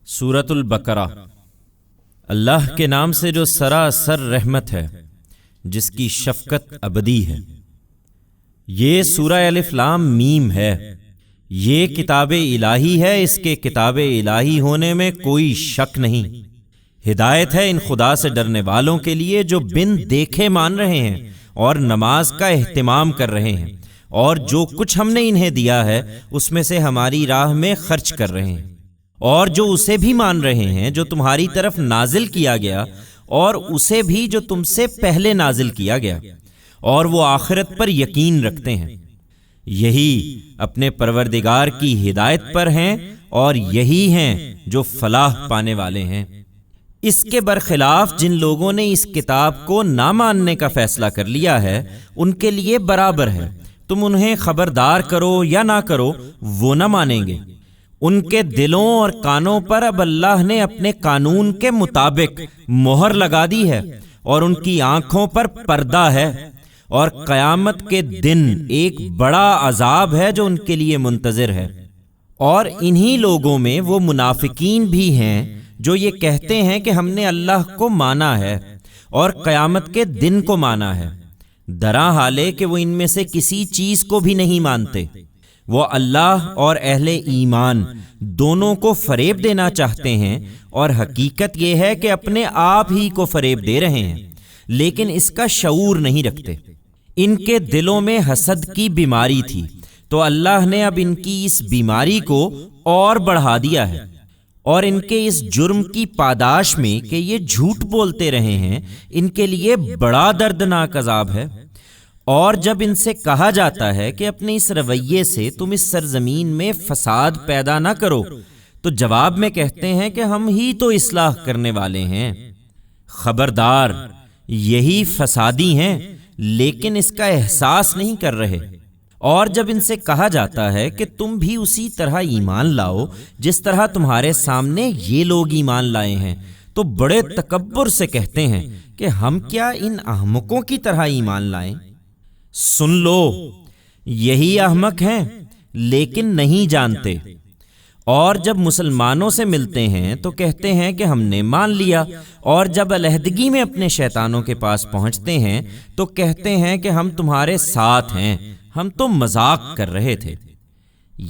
سورۃ البقرہ۔ اللہ کے نام سے جو سراسر رحمت ہے، جس کی شفقت ابدی ہے۔ یہ سورہ الف لام میم ہے۔ یہ کتاب الہی ہے، اس کے کتاب الہی ہونے میں کوئی شک نہیں۔ ہدایت ہے ان خدا سے ڈرنے والوں کے لیے جو بن دیکھے مان رہے ہیں اور نماز کا اہتمام کر رہے ہیں، اور جو کچھ ہم نے انہیں دیا ہے اس میں سے ہماری راہ میں خرچ کر رہے ہیں، اور جو اسے بھی مان رہے ہیں جو تمہاری طرف نازل کیا گیا، اور اسے بھی جو تم سے پہلے نازل کیا گیا، اور وہ آخرت پر یقین رکھتے ہیں۔ یہی اپنے پروردگار کی ہدایت پر ہیں، اور یہی ہیں جو فلاح پانے والے ہیں۔ اس کے برخلاف جن لوگوں نے اس کتاب کو نہ ماننے کا فیصلہ کر لیا ہے، ان کے لیے برابر ہے، تم انہیں خبردار کرو یا نہ کرو، وہ نہ مانیں گے۔ ان کے دلوں اور کانوں پر اب اللہ نے اپنے قانون کے مطابق مہر لگا دی ہے، اور ان کی آنکھوں پر پردہ ہے، اور قیامت کے دن ایک بڑا عذاب ہے جو ان کے لیے منتظر ہے۔ اور انہی لوگوں میں وہ منافقین بھی ہیں جو یہ کہتے ہیں کہ ہم نے اللہ کو مانا ہے اور قیامت کے دن کو مانا ہے، درا حالے کہ وہ ان میں سے کسی چیز کو بھی نہیں مانتے۔ وہ اللہ اور اہل ایمان دونوں کو فریب دینا چاہتے ہیں، اور حقیقت یہ ہے کہ اپنے آپ ہی کو فریب دے رہے ہیں، لیکن اس کا شعور نہیں رکھتے۔ ان کے دلوں میں حسد کی بیماری تھی، تو اللہ نے اب ان کی اس بیماری کو اور بڑھا دیا ہے، اور ان کے اس جرم کی پاداش میں کہ یہ جھوٹ بولتے رہے ہیں، ان کے لیے بڑا دردناک عذاب ہے۔ اور جب ان سے کہا جاتا ہے کہ اپنے اس رویے سے تم اس سرزمین میں فساد پیدا نہ کرو، تو جواب میں کہتے ہیں کہ ہم ہی تو اصلاح کرنے والے ہیں۔ خبردار، یہی فسادی ہیں، لیکن اس کا احساس نہیں کر رہے۔ اور جب ان سے کہا جاتا ہے کہ تم بھی اسی طرح ایمان لاؤ جس طرح تمہارے سامنے یہ لوگ ایمان لائے ہیں، تو بڑے تکبر سے کہتے ہیں کہ ہم کیا ان احمقوں کی طرح ایمان لائیں؟ سن لو، یہی احمق ہیں لیکن نہیں جانتے۔ اور جب مسلمانوں سے ملتے ہیں تو کہتے ہیں کہ ہم نے مان لیا، اور جب علیحدگی میں اپنے شیطانوں کے پاس پہنچتے ہیں تو کہتے ہیں کہ ہم تمہارے ساتھ ہیں، ہم تو مذاق کر رہے تھے۔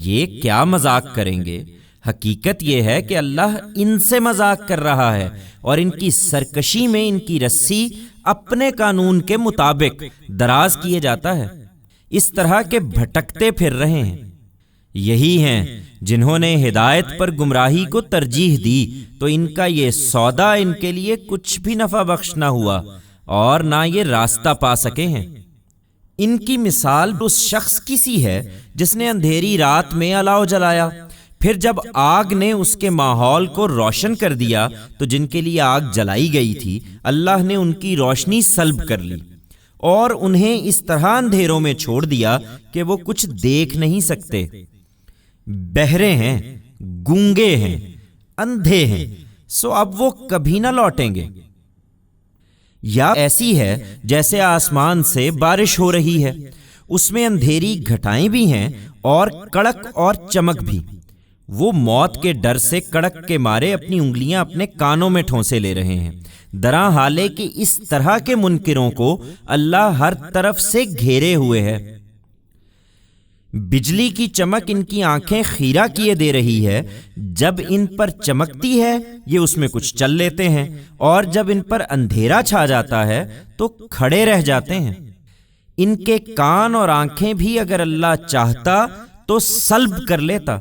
یہ کیا مذاق کریں گے؟ حقیقت یہ ہے کہ اللہ ان سے مذاق کر رہا ہے، اور ان کی سرکشی میں ان کی رسی اپنے قانون کے مطابق دراز کیے جاتا ہے، اس طرح کے بھٹکتے پھر رہے ہیں۔ یہی ہیں جنہوں نے ہدایت پر گمراہی کو ترجیح دی، تو ان کا یہ سودا ان کے لیے کچھ بھی نفع بخش نہ ہوا، اور نہ یہ راستہ پا سکے ہیں۔ ان کی مثال اس شخص کی سی ہے جس نے اندھیری رات میں الاؤ جلایا، پھر جب آگ نے اس کے ماحول کو روشن کر دیا تو جن کے لیے آگ جلائی گئی تھی اللہ نے ان کی روشنی سلب کر لی، اور انہیں اس طرح اندھیروں میں چھوڑ دیا کہ وہ کچھ دیکھ نہیں سکتے۔ بہرے ہیں، گونگے ہیں، اندھے ہیں، سو اب وہ کبھی نہ لوٹیں گے۔ یا ایسی ہے جیسے آسمان سے بارش ہو رہی ہے، اس میں اندھیری گھٹائیں بھی ہیں اور کڑک اور چمک بھی۔ وہ موت کے ڈر سے کڑک کے مارے اپنی انگلیاں اپنے کانوں میں ٹھونسے لے رہے ہیں، درا حالے کہ اس طرح کے منکروں کو اللہ ہر طرف سے گھیرے ہوئے ہے۔ بجلی کی چمک ان کی آنکھیں خیرہ کیے دے رہی ہے، جب ان پر چمکتی ہے یہ اس میں کچھ چل لیتے ہیں، اور جب ان پر اندھیرا چھا جاتا ہے تو کھڑے رہ جاتے ہیں۔ ان کے کان اور آنکھیں بھی اگر اللہ چاہتا تو سلب کر لیتا۔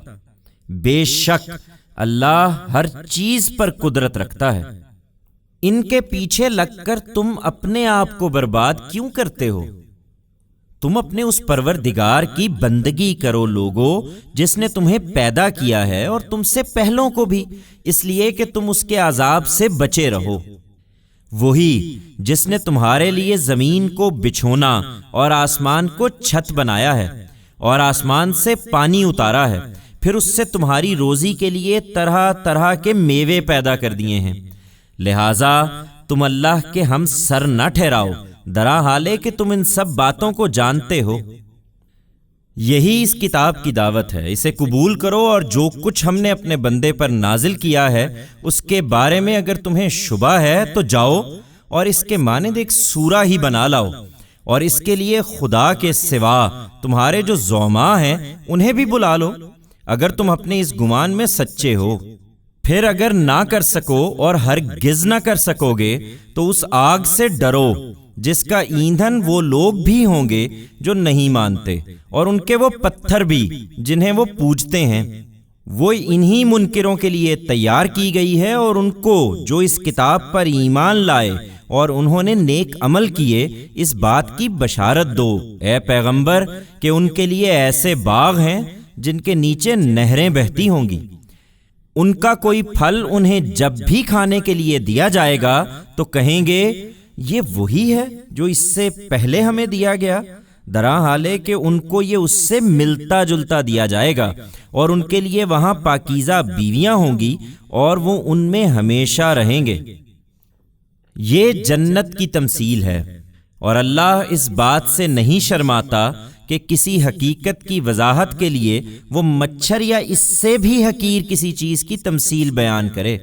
بے شک اللہ ہر چیز پر قدرت رکھتا ہے۔ ان کے پیچھے لگ کر تم اپنے آپ کو برباد کیوں کرتے ہو؟ تم اپنے اس پروردگار کی بندگی کرو لوگو، جس نے تمہیں پیدا کیا ہے اور تم سے پہلوں کو بھی، اس لیے کہ تم اس کے عذاب سے بچے رہو۔ وہی جس نے تمہارے لیے زمین کو بچھونا اور آسمان کو چھت بنایا ہے، اور آسمان سے پانی اتارا ہے، پھر اس سے تمہاری روزی کے لیے طرح طرح کے میوے پیدا کر دیے ہیں۔ لہٰذا تم اللہ کے ہم سر نہ ٹھہراؤ، درا حالے کہ تم ان سب باتوں کو جانتے ہو۔ یہی اس کتاب کی دعوت ہے، اسے قبول کرو، اور جو کچھ ہم نے اپنے بندے پر نازل کیا ہے اس کے بارے میں اگر تمہیں شبہ ہے تو جاؤ اور اس کے مانند ایک سورہ ہی بنا لاؤ، اور اس کے لیے خدا کے سوا تمہارے جو زعماء ہیں انہیں بھی بلا لو، اگر تم اپنے اس گمان میں سچے ہو۔ پھر اگر نہ کر سکو اور ہرگز نہ کر سکو گے تو اس آگ سے ڈرو جس کا ایندھن وہ لوگ بھی ہوں گے جو نہیں مانتے، اور ان کے وہ پتھر بھی جنہیں وہ پوجتے ہیں، وہ انہی منکروں کے لیے تیار کی گئی ہے، اور ان کو جو اس کتاب پر ایمان لائے اور انہوں نے نیک عمل کیے اس بات کی بشارت دو اے پیغمبر کہ ان کے لیے ایسے باغ ہیں جن کے نیچے نہریں بہتی ہوں گی، ان کا کوئی پھل انہیں جب بھی کھانے کے لیے دیا جائے گا تو کہیں گے یہ وہی ہے جو اس سے پہلے ہمیں دیا گیا، درا حال ہے کہ ان کو یہ اس سے ملتا جلتا دیا جائے گا، اور ان کے لیے وہاں پاکیزہ بیویاں ہوں گی اور وہ ان میں ہمیشہ رہیں گے۔ یہ جنت کی تمثیل ہے، اور اللہ اس بات سے نہیں شرماتا کہ کسی حقیقت کی وضاحت کے لیے وہ مچھر یا اس سے بھی حقیر کسی چیز کی تمثیل بیان کرے۔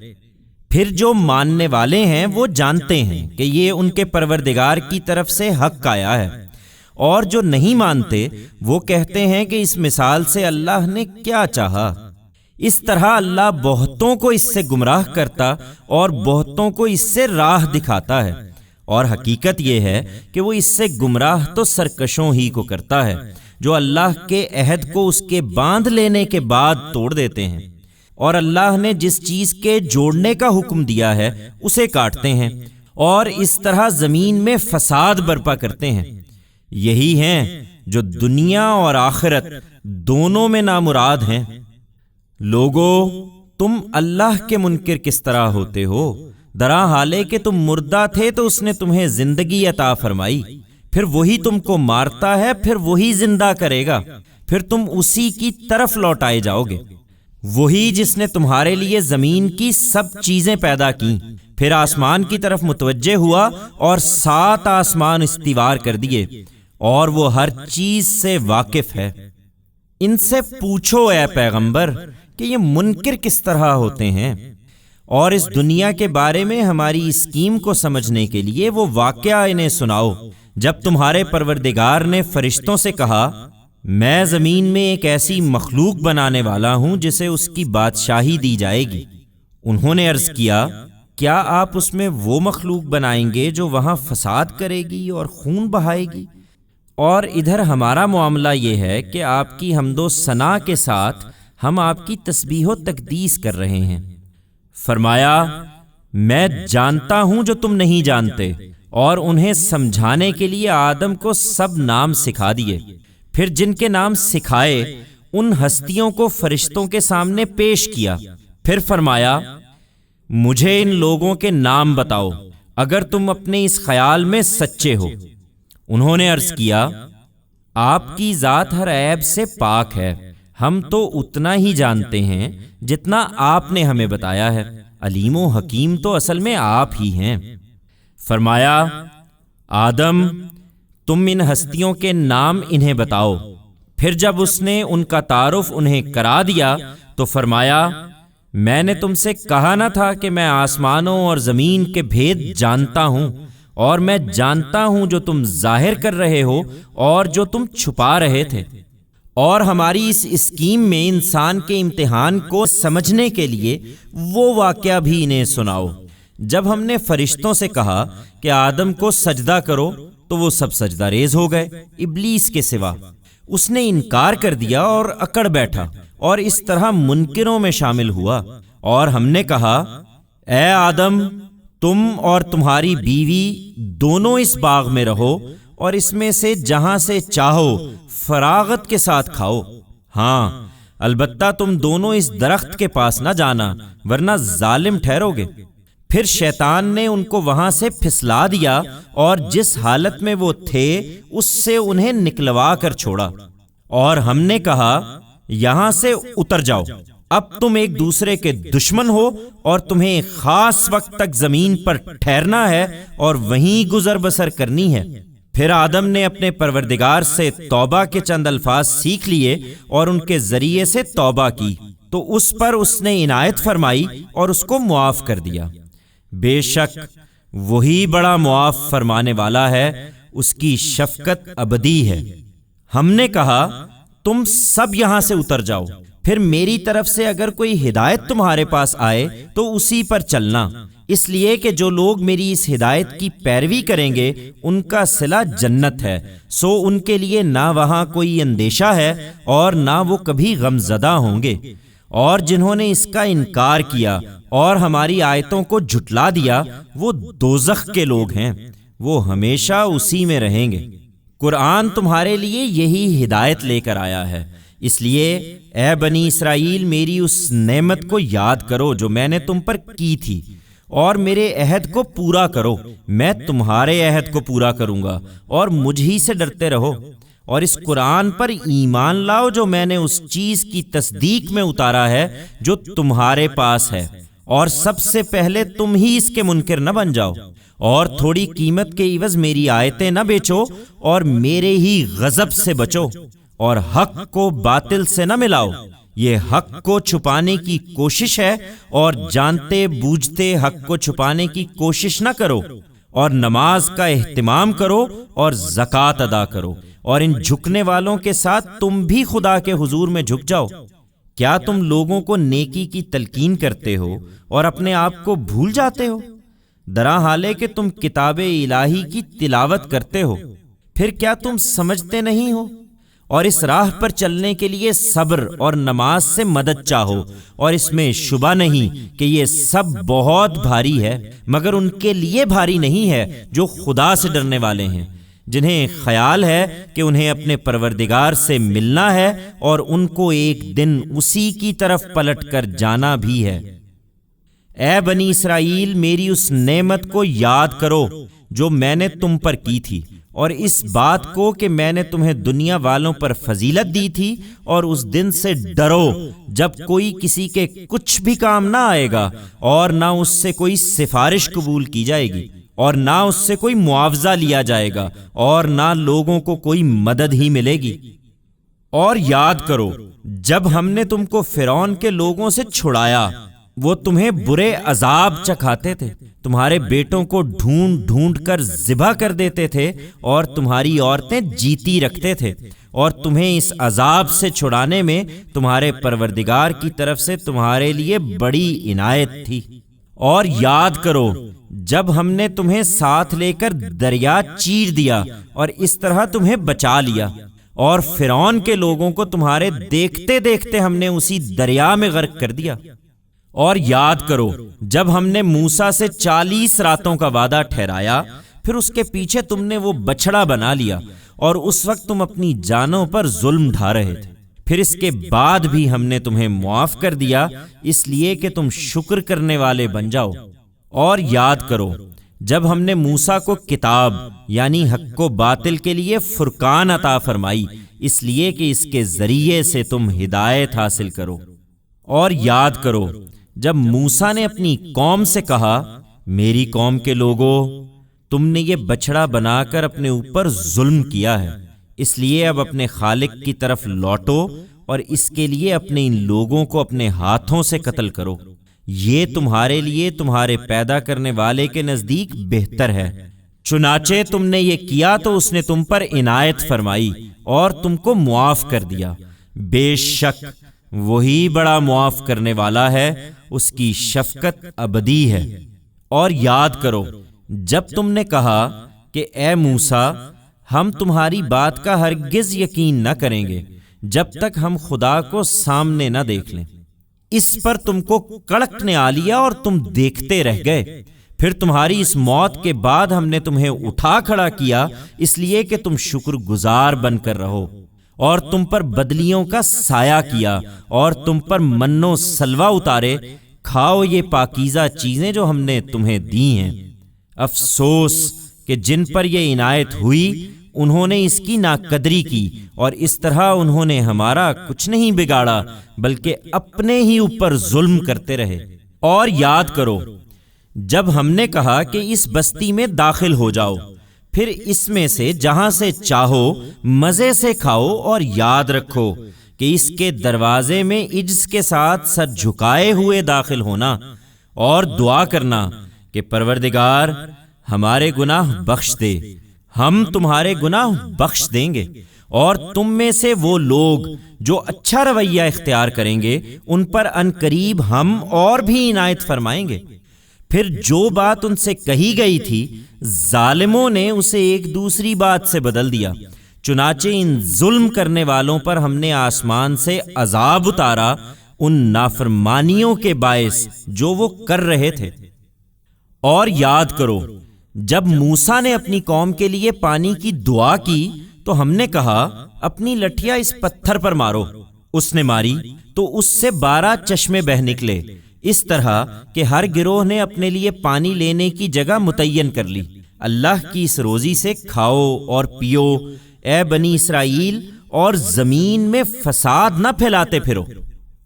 پھر جو ماننے والے ہیں وہ جانتے ہیں کہ یہ ان کے پروردگار کی طرف سے حق آیا ہے، اور جو نہیں مانتے وہ کہتے ہیں کہ اس مثال سے اللہ نے کیا چاہا۔ اس طرح اللہ بہتوں کو اس سے گمراہ کرتا اور بہتوں کو اس سے راہ دکھاتا ہے، اور حقیقت یہ ہے کہ وہ اس سے گمراہ تو سرکشوں ہی کو کرتا ہے جو اللہ کے عہد کو اس کے باندھ لینے کے بعد توڑ دیتے ہیں، اور اللہ نے جس چیز کے جوڑنے کا حکم دیا ہے اسے کاٹتے ہیں، اور اس طرح زمین میں فساد برپا کرتے ہیں۔ یہی ہیں جو دنیا اور آخرت دونوں میں نامراد ہیں۔ لوگو، تم اللہ کے منکر کس طرح ہوتے ہو؟ درا حالے کہ تم مردہ تھے تو اس نے تمہیں زندگی عطا فرمائی، پھر وہی تم کو مارتا ہے، پھر وہی زندہ کرے گا، پھر تم اسی کی طرف لوٹائے جاؤ گے۔ وہی جس نے تمہارے لیے زمین کی سب چیزیں پیدا کی، پھر آسمان کی طرف متوجہ ہوا اور 7 آسمان استوار کر دیے، اور وہ ہر چیز سے واقف ہے۔ ان سے پوچھو اے پیغمبر کہ یہ منکر کس طرح ہوتے ہیں، اور اس دنیا کے بارے میں ہماری اسکیم کو سمجھنے کے لیے وہ واقعہ انہیں سناؤ جب تمہارے پروردگار نے فرشتوں سے کہا میں زمین میں ایک ایسی مخلوق بنانے والا ہوں جسے اس کی بادشاہی دی جائے گی۔ انہوں نے عرض کیا کیا آپ اس میں وہ مخلوق بنائیں گے جو وہاں فساد کرے گی اور خون بہائے گی؟ اور ادھر ہمارا معاملہ یہ ہے کہ آپ کی حمد و ثنا کے ساتھ ہم آپ کی تسبیح و تقدیس کر رہے ہیں۔ فرمایا میں جانتا ہوں جو تم نہیں جانتے، اور انہیں سمجھانے کے لیے آدم کو سب نام سکھا دیے، پھر جن کے نام سکھائے ان ہستیوں کو فرشتوں کے سامنے پیش کیا، پھر فرمایا مجھے ان لوگوں کے نام بتاؤ اگر تم اپنے اس خیال میں سچے ہو۔ انہوں نے عرض کیا آپ کی ذات ہر عیب سے پاک ہے، ہم تو اتنا ہی جانتے ہیں جتنا آپ نے ہمیں بتایا ہے، علیم و حکیم تو اصل میں آپ ہی ہیں۔ فرمایا آدم تم ان ہستیوں کے نام انہیں بتاؤ۔ پھر جب اس نے ان کا تعارف انہیں کرا دیا تو فرمایا میں نے تم سے کہا نہ تھا کہ میں آسمانوں اور زمین کے بھید جانتا ہوں، اور میں جانتا ہوں جو تم ظاہر کر رہے ہو اور جو تم چھپا رہے تھے۔ اور ہماری اس اسکیم میں انسان کے امتحان کو سمجھنے کے لیے وہ واقعہ بھی انہیں سناؤ جب ہم نے فرشتوں سے کہا کہ آدم کو سجدہ کرو تو وہ سب سجدہ ریز ہو گئے ابلیس کے سوا۔ اس نے انکار کر دیا اور اکڑ بیٹھا، اور اس طرح منکروں میں شامل ہوا۔ اور ہم نے کہا اے آدم تم اور تمہاری بیوی دونوں اس باغ میں رہو اور اس میں سے جہاں سے چاہو فراغت کے ساتھ کھاؤ، ہاں البتہ تم دونوں اس درخت کے پاس نہ جانا ورنہ ظالم ٹھہرو گے۔ پھر شیطان نے ان کو وہاں سے پھسلا دیا اور جس حالت میں وہ تھے اس سے انہیں نکلوا کر چھوڑا، اور ہم نے کہا یہاں سے اتر جاؤ، اب تم ایک دوسرے کے دشمن ہو اور تمہیں ایک خاص وقت تک زمین پر ٹھہرنا ہے اور وہیں گزر بسر کرنی ہے۔ پھر آدم نے اپنے پروردگار سے توبہ کے چند الفاظ سیکھ لیے اور ان کے ذریعے سے توبہ کی تو اس پر اس نے عنایت فرمائی اور اس کو معاف کر دیا۔ بے شک وہی بڑا معاف فرمانے والا ہے، اس کی شفقت ابدی ہے۔ ہم نے کہا تم سب یہاں سے اتر جاؤ، پھر میری طرف سے اگر کوئی ہدایت تمہارے پاس آئے تو اسی پر چلنا، اس لیے کہ جو لوگ میری اس ہدایت کی پیروی کریں گے ان کا صلہ جنت ہے، سو ان کے لیے نہ وہاں کوئی اندیشہ ہے اور نہ وہ کبھی غم زدہ ہوں گے۔ اور جنہوں نے اس کا انکار کیا اور ہماری آیتوں کو جھٹلا دیا وہ دوزخ کے لوگ ہیں، وہ ہمیشہ اسی میں رہیں گے۔ قرآن تمہارے لیے یہی ہدایت لے کر آیا ہے، اس لیے اے بنی اسرائیل میری اس نعمت کو یاد کرو جو میں نے تم پر کی تھی، اور میرے عہد کو پورا کرو، میں تمہارے عہد کو پورا کروں گا، اور مجھ ہی سے ڈرتے رہو، اور اس قرآن پر ایمان لاؤ جو میں نے اس چیز کی تصدیق میں اتارا ہے جو تمہارے پاس ہے، اور سب سے پہلے تم ہی اس کے منکر نہ بن جاؤ، اور تھوڑی قیمت کے عوض میری آیتیں نہ بیچو، اور میرے ہی غضب سے بچو، اور حق کو باطل سے نہ ملاؤ۔ یہ حق کو چھپانے کی کوشش ہے، اور جانتے بوجھتے حق کو چھپانے کی کوشش نہ کرو، اور نماز کا اہتمام کرو اور زکوٰۃ ادا کرو، اور ان جھکنے والوں کے ساتھ تم بھی خدا کے حضور میں جھک جاؤ۔ کیا تم لوگوں کو نیکی کی تلقین کرتے ہو اور اپنے آپ کو بھول جاتے ہو؟ درا حال ہے کہ تم کتاب الہی کی تلاوت کرتے ہو، پھر کیا تم سمجھتے نہیں ہو؟ اور اس راہ پر چلنے کے لیے صبر اور نماز سے مدد چاہو، اور اس میں شبہ نہیں کہ یہ سب بہت بھاری ہے، مگر ان کے لیے بھاری نہیں ہے جو خدا سے ڈرنے والے ہیں، جنہیں خیال ہے کہ انہیں اپنے پروردگار سے ملنا ہے اور ان کو ایک دن اسی کی طرف پلٹ کر جانا بھی ہے۔ اے بنی اسرائیل میری اس نعمت کو یاد کرو جو میں نے تم پر کی تھی، اور اس بات کو کہ میں نے تمہیں دنیا والوں پر فضیلت دی تھی، اور اس دن سے ڈرو جب کوئی کسی کے کچھ بھی کام نہ آئے گا، اور نہ اس سے کوئی سفارش قبول کی جائے گی، اور نہ اس سے کوئی معاوضہ لیا جائے گا، اور نہ لوگوں کو کوئی مدد ہی ملے گی۔ اور یاد کرو جب ہم نے تم کو فرعون کے لوگوں سے چھڑایا، وہ تمہیں برے عذاب چکھاتے تھے، تمہارے بیٹوں کو ڈھونڈ ڈھونڈ کر ذبح کر دیتے تھے، اور تمہاری عورتیں جیتی رکھتے تھے، اور تمہیں اس عذاب سے چھڑانے میں تمہارے پروردگار کی طرف سے تمہارے لیے بڑی عنایت تھی۔ اور یاد کرو جب ہم نے تمہیں ساتھ لے کر دریا چیر دیا اور اس طرح تمہیں بچا لیا، اور فرعون کے لوگوں کو تمہارے دیکھتے دیکھتے ہم نے اسی دریا میں غرق کر دیا۔ اور یاد کرو جب ہم نے موسیٰ سے 40 راتوں کا وعدہ ٹھہرایا، پھر اس کے پیچھے تم نے وہ بچڑا بنا لیا، اور اس وقت تم اپنی جانوں پر ظلم ڈھا رہے تھے، پھر اس کے بعد بھی ہم نے تمہیں معاف کر دیا، اس لیے کہ تم شکر کرنے والے بن جاؤ۔ اور یاد کرو جب ہم نے موسیٰ کو کتاب یعنی حق و باطل کے لیے فرقان عطا فرمائی، اس لیے کہ اس کے ذریعے سے تم ہدایت حاصل کرو۔ اور یاد کرو جب موسیٰ نے اپنی قوم سے کہا، میری قوم کے لوگوں، تم نے یہ بچڑا بنا کر اپنے اوپر ظلم کیا ہے، اس لیے اب اپنے خالق کی طرف لوٹو اور اس کے لیے اپنے ان لوگوں کو اپنے ہاتھوں سے قتل کرو، یہ تمہارے لیے تمہارے پیدا کرنے والے کے نزدیک بہتر ہے۔ چنانچہ تم نے یہ کیا تو اس نے تم پر عنایت فرمائی اور تم کو معاف کر دیا، بے شک وہی بڑا معاف کرنے والا ہے، اس کی شفقت ابدی ہے۔ اور یاد کرو جب تم نے کہا کہ اے موسیٰ ہم تمہاری بات کا ہرگز یقین نہ کریں گے جب تک ہم خدا کو سامنے نہ دیکھ لیں، اس پر تم کو کڑک نے آ لیا اور تم دیکھتے رہ گئے، پھر تمہاری اس موت کے بعد ہم نے تمہیں اٹھا کھڑا کیا، اس لیے کہ تم شکر گزار بن کر رہو، اور تم پر بدلیوں کا سایہ کیا، اور تم پر من و سلوہ اتارے، کھاؤ یہ پاکیزہ چیزیں جو ہم نے تمہیں دی ہیں۔ افسوس کہ جن پر یہ عنایت ہوئی انہوں نے اس کی ناقدری کی، اور اس طرح انہوں نے ہمارا کچھ نہیں بگاڑا بلکہ اپنے ہی اوپر ظلم کرتے رہے۔ اور یاد کرو جب ہم نے کہا کہ اس بستی میں داخل ہو جاؤ، پھر اس میں سے جہاں سے چاہو مزے سے کھاؤ، اور یاد رکھو کہ اس کے دروازے میں عجز کے ساتھ سر جھکائے ہوئے داخل ہونا اور دعا کرنا کہ پروردگار ہمارے گناہ بخش دے، ہم تمہارے گناہ بخش دیں گے، اور تم میں سے وہ لوگ جو اچھا رویہ اختیار کریں گے ان پر عنقریب ہم اور بھی عنایت فرمائیں گے۔ پھر جو بات ان سے کہی گئی تھی ظالموں نے اسے ایک دوسری بات سے بدل دیا، چنانچہ ان ظلم کرنے والوں پر ہم نے آسمان سے عذاب اتارا ان نافرمانیوں کے باعث جو وہ کر رہے تھے۔ اور یاد کرو جب موسیٰ نے اپنی قوم کے لیے پانی کی دعا کی تو ہم نے کہا اپنی لٹھیا اس پتھر پر مارو، اس نے ماری تو اس سے 12 چشمے بہہ نکلے، اس طرح کہ ہر گروہ نے اپنے لیے پانی لینے کی جگہ متعین کر لی۔ اللہ کی اس روزی سے کھاؤ اور پیو اے بنی اسرائیل، اور زمین میں فساد نہ پھیلاتے پھرو۔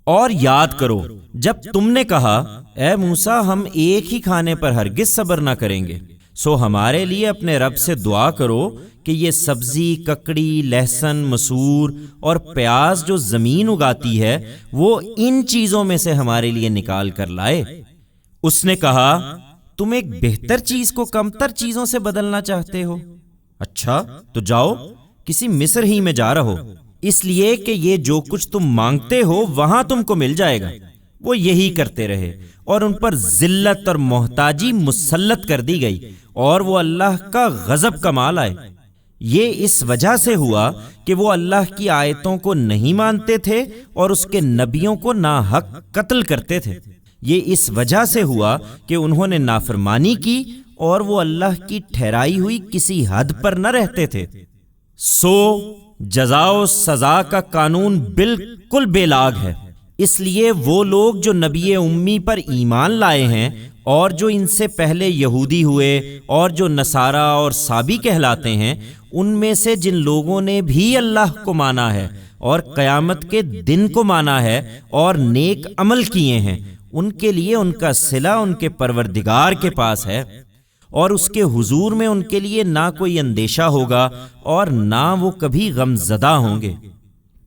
اور یاد کرو جب تم نے کہا اے موسیٰ ہم ایک ہی کھانے پر ہرگز صبر نہ کریں گے، سو ہمارے لیے اپنے رب سے دعا کرو کہ یہ سبزی، ککڑی، لہسن، مسور اور پیاز جو زمین اگاتی ہے وہ ان چیزوں میں سے ہمارے لیے نکال کر لائے۔ اس نے کہا تم ایک بہتر چیز کو کمتر چیزوں سے بدلنا چاہتے ہو؟ اچھا تو جاؤ کسی مصر ہی میں جا رہو، اس لیے کہ یہ جو کچھ تم مانگتے ہو وہاں تم کو مل جائے گا۔ وہ یہی کرتے رہے اور ان پر ذلت اور محتاجی مسلط کر دی گئی، اور وہ اللہ کا غضب کا مال آئے۔ یہ اس وجہ سے ہوا کہ وہ اللہ کی آیتوں کو نہیں مانتے تھے اور اس کے نبیوں کو ناحق قتل کرتے تھے۔ یہ اس وجہ سے ہوا کہ انہوں نے نافرمانی کی اور وہ اللہ کی ٹھہرائی ہوئی کسی حد پر نہ رہتے تھے۔ سو جزا و سزا کا قانون بالکل بے لاگ ہے، اس لیے وہ لوگ جو نبی امی پر ایمان لائے ہیں اور جو ان سے پہلے یہودی ہوئے اور جو نصارہ اور سابی کہلاتے ہیں، ان میں سے جن لوگوں نے بھی اللہ کو مانا ہے اور قیامت کے دن کو مانا ہے اور نیک عمل کیے ہیں، ان کے لیے ان کا صلہ ان کے پروردگار کے پاس ہے، اور اس کے حضور میں ان کے لیے نہ کوئی اندیشہ ہوگا اور نہ وہ کبھی غم زدہ ہوں گے۔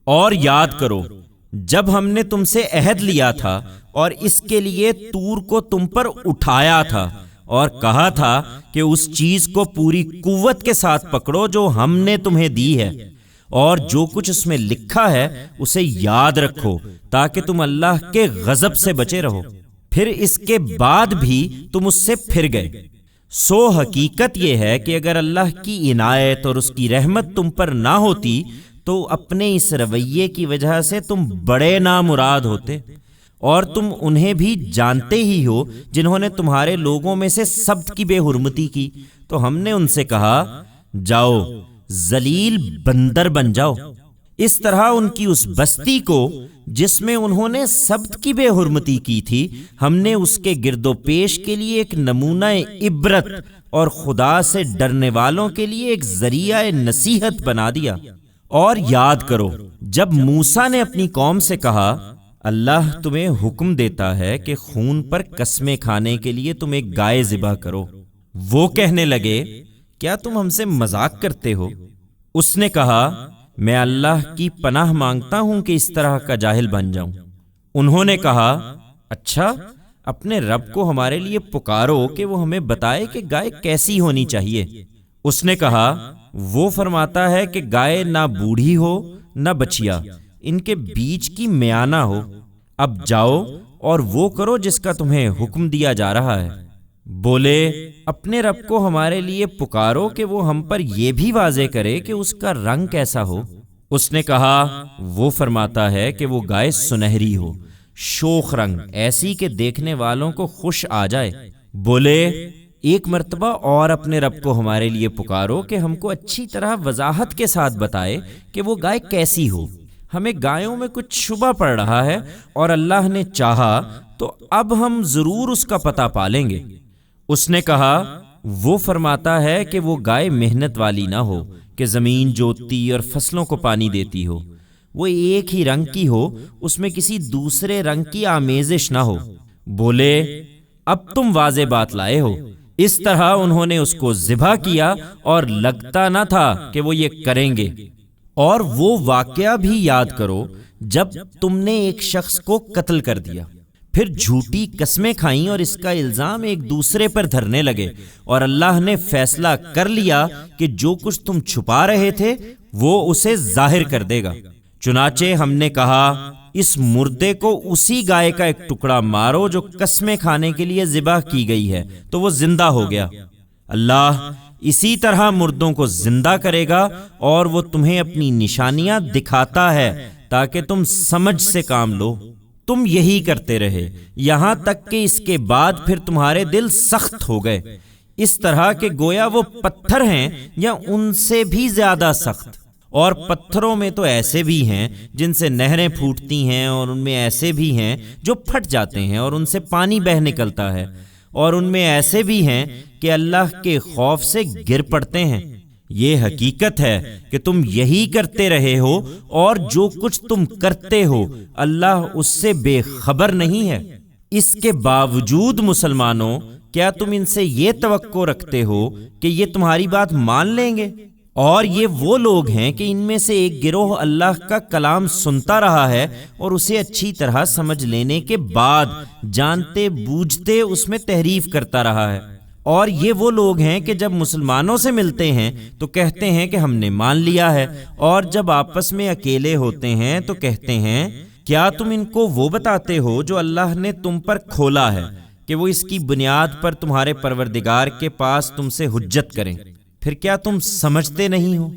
اور یاد کرو جب ہم نے تم سے عہد لیا تھا اور اس کے لیے طور کو تم پر اٹھایا تھا اور کہا تھا کہ اس چیز کو پوری قوت کے ساتھ پکڑو جو ہم نے تمہیں دی ہے، اور جو کچھ اس میں لکھا ہے اسے یاد رکھو تاکہ تم اللہ کے غضب سے بچے رہو۔ پھر اس کے بعد بھی تم اس سے پھر گئے۔ سو حقیقت یہ ہے کہ اگر اللہ کی عنایت اور اس کی رحمت تم پر نہ ہوتی تو اپنے اس رویے کی وجہ سے تم بڑے نامراد ہوتے، اور تم انہیں بھی جانتے ہی ہو جنہوں نے تمہارے لوگوں میں سے سبت کی بے حرمتی کی، تو ہم نے ان سے کہا جاؤ ذلیل بندر بن جاؤ۔ اس طرح ان کی اس بستی کو جس میں انہوں نے سبت کی بے حرمتی کی تھی ہم نے اس کے گرد و پیش کے لیے ایک نمونہ عبرت اور خدا سے ڈرنے والوں کے لیے ایک ذریعہ نصیحت بنا دیا۔ اور یاد کرو جب موسیٰ نے اپنی قوم سے کہا اللہ تمہیں حکم دیتا ہے کہ خون پر قسمیں کھانے کے لیے تم ایک گائے ذبح کرو، وہ کہنے لگے کیا تم ہم سے مذاق کرتے ہو؟ اس نے کہا میں اللہ کی پناہ مانگتا ہوں کہ اس طرح کا جاہل بن جاؤں۔ انہوں نے کہا اچھا اپنے رب کو ہمارے لیے پکارو کہ وہ ہمیں بتائے کہ گائے کیسی ہونی چاہیے۔ اس نے کہا وہ فرماتا ہے کہ گائے نہ بوڑھی ہو نہ بچیا، ان کے بیچ کی میانہ ہو۔ اب جاؤ اور وہ کرو جس کا تمہیں حکم دیا جا رہا ہے۔ بولے اپنے رب کو ہمارے لیے پکارو کہ وہ ہم پر یہ بھی واضح کرے کہ اس کا رنگ کیسا ہو۔ اس نے کہا وہ فرماتا ہے کہ وہ گائے سنہری ہو، شوخ رنگ، ایسی کہ دیکھنے والوں کو خوش آ جائے۔ بولے ایک مرتبہ اور اپنے رب کو ہمارے لیے پکارو کہ ہم کو اچھی طرح وضاحت کے ساتھ بتائے کہ وہ گائے کیسی ہو، ہمیں گایوں میں کچھ شبہ پڑ رہا ہے، اور اللہ نے چاہا تو اب ہم ضرور اس کا پتہ پالیں گے۔ اس نے کہا وہ فرماتا ہے کہ وہ گائے محنت والی نہ ہو کہ زمین جوتتی اور فصلوں کو پانی دیتی ہو، وہ ایک ہی رنگ کی ہو، اس میں کسی دوسرے رنگ کی آمیزش نہ ہو۔ بولے اب تم واضح بات لائے ہو، اس طرح انہوں نے اس کو ذبح کیا اور لگتا نہ تھا کہ وہ یہ کریں گے۔ اور وہ واقعہ بھی یاد کرو جب تم نے ایک شخص کو قتل کر دیا، پھر جھوٹی قسمیں کھائیں اور اس کا الزام ایک دوسرے پر دھرنے لگے، اور اللہ نے فیصلہ کر لیا کہ جو کچھ تم چھپا رہے تھے وہ اسے ظاہر کر دے گا۔ چنانچہ ہم نے کہا اس مردے کو اسی گائے کا ایک ٹکڑا مارو جو قسمیں کھانے کے لیے ذبح کی گئی ہے، تو وہ زندہ ہو گیا۔ اللہ اسی طرح مردوں کو زندہ کرے گا اور وہ تمہیں اپنی نشانیاں دکھاتا ہے تاکہ تم سمجھ سے کام لو۔ تم یہی کرتے رہے یہاں تک کہ اس کے بعد پھر تمہارے دل سخت ہو گئے، اس طرح کہ گویا وہ پتھر ہیں یا ان سے بھی زیادہ سخت۔ اور پتھروں میں تو ایسے بھی ہیں جن سے نہریں پھوٹتی ہیں، اور ان میں ایسے بھی ہیں جو پھٹ جاتے ہیں اور ان سے پانی بہہ نکلتا ہے، اور ان میں ایسے بھی ہیں کہ اللہ کے خوف سے گر پڑتے ہیں۔ یہ حقیقت ہے کہ تم یہی کرتے رہے ہو، اور جو کچھ تم کرتے ہو اللہ اس سے بے خبر نہیں ہے۔ اس کے باوجود مسلمانوں، کیا تم ان سے یہ توقع رکھتے ہو کہ یہ تمہاری بات مان لیں گے؟ اور یہ وہ لوگ ہیں کہ ان میں سے ایک گروہ اللہ کا کلام سنتا رہا ہے اور اسے اچھی طرح سمجھ لینے کے بعد جانتے بوجھتے اس میں تحریف کرتا رہا ہے، اور یہ وہ لوگ ہیں کہ جب مسلمانوں سے ملتے ہیں تو کہتے ہیں کہ ہم نے مان لیا ہے، اور جب آپس میں اکیلے ہوتے ہیں تو کہتے ہیں کیا تم ان کو وہ بتاتے ہو جو اللہ نے تم پر کھولا ہے کہ وہ اس کی بنیاد پر تمہارے پروردگار کے پاس تم سے حجت کریں؟ پھر کیا تم سمجھتے نہیں ہو؟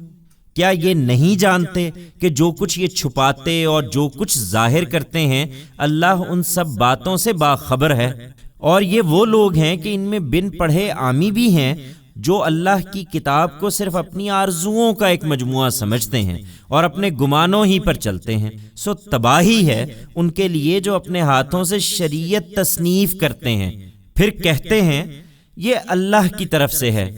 کیا یہ نہیں جانتے کہ جو کچھ یہ چھپاتے اور جو کچھ ظاہر کرتے ہیں اللہ ان سب باتوں سے باخبر ہے؟ اور یہ وہ لوگ ہیں کہ ان میں بن پڑھے عامی بھی ہیں جو اللہ کی کتاب کو صرف اپنی آرزوؤں کا ایک مجموعہ سمجھتے ہیں اور اپنے گمانوں ہی پر چلتے ہیں۔ سو تباہی ہے ان کے لیے جو اپنے ہاتھوں سے شریعت تصنیف کرتے ہیں، پھر کہتے ہیں یہ اللہ کی طرف سے ہے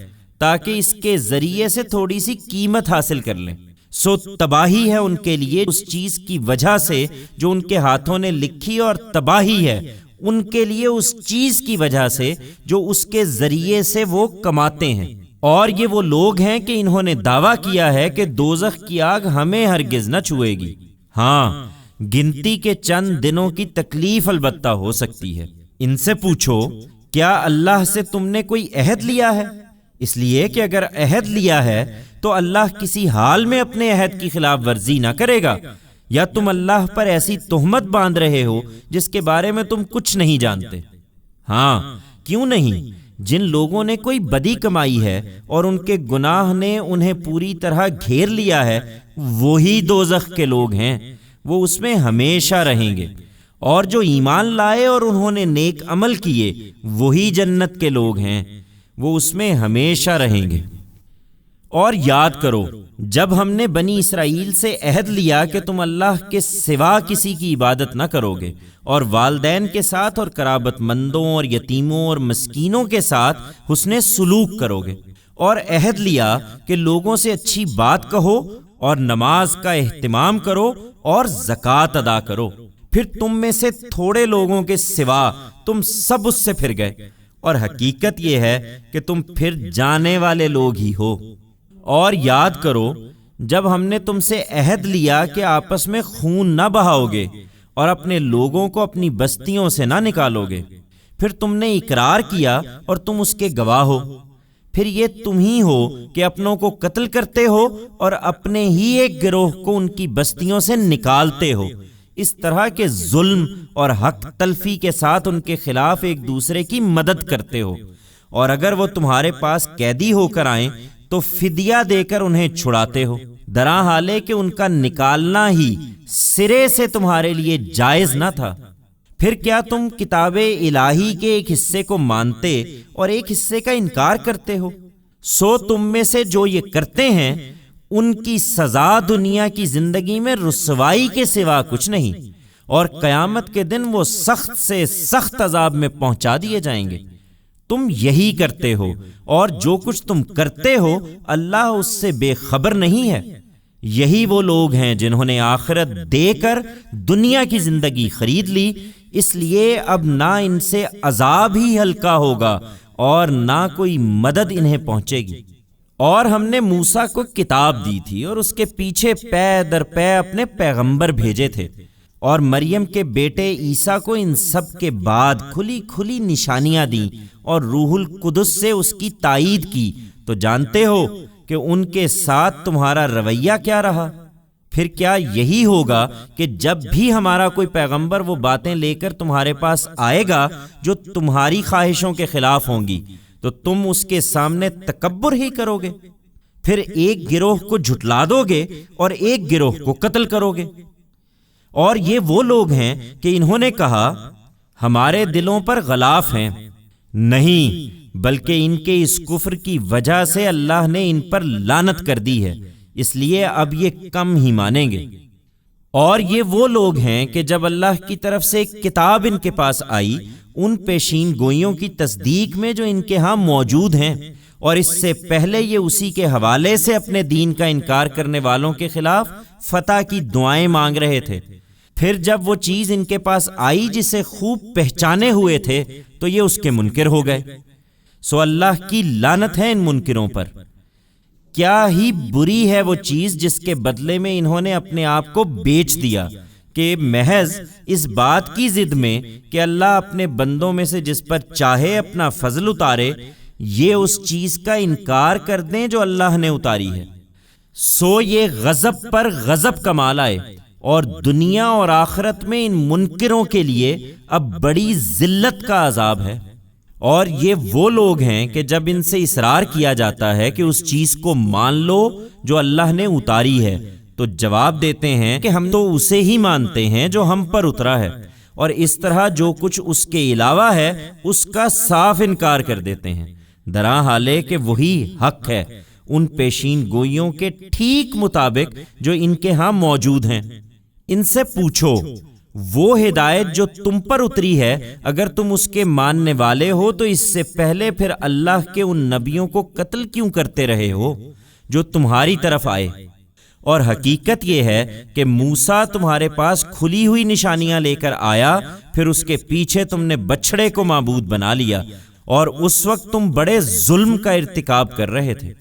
تاکہ اس کے ذریعے سے تھوڑی سی قیمت حاصل کر لیں۔ سو تباہی ہے ان کے لیے اس چیز کی وجہ سے جو ان کے ہاتھوں نے لکھی، اور تباہی ہے ان کے لیے اس چیز کی وجہ سے جو اس کے ذریعے سے وہ کماتے ہیں۔ اور یہ وہ لوگ ہیں کہ انہوں نے دعویٰ کیا ہے کہ دوزخ کی آگ ہمیں ہرگز نہ چھوئے گی۔ ہاں، گنتی کے چند دنوں کی تکلیف البتہ ہو سکتی ہے۔ ان سے پوچھو کیا اللہ سے تم نے کوئی عہد لیا ہے؟ اس لیے کہ اگر عہد لیا ہے تو اللہ کسی حال میں اپنے عہد کی خلاف ورزی نہ کرے گا، یا تم اللہ پر ایسی تہمت باندھ رہے ہو جس کے بارے میں تم کچھ نہیں جانتے؟ ہاں، کیوں نہیں؟ جن لوگوں نے کوئی بدی کمائی ہے اور ان کے گناہ نے انہیں پوری طرح گھیر لیا ہے، وہی دوزخ کے لوگ ہیں، وہ اس میں ہمیشہ رہیں گے۔ اور جو ایمان لائے اور انہوں نے نیک عمل کیے، وہی جنت کے لوگ ہیں، وہ اس میں ہمیشہ رہیں گے۔ اور یاد کرو جب ہم نے بنی اسرائیل سے عہد لیا کہ تم اللہ کے سوا کسی کی عبادت نہ کرو گے، اور والدین کے ساتھ اور قرابت مندوں اور یتیموں اور مسکینوں کے ساتھ حسن سلوک کرو گے، اور عہد لیا کہ لوگوں سے اچھی بات کہو اور نماز کا اہتمام کرو اور زکوٰۃ ادا کرو، پھر تم میں سے تھوڑے لوگوں کے سوا تم سب اس سے پھر گئے، اور حقیقت یہ ہے کہ تم پھر جانے والے لوگ ہی ہو۔ اور یاد کرو جب ہم نے تم سے عہد لیا کہ آپس میں خون نہ بہاؤ گے اور اپنے لوگوں کو اپنی بستیوں سے نہ نکالو گے، پھر تم نے اقرار کیا اور تم اس کے گواہ ہو، پھر یہ تم ہی ہو کہ اپنوں کو قتل کرتے ہو اور اپنے ہی ایک گروہ کو ان کی بستیوں سے نکالتے ہو، اس طرح کے ظلم اور حق تلفی کے ساتھ ان کے خلاف ایک دوسرے کی مدد کرتے ہو، اور اگر وہ تمہارے پاس قیدی ہو کر آئیں تو فدیہ دے کر انہیں چھڑاتے ہو، درا حالے کہ ان کا نکالنا ہی سرے سے تمہارے لیے جائز نہ تھا۔ پھر کیا تم کتاب الہی کے ایک حصے کو مانتے اور ایک حصے کا انکار کرتے ہو؟ سو تم میں سے جو یہ کرتے ہیں ان کی سزا دنیا کی زندگی میں رسوائی کے سوا کچھ نہیں، اور قیامت کے دن وہ سخت سے سخت عذاب میں پہنچا دیے جائیں گے۔ تم یہی کرتے ہو، اور جو کچھ تم کرتے ہو اللہ اس سے بے خبر نہیں ہے۔ یہی وہ لوگ ہیں جنہوں نے آخرت دے کر دنیا کی زندگی خرید لی، اس لیے اب نہ ان سے عذاب ہی ہلکا ہوگا اور نہ کوئی مدد انہیں پہنچے گی۔ اور ہم نے موسیٰ کو کتاب دی تھی اور اس کے پیچھے پے در پے اپنے پیغمبر بھیجے تھے، اور مریم کے بیٹے عیسیٰ کو ان سب کے بعد کھلی کھلی نشانیاں دیں اور روح القدس سے اس کی تائید کی، تو جانتے ہو کہ ان کے ساتھ تمہارا رویہ کیا رہا۔ پھر کیا یہی ہوگا کہ جب بھی ہمارا کوئی پیغمبر وہ باتیں لے کر تمہارے پاس آئے گا جو تمہاری خواہشوں کے خلاف ہوں گی تو تم اس کے سامنے تکبر ہی کرو گے؟ پھر ایک گروہ کو جھٹلا دو گے اور ایک گروہ کو قتل کرو گے۔ اور یہ وہ لوگ ہیں کہ انہوں نے کہا ہمارے دلوں پر غلاف ہیں، نہیں بلکہ ان کے اس کفر کی وجہ سے اللہ نے ان پر لعنت کر دی ہے، اس لیے اب یہ کم ہی مانیں گے۔ اور یہ وہ لوگ ہیں کہ جب اللہ کی طرف سے ایک کتاب ان کے پاس آئی، ان پیشین گوئیوں کی تصدیق میں جو ان کے ہاں موجود ہیں، اور اس سے پہلے یہ اسی کے حوالے سے اپنے دین کا انکار کرنے والوں کے خلاف فتح کی دعائیں مانگ رہے تھے، پھر جب وہ چیز ان کے پاس آئی جسے خوب پہچانے ہوئے تھے تو یہ اس کے منکر ہو گئے۔ سو اللہ کی لعنت ہے ان منکروں پر۔ کیا ہی بری ہے وہ چیز جس کے بدلے میں انہوں نے اپنے آپ کو بیچ دیا، کہ محض اس بات کی ضد میں کہ اللہ اپنے بندوں میں سے جس پر چاہے اپنا فضل اتارے، یہ اس چیز کا انکار کر دیں جو اللہ نے اتاری ہے۔ سو یہ غضب پر غضب کا مال آئے، اور دنیا اور آخرت میں ان منکروں کے لیے اب بڑی ذلت کا عذاب ہے۔ اور یہ وہ لوگ ہیں کہ جب ان سے اصرار کیا جاتا ہے کہ اس چیز کو مان لو جو اللہ نے اتاری ہے، تو جواب دیتے ہیں کہ ہم تو اسے ہی مانتے ہیں جو ہم پر اترا ہے، اور اس طرح جو کچھ اس کے علاوہ ہے اس کا صاف انکار کر دیتے ہیں، درا حالے کہ وہی حق ہے ان پیشین گوئیوں کے ٹھیک مطابق جو ان کے ہاں موجود ہیں۔ ان سے پوچھو وہ ہدایت جو تم پر اتری ہے، اگر تم اس کے ماننے والے ہو تو اس سے پہلے پھر اللہ کے ان نبیوں کو قتل کیوں کرتے رہے ہو جو تمہاری طرف آئے؟ اور حقیقت یہ ہے کہ موسیٰ تمہارے پاس کھلی ہوئی نشانیاں لے کر آیا، پھر اس کے پیچھے تم نے بچھڑے کو معبود بنا لیا، اور اس وقت تم بڑے ظلم کا ارتکاب کر رہے تھے۔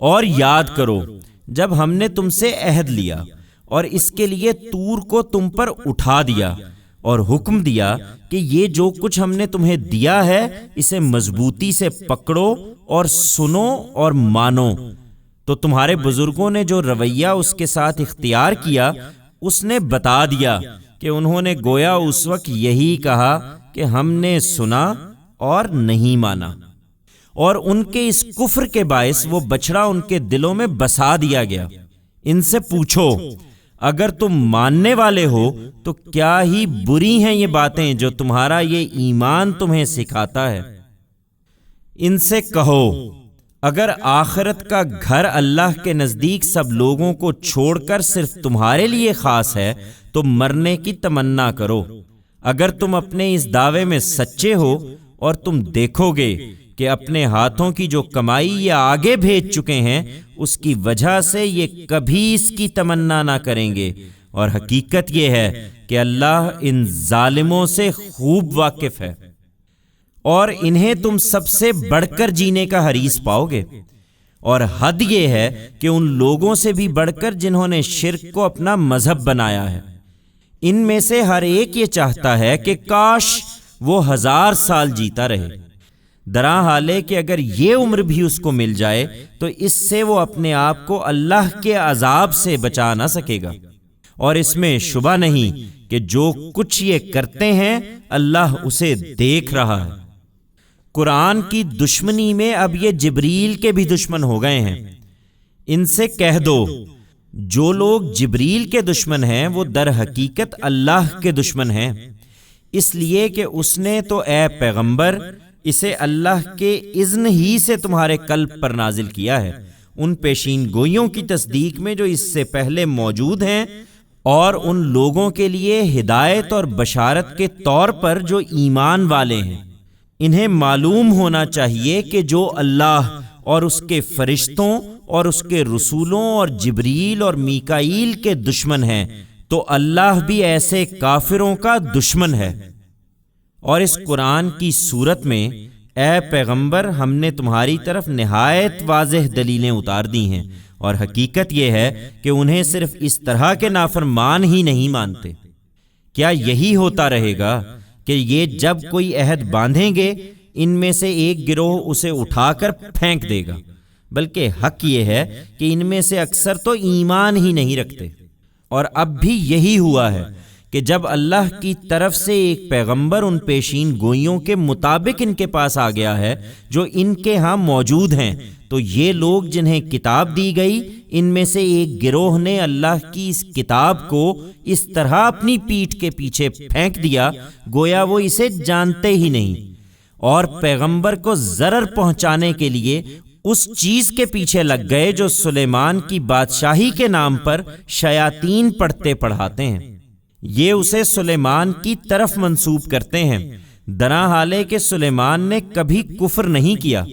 اور یاد کرو جب ہم نے تم سے عہد لیا اور اس کے لیے طور کو تم پر اٹھا دیا، اور حکم دیا کہ یہ جو کچھ ہم نے تمہیں دیا ہے اسے مضبوطی سے پکڑو اور سنو اور مانو، تو تمہارے بزرگوں نے جو رویہ اس کے ساتھ اختیار کیا اس نے بتا دیا کہ انہوں نے گویا اس وقت یہی کہا کہ ہم نے سنا اور نہیں مانا، اور ان کے اس کفر کے باعث وہ بچڑا ان کے دلوں میں بسا دیا گیا۔ ان سے پوچھو اگر تم ماننے والے ہو تو کیا ہی بری ہیں یہ باتیں جو تمہارا یہ ایمان تمہیں سکھاتا ہے۔ ان سے کہو اگر آخرت کا گھر اللہ کے نزدیک سب لوگوں کو چھوڑ کر صرف تمہارے لیے خاص ہے تو مرنے کی تمنا کرو۔ اگر تم اپنے اس دعوے میں سچے ہو اور تم دیکھو گے کہ اپنے ہاتھوں کی جو کمائی یہ آگے بھیج چکے ہیں اس کی وجہ سے یہ کبھی اس کی تمنا نہ کریں گے، اور حقیقت یہ ہے کہ اللہ ان ظالموں سے خوب واقف ہے، اور انہیں تم سب سے بڑھ کر جینے کا حریص پاؤ گے۔ اور حد یہ ہے کہ ان لوگوں سے بھی بڑھ کر جنہوں نے شرک کو اپنا مذہب بنایا ہے، ان میں سے ہر ایک یہ چاہتا ہے کہ کاش وہ 1000 سال جیتا رہے، درا حالے کہ اگر یہ عمر بھی اس کو مل جائے تو اس سے وہ اپنے آپ کو اللہ کے عذاب سے بچا نہ سکے گا۔ اور اس میں شبہ نہیں کہ جو کچھ یہ کرتے ہیں اللہ اسے دیکھ رہا ہے۔ قرآن کی دشمنی میں اب یہ جبریل کے بھی دشمن ہو گئے ہیں۔ ان سے کہہ دو جو لوگ جبریل کے دشمن ہیں وہ در حقیقت اللہ کے دشمن ہیں، اس لیے کہ اس نے تو اے پیغمبر اسے اللہ کے اذن ہی سے تمہارے قلب پر نازل کیا ہے، ان پیشین گوئیوں کی تصدیق میں جو اس سے پہلے موجود ہیں، اور ان لوگوں کے لیے ہدایت اور بشارت کے طور پر جو ایمان والے ہیں۔ انہیں معلوم ہونا چاہیے کہ جو اللہ اور اس کے فرشتوں اور اس کے رسولوں اور جبریل اور میکائیل کے دشمن ہیں، تو اللہ بھی ایسے کافروں کا دشمن ہے۔ اور اس قرآن کی صورت میں اے پیغمبر ہم نے تمہاری طرف نہایت واضح دلیلیں اتار دی ہیں، اور حقیقت یہ ہے کہ انہیں صرف اس طرح کے نافرمان ہی نہیں مانتے۔ کیا یہی ہوتا رہے گا کہ یہ جب کوئی عہد باندھیں گے ان میں سے ایک گروہ اسے اٹھا کر پھینک دے گا، بلکہ حق یہ ہے کہ ان میں سے اکثر تو ایمان ہی نہیں رکھتے۔ اور اب بھی یہی ہوا ہے کہ جب اللہ کی طرف سے ایک پیغمبر ان پیشین گوئیوں کے مطابق ان کے پاس آ گیا ہے جو ان کے ہاں موجود ہیں، تو یہ لوگ جنہیں کتاب دی گئی ان میں سے ایک گروہ نے اللہ کی اس کتاب کو اس طرح اپنی پیٹھ کے پیچھے پھینک دیا گویا وہ اسے جانتے ہی نہیں، اور پیغمبر کو ضرر پہنچانے کے لیے اس چیز کے پیچھے لگ گئے جو سلیمان کی بادشاہی کے نام پر شیاطین پڑھتے پڑھاتے ہیں۔ یہ اسے سلیمان کی طرف منسوب کرتے ہیں، درا حالے کہ سلیمان نے کبھی کفر نہیں کیا،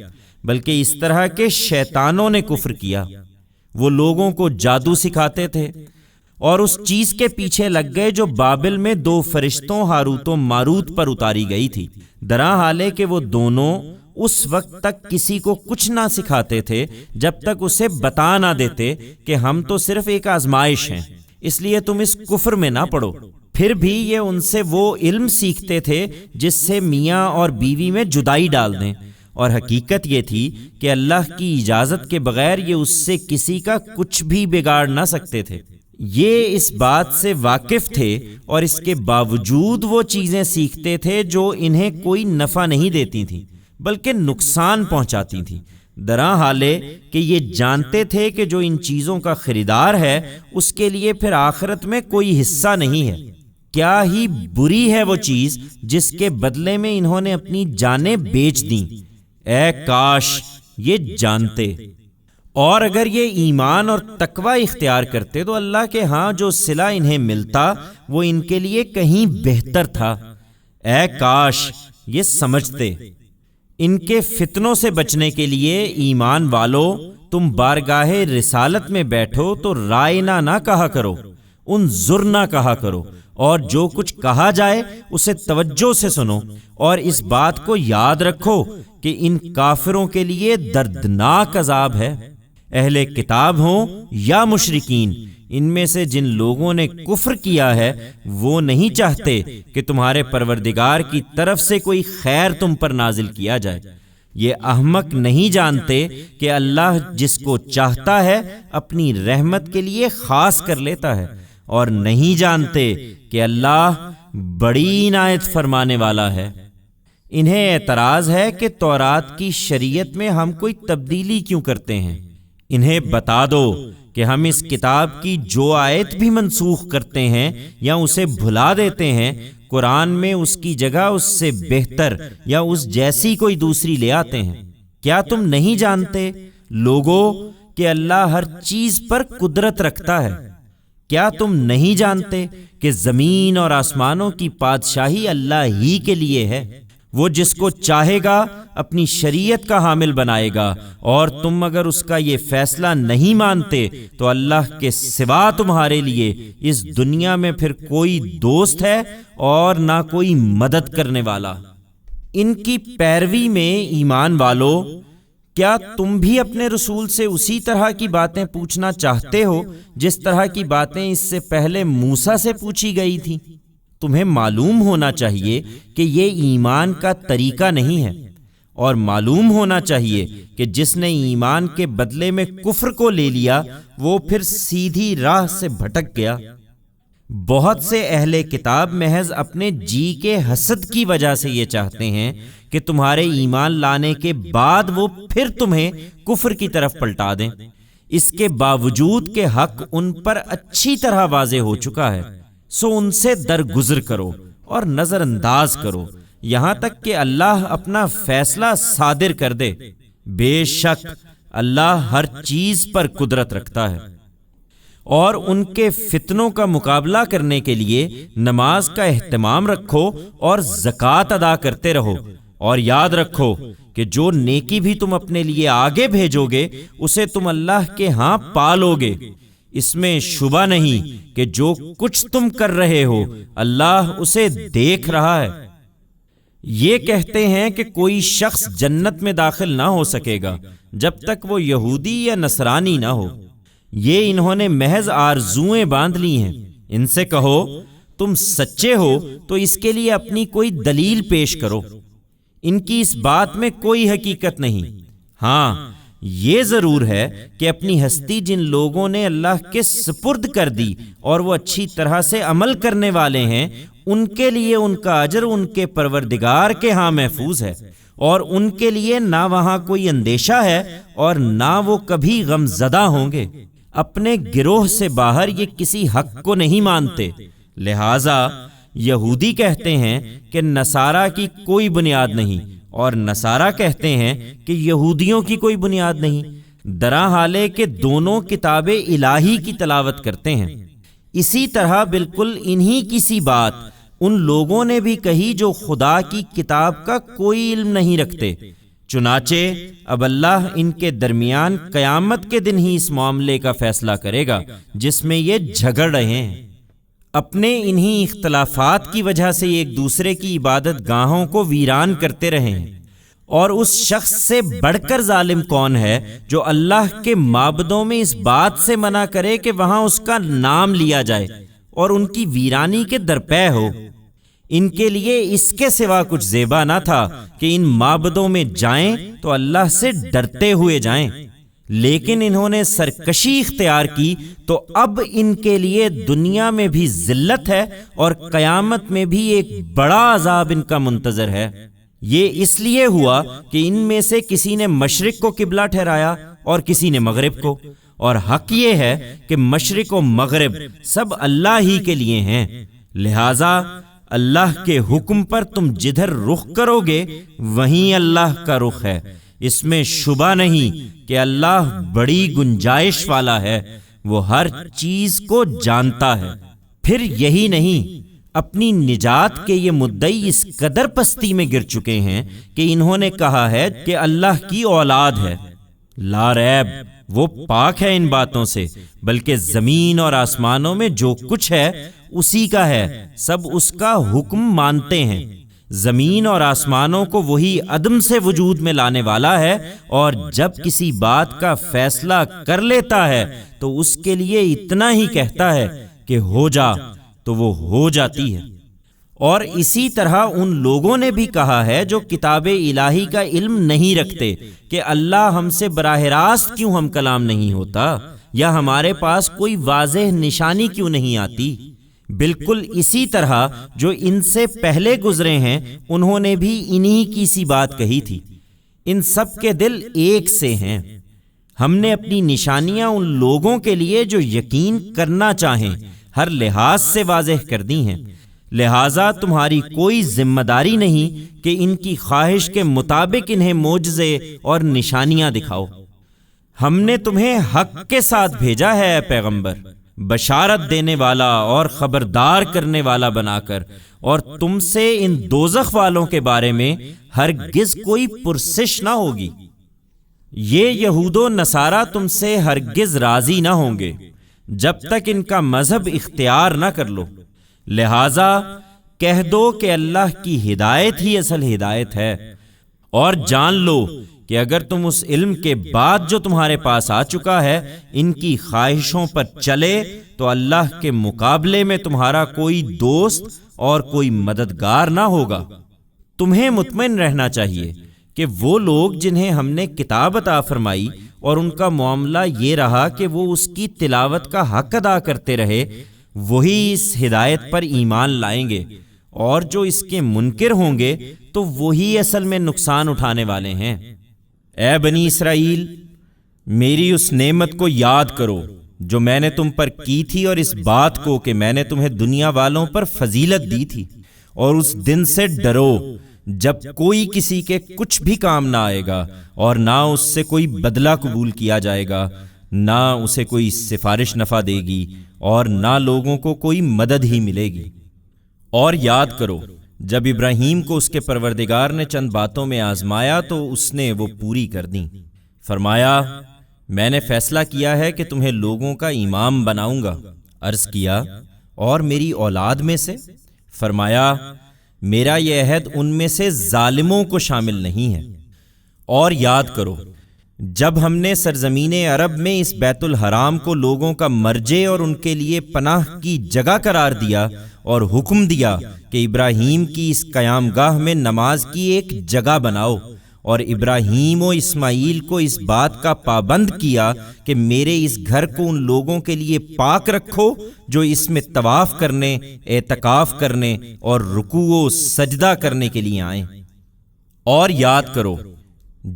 بلکہ اس طرح کے شیطانوں نے کفر کیا۔ وہ لوگوں کو جادو سکھاتے تھے اور اس چیز کے پیچھے لگ گئے جو بابل میں 2 فرشتوں ہاروت و ماروت پر اتاری گئی تھی، درا حالے کہ وہ دونوں اس وقت تک کسی کو کچھ نہ سکھاتے تھے جب تک اسے بتا نہ دیتے کہ ہم تو صرف ایک آزمائش ہیں، اس لیے تم اس کفر میں نہ پڑو۔ پھر بھی یہ ان سے وہ علم سیکھتے تھے جس سے میاں اور بیوی میں جدائی ڈال دیں، اور حقیقت یہ تھی کہ اللہ کی اجازت کے بغیر یہ اس سے کسی کا کچھ بھی بگاڑ نہ سکتے تھے۔ یہ اس بات سے واقف تھے اور اس کے باوجود وہ چیزیں سیکھتے تھے جو انہیں کوئی نفع نہیں دیتی تھیں بلکہ نقصان پہنچاتی تھیں، درا حالے کہ یہ جانتے تھے کہ جو ان چیزوں کا خریدار ہے اس کے لیے پھر آخرت میں کوئی حصہ نہیں ہے۔ کیا ہی بری ہے وہ چیز جس کے بدلے میں انہوں نے اپنی جانیں بیچ دیں، اے کاش یہ جانتے۔ اور اگر یہ ایمان اور تقوی اختیار کرتے تو اللہ کے ہاں جو صلہ انہیں ملتا وہ ان کے لیے کہیں بہتر تھا، اے کاش یہ سمجھتے۔ ان کے فتنوں سے بچنے کے لیے ایمان والو تم بارگاہ رسالت میں بیٹھو تو رائنا نہ کہا کرو، انظر نہ کہا کرو، اور جو کچھ کہا جائے اسے توجہ سے سنو، اور اس بات کو یاد رکھو کہ ان کافروں کے لیے دردناک عذاب ہے۔ اہل کتاب ہوں یا مشرکین، ان میں سے جن لوگوں نے کفر کیا ہے وہ نہیں چاہتے کہ تمہارے پروردگار کی طرف سے کوئی خیر تم پر نازل کیا جائے۔ یہ احمق نہیں جانتے کہ اللہ جس کو چاہتا ہے اپنی رحمت کے لیے خاص کر لیتا ہے، اور نہیں جانتے کہ اللہ بڑی عنایت فرمانے والا ہے۔ انہیں اعتراض ہے کہ تورات کی شریعت میں ہم کوئی تبدیلی کیوں کرتے ہیں۔ انہیں بتا دو کہ ہم اس کتاب کی جو آیت بھی منسوخ کرتے ہیں یا اسے بھلا دیتے ہیں، قرآن میں اس کی جگہ اس سے بہتر یا اس جیسی کوئی دوسری لے آتے ہیں۔ کیا تم نہیں جانتے لوگو کہ اللہ ہر چیز پر قدرت رکھتا ہے؟ کیا تم نہیں جانتے کہ زمین اور آسمانوں کی بادشاہی اللہ ہی کے لیے ہے؟ وہ جس کو چاہے گا اپنی شریعت کا حامل بنائے گا، اور تم اگر اس کا یہ فیصلہ نہیں مانتے تو اللہ کے سوا تمہارے لیے اس دنیا میں پھر کوئی دوست ہے اور نہ کوئی مدد کرنے والا۔ ان کی پیروی میں ایمان والو، کیا تم بھی اپنے رسول سے اسی طرح کی باتیں پوچھنا چاہتے ہو جس طرح کی باتیں اس سے پہلے موسیٰ سے پوچھی گئی تھی؟ تمہیں معلوم ہونا چاہیے کہ یہ ایمان کا طریقہ نہیں ہے، اور معلوم ہونا چاہیے کہ جس نے ایمان کے بدلے میں کفر کو لے لیا وہ پھر سیدھی راہ سے بھٹک گیا۔ بہت سے اہل کتاب محض اپنے جی کے حسد کی وجہ سے یہ چاہتے ہیں کہ تمہارے ایمان لانے کے بعد وہ پھر تمہیں کفر کی طرف پلٹا دیں، اس کے باوجود کہ حق ان پر اچھی طرح واضح ہو چکا ہے۔ سو ان سے درگزر کرو اور نظر انداز کرو یہاں تک کہ اللہ اپنا فیصلہ صادر کر دے۔ بے شک اللہ ہر چیز پر قدرت رکھتا ہے۔ اور ان کے فتنوں کا مقابلہ کرنے کے لیے نماز کا اہتمام رکھو اور زکوٰۃ ادا کرتے رہو، اور یاد رکھو کہ جو نیکی بھی تم اپنے لیے آگے بھیجو گے اسے تم اللہ کے ہاں پالو گے۔ اس میں شبہ نہیں کہ جو کچھ تم کر رہے ہو اللہ اسے دیکھ رہا ہے۔ یہ کہتے ہیں کہ کوئی شخص جنت میں داخل نہ ہو سکے گا جب تک وہ یہودی یا نصرانی نہ ہو۔ یہ انہوں نے محض آرزوئیں باندھ لی ہیں۔ ان سے کہو تم سچے ہو تو اس کے لیے اپنی کوئی دلیل پیش کرو۔ ان کی اس بات میں کوئی حقیقت نہیں۔ ہاں یہ ضرور ہے کہ اپنی ہستی جن لوگوں نے اللہ کے سپرد کر دی اور وہ اچھی طرح سے عمل کرنے والے ہیں، ان کے لیے ان کا اجر ان کے پروردگار کے ہاں محفوظ ہے، اور ان کے لیے نہ وہاں کوئی اندیشہ ہے اور نہ وہ کبھی غم زدہ ہوں گے۔ اپنے گروہ سے باہر یہ کسی حق کو نہیں مانتے، لہذا یہودی کہتے ہیں کہ نصارہ کی کوئی بنیاد نہیں، اور نصارہ کہتے ہیں کہ یہودیوں کی کوئی بنیاد نہیں، درا حالے کہ دونوں کتاب الہی کی تلاوت کرتے ہیں۔ اسی طرح بالکل انہی کی سی بات ان لوگوں نے بھی کہی جو خدا کی کتاب کا کوئی علم نہیں رکھتے۔ چنانچہ اب اللہ ان کے درمیان قیامت کے دن ہی اس معاملے کا فیصلہ کرے گا جس میں یہ جھگڑ رہے ہیں۔ اپنے انہی اختلافات کی وجہ سے ایک دوسرے کی عبادت گاہوں کو ویران کرتے رہے ہیں، اور اس شخص سے بڑھ کر ظالم کون ہے جو اللہ کے معبدوں میں اس بات سے منع کرے کہ وہاں اس کا نام لیا جائے اور ان کی ویرانی کے درپے ہو۔ ان کے لیے اس کے سوا کچھ زیبا نہ تھا کہ ان معبدوں میں جائیں تو اللہ سے ڈرتے ہوئے جائیں، لیکن انہوں نے سرکشی اختیار کی تو اب ان کے لیے دنیا میں بھی ذلت ہے اور قیامت میں بھی ایک بڑا عذاب ان کا منتظر ہے۔ یہ اس لیے ہوا کہ ان میں سے کسی نے مشرق کو قبلہ ٹھہرایا اور کسی نے مغرب کو، اور حق یہ ہے کہ مشرق و مغرب سب اللہ ہی کے لیے ہیں، لہذا اللہ کے حکم پر تم جدھر رخ کرو گے وہیں اللہ کا رخ ہے۔ اس میں شبہ نہیں کہ اللہ بڑی گنجائش والا ہے، وہ ہر چیز کو جانتا ہے۔ پھر یہی نہیں، اپنی نجات کے یہ مدعی اس قدر پستی میں گر چکے ہیں کہ انہوں نے کہا ہے کہ اللہ کی اولاد ہے۔ لا ریب وہ پاک ہے ان باتوں سے، بلکہ زمین اور آسمانوں میں جو کچھ ہے اسی کا ہے، سب اس کا حکم مانتے ہیں۔ زمین اور آسمانوں کو وہی عدم سے وجود میں لانے والا ہے، اور جب کسی بات کا فیصلہ کر لیتا ہے تو اس کے لیے اتنا ہی کہتا ہے کہ ہو جا تو وہ ہو جاتی ہے۔ اور اسی طرح ان لوگوں نے بھی کہا ہے جو کتاب الہی کا علم نہیں رکھتے کہ اللہ ہم سے براہ راست کیوں ہم کلام نہیں ہوتا، یا ہمارے پاس کوئی واضح نشانی کیوں نہیں آتی۔ بالکل اسی طرح جو ان سے پہلے گزرے ہیں انہوں نے بھی انہی کی سی بات کہی تھی۔ ان سب کے دل ایک سے ہیں۔ ہم نے اپنی نشانیاں ان لوگوں کے لیے جو یقین کرنا چاہیں ہر لحاظ سے واضح کر دی ہیں، لہٰذا تمہاری کوئی ذمہ داری نہیں کہ ان کی خواہش کے مطابق انہیں معجزے اور نشانیاں دکھاؤ۔ ہم نے تمہیں حق کے ساتھ بھیجا ہے اے پیغمبر، بشارت دینے والا اور خبردار کرنے والا بنا کر، اور تم سے ان دوزخ والوں کے بارے میں ہرگز کوئی پرسش نہ ہوگی۔ یہ یہود و نصارہ تم سے ہرگز راضی نہ ہوں گے جب تک ان کا مذہب اختیار نہ کر لو، لہذا کہہ دو کہ اللہ کی ہدایت ہی اصل ہدایت ہے، اور جان لو کہ اگر تم اس علم کے بعد جو تمہارے پاس آ چکا ہے ان کی خواہشوں پر چلے تو اللہ کے مقابلے میں تمہارا کوئی دوست اور کوئی مددگار نہ ہوگا۔ تمہیں مطمئن رہنا چاہیے کہ وہ لوگ جنہیں ہم نے کتاب عطا فرمائی اور ان کا معاملہ یہ رہا کہ وہ اس کی تلاوت کا حق ادا کرتے رہے، وہی اس ہدایت پر ایمان لائیں گے، اور جو اس کے منکر ہوں گے تو وہی اصل میں نقصان اٹھانے والے ہیں۔ اے بنی اسرائیل، میری اس نعمت کو یاد کرو جو میں نے تم پر کی تھی، اور اس بات کو کہ میں نے تمہیں دنیا والوں پر فضیلت دی تھی، اور اس دن سے ڈرو جب کوئی کسی کے کچھ بھی کام نہ آئے گا، اور نہ اس سے کوئی بدلہ قبول کیا جائے گا، نہ اسے کوئی سفارش نفع دے گی، اور نہ لوگوں کو کوئی مدد ہی ملے گی۔ اور یاد کرو جب ابراہیم کو اس کے پروردگار نے چند باتوں میں آزمایا تو اس نے وہ پوری کر دیں۔ فرمایا میں نے فیصلہ کیا ہے کہ تمہیں لوگوں کا امام بناؤں گا۔ عرض کیا اور میری اولاد میں سے؟ فرمایا میرا یہ عہد ان میں سے ظالموں کو شامل نہیں ہے۔ اور یاد کرو جب ہم نے سرزمین عرب میں اس بیت الحرام کو لوگوں کا مرجع اور ان کے لیے پناہ کی جگہ قرار دیا اور حکم دیا کہ ابراہیم کی اس قیام گاہ میں نماز کی ایک جگہ بناؤ، اور ابراہیم و اسماعیل کو اس بات کا پابند کیا کہ میرے اس گھر کو ان لوگوں کے لیے پاک رکھو جو اس میں طواف کرنے، اعتکاف کرنے اور رکوع و سجدہ کرنے کے لیے آئیں۔ اور یاد کرو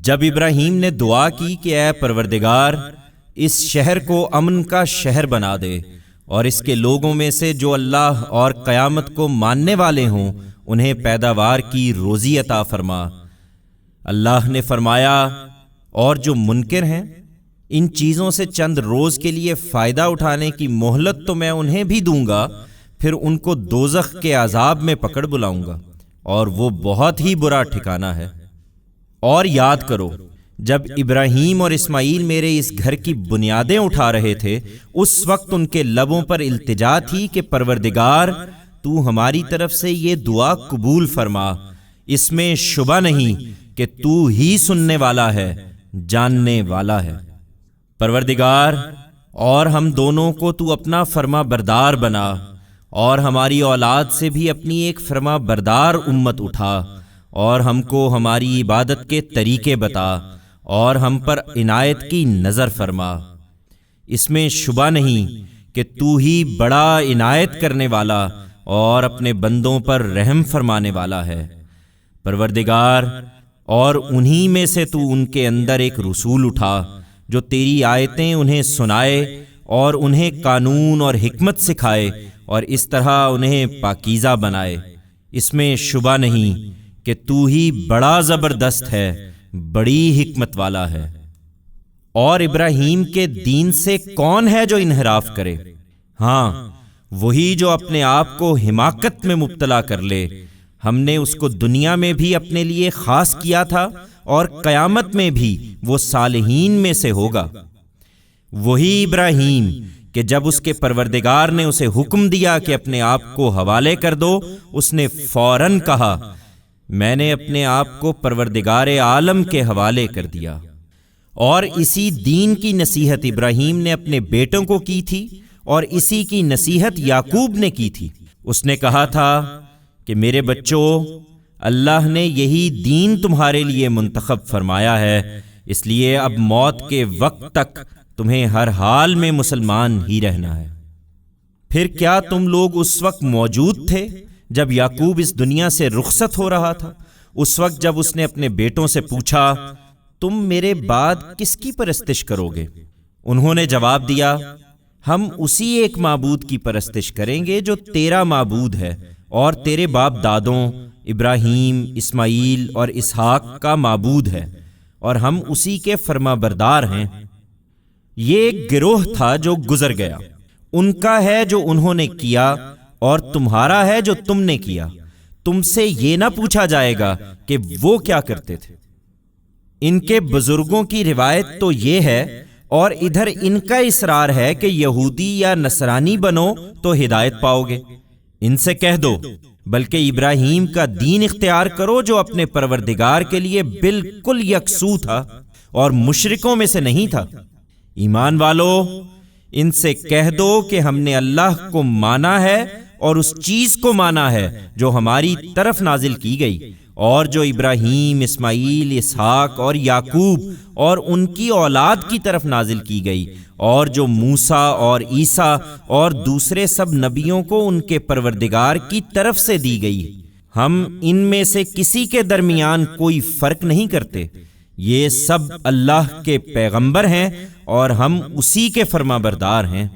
جب ابراہیم نے دعا کی کہ اے پروردگار اس شہر کو امن کا شہر بنا دے، اور اس کے لوگوں میں سے جو اللہ اور قیامت کو ماننے والے ہوں انہیں پیداوار کی روزی عطا فرما۔ اللہ نے فرمایا اور جو منکر ہیں ان چیزوں سے چند روز کے لیے فائدہ اٹھانے کی مہلت تو میں انہیں بھی دوں گا، پھر ان کو دوزخ کے عذاب میں پکڑ بلاؤں گا، اور وہ بہت ہی برا ٹھکانہ ہے۔ اور یاد کرو جب ابراہیم اور اسماعیل میرے اس گھر کی بنیادیں اٹھا رہے تھے، اس وقت ان کے لبوں پر التجا تھی کہ پروردگار تو ہماری طرف سے یہ دعا قبول فرما، اس میں شبہ نہیں کہ تو ہی سننے والا ہے، جاننے والا ہے۔ پروردگار اور ہم دونوں کو تو اپنا فرما بردار بنا، اور ہماری اولاد سے بھی اپنی ایک فرما بردار امت اٹھا، اور ہم کو ہماری عبادت کے طریقے بتا، اور ہم پر عنایت کی نظر فرما۔ اس میں شبہ نہیں کہ تو ہی بڑا عنایت کرنے والا اور اپنے بندوں پر رحم فرمانے والا ہے۔ پروردگار اور انہی میں سے تو ان کے اندر ایک رسول اٹھا جو تیری آیتیں انہیں سنائے اور انہیں قانون اور حکمت سکھائے، اور اس طرح انہیں پاکیزہ بنائے۔ اس میں شبہ نہیں کہ تو ہی بڑا زبردست ہے، بڑی حکمت والا ہے۔ اور ابراہیم کے دین سے کون ہے جو انحراف کرے؟ ہاں وہی جو اپنے آپ کو حماقت میں مبتلا کر لے۔ ہم نے اس کو دنیا میں بھی اپنے لیے خاص کیا تھا، اور قیامت میں بھی وہ صالحین میں سے ہوگا۔ وہی ابراہیم کہ جب اس کے پروردگار نے اسے حکم دیا کہ اپنے آپ کو حوالے کر دو، اس نے فوراً کہا میں نے اپنے آپ کو پروردگار عالم کے حوالے کر دیا۔ اور اسی دین کی نصیحت ابراہیم نے اپنے بیٹوں کو کی تھی، اور اسی کی نصیحت یعقوب نے کی تھی۔ اس نے کہا تھا کہ میرے بچوں، اللہ نے یہی دین تمہارے لیے منتخب فرمایا ہے، اس لیے اب موت کے وقت تک تمہیں ہر حال میں مسلمان ہی رہنا ہے۔ پھر کیا تم لوگ اس وقت موجود تھے جب یعقوب اس دنیا سے رخصت ہو رہا تھا؟ اس وقت جب اس نے اپنے بیٹوں سے پوچھا تم میرے بعد کس کی پرستش کرو گے؟ انہوں نے جواب دیا ہم اسی ایک معبود کی پرستش کریں گے جو تیرا معبود ہے اور تیرے باپ دادوں ابراہیم، اسماعیل اور اسحاق کا معبود ہے، اور ہم اسی کے فرما بردار ہیں۔ یہ ایک گروہ تھا جو گزر گیا، ان کا ہے جو انہوں نے کیا، اور تمہارا ہے جو تم نے کیا۔ تم سے یہ نہ پوچھا جائے گا کہ وہ کیا کرتے تھے۔ ان کے بزرگوں کی روایت تو یہ ہے، اور ادھر ان کا اصرار ہے کہ یہودی یا نصرانی بنو تو ہدایت پاؤ گے۔ ان سے کہہ دو بلکہ ابراہیم کا دین اختیار کرو جو اپنے پروردگار کے لیے بالکل یکسو تھا اور مشرکوں میں سے نہیں تھا۔ ایمان والو، ان سے کہہ دو کہ ہم نے اللہ کو مانا ہے اور اس چیز کو مانا ہے جو ہماری طرف نازل کی گئی، اور جو ابراہیم، اسماعیل، اسحاق اور یعقوب اور ان کی اولاد کی طرف نازل کی گئی، اور جو موسیٰ اور عیسیٰ اور دوسرے سب نبیوں کو ان کے پروردگار کی طرف سے دی گئی۔ ہم ان میں سے کسی کے درمیان کوئی فرق نہیں کرتے۔ یہ سب اللہ کے پیغمبر ہیں اور ہم اسی کے فرما بردار ہیں۔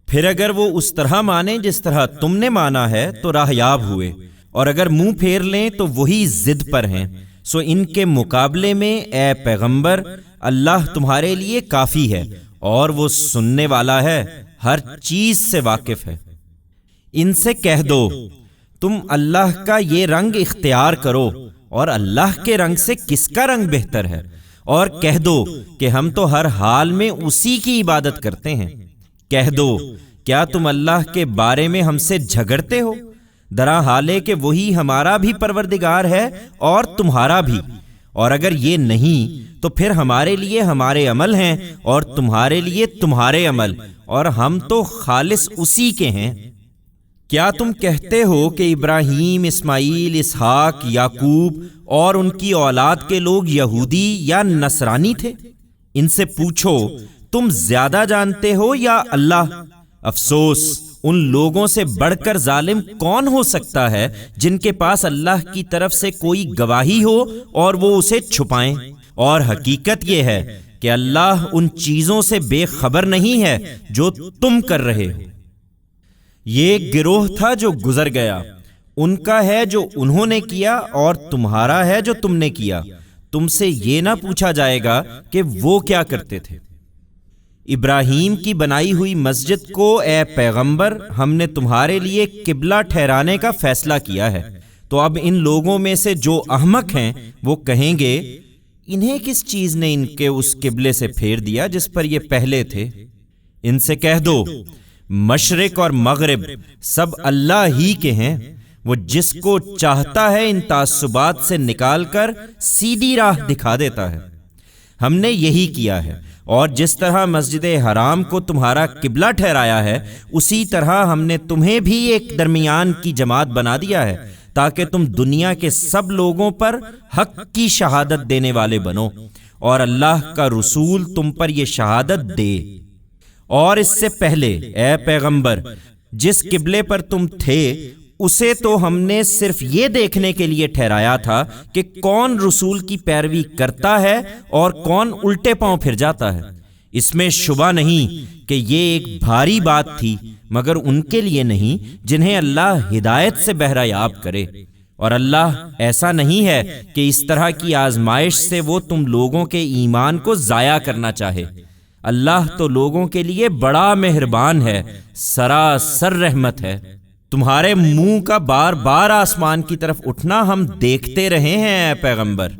پھر اگر وہ اس طرح مانیں جس طرح تم نے مانا ہے تو راہ یاب ہوئے، اور اگر منہ پھیر لیں تو وہی ضد پر ہیں۔ سو ان کے مقابلے میں اے پیغمبر اللہ تمہارے لیے کافی ہے، اور وہ سننے والا ہے، ہر چیز سے واقف ہے۔ ان سے کہہ دو تم اللہ کا یہ رنگ اختیار کرو، اور اللہ کے رنگ سے کس کا رنگ بہتر ہے، اور کہہ دو کہ ہم تو ہر حال میں اسی کی عبادت کرتے ہیں۔ کہہ دو کیا تم اللہ کے بارے میں ہم سے جھگڑتے ہو؟ درا حالے کہ وہی ہمارا بھی پروردگار ہے اور تمہارا بھی، اور اگر یہ نہیں تو پھر ہمارے لیے ہمارے عمل ہیں اور تمہارے لیے تمہارے عمل، اور ہم تو خالص اسی کے ہیں۔ کیا تم کہتے ہو کہ ابراہیم، اسماعیل، اسحاق، یعقوب اور ان کی اولاد کے لوگ یہودی یا نصرانی تھے؟ ان سے پوچھو تم زیادہ جانتے ہو یا اللہ؟ افسوس، ان لوگوں سے بڑھ کر ظالم کون ہو سکتا ہے جن کے پاس اللہ کی طرف سے کوئی گواہی ہو اور وہ اسے چھپائیں۔ اور حقیقت یہ ہے کہ اللہ ان چیزوں سے بے خبر نہیں ہے جو تم کر رہے ہو۔ یہ گروہ تھا جو گزر گیا، ان کا ہے جو انہوں نے کیا اور تمہارا ہے جو تم نے کیا۔ تم سے یہ نہ پوچھا جائے گا کہ وہ کیا کرتے تھے۔ ابراہیم کی بنائی ہوئی مسجد کو اے پیغمبر ہم نے تمہارے لیے قبلہ ٹھہرانے کا فیصلہ کیا ہے۔ تو اب ان لوگوں میں سے جو احمق ہیں وہ کہیں گے انہیں کس چیز نے ان کے اس قبلے سے پھیر دیا جس پر یہ پہلے تھے؟ ان سے کہہ دو مشرق اور مغرب سب اللہ ہی کے ہیں، وہ جس کو چاہتا ہے ان تعصبات سے نکال کر سیدھی راہ دکھا دیتا ہے۔ ہم نے یہی کیا ہے، اور جس طرح مسجد حرام کو تمہارا قبلہ ٹھہرایا ہے اسی طرح ہم نے تمہیں بھی ایک درمیان کی جماعت بنا دیا ہے تاکہ تم دنیا کے سب لوگوں پر حق کی شہادت دینے والے بنو، اور اللہ کا رسول تم پر یہ شہادت دے۔ اور اس سے پہلے اے پیغمبر جس قبلے پر تم تھے اسے تو ہم نے صرف یہ دیکھنے کے لیے ٹھہرایا تھا کہ کون رسول کی پیروی کرتا ہے اور کون الٹے پاؤں پھر جاتا ہے۔ اس میں شبہ نہیں کہ یہ ایک بھاری بات تھی، مگر ان کے لیے نہیں جنہیں اللہ ہدایت سے بہرہ یاب کرے۔ اور اللہ ایسا نہیں ہے کہ اس طرح کی آزمائش سے وہ تم لوگوں کے ایمان کو ضائع کرنا چاہے۔ اللہ تو لوگوں کے لیے بڑا مہربان ہے، سراسر رحمت ہے۔ تمہارے منہ کا بار بار آسمان کی طرف اٹھنا ہم دیکھتے رہے ہیں اے پیغمبر،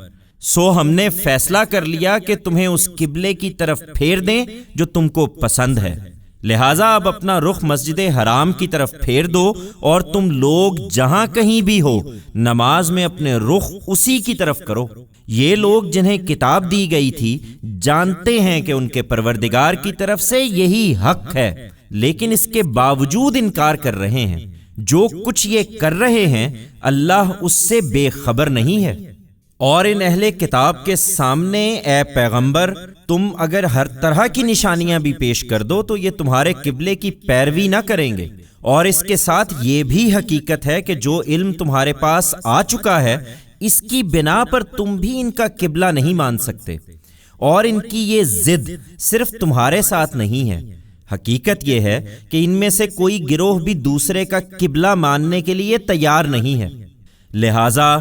سو ہم نے فیصلہ کر لیا کہ تمہیں اس قبلے کی طرف پھیر دیں جو تم کو پسند ہے۔ لہٰذا اب اپنا رخ مسجد حرام کی طرف پھیر دو، اور تم لوگ جہاں کہیں بھی ہو نماز میں اپنے رخ اسی کی طرف کرو۔ یہ لوگ جنہیں کتاب دی گئی تھی جانتے ہیں کہ ان کے پروردگار کی طرف سے یہی حق ہے، لیکن اس کے باوجود انکار کر رہے ہیں۔ جو کچھ یہ کر رہے ہیں اللہ اس سے بے خبر نہیں ہے۔ اور ان اہل کتاب کے سامنے اے پیغمبر تم اگر ہر طرح کی نشانیاں بھی پیش کر دو تو یہ تمہارے قبلے کی پیروی نہ کریں گے۔ اور اس کے ساتھ یہ بھی حقیقت ہے کہ جو علم تمہارے پاس آ چکا ہے اس کی بنا پر تم بھی ان کا قبلہ نہیں مان سکتے، اور ان کی یہ ضد صرف تمہارے ساتھ نہیں ہے۔ حقیقت یہ ہے کہ ان میں سے کوئی گروہ بھی دوسرے کا قبلہ ماننے کے لیے تیار نہیں ہے۔ لہٰذا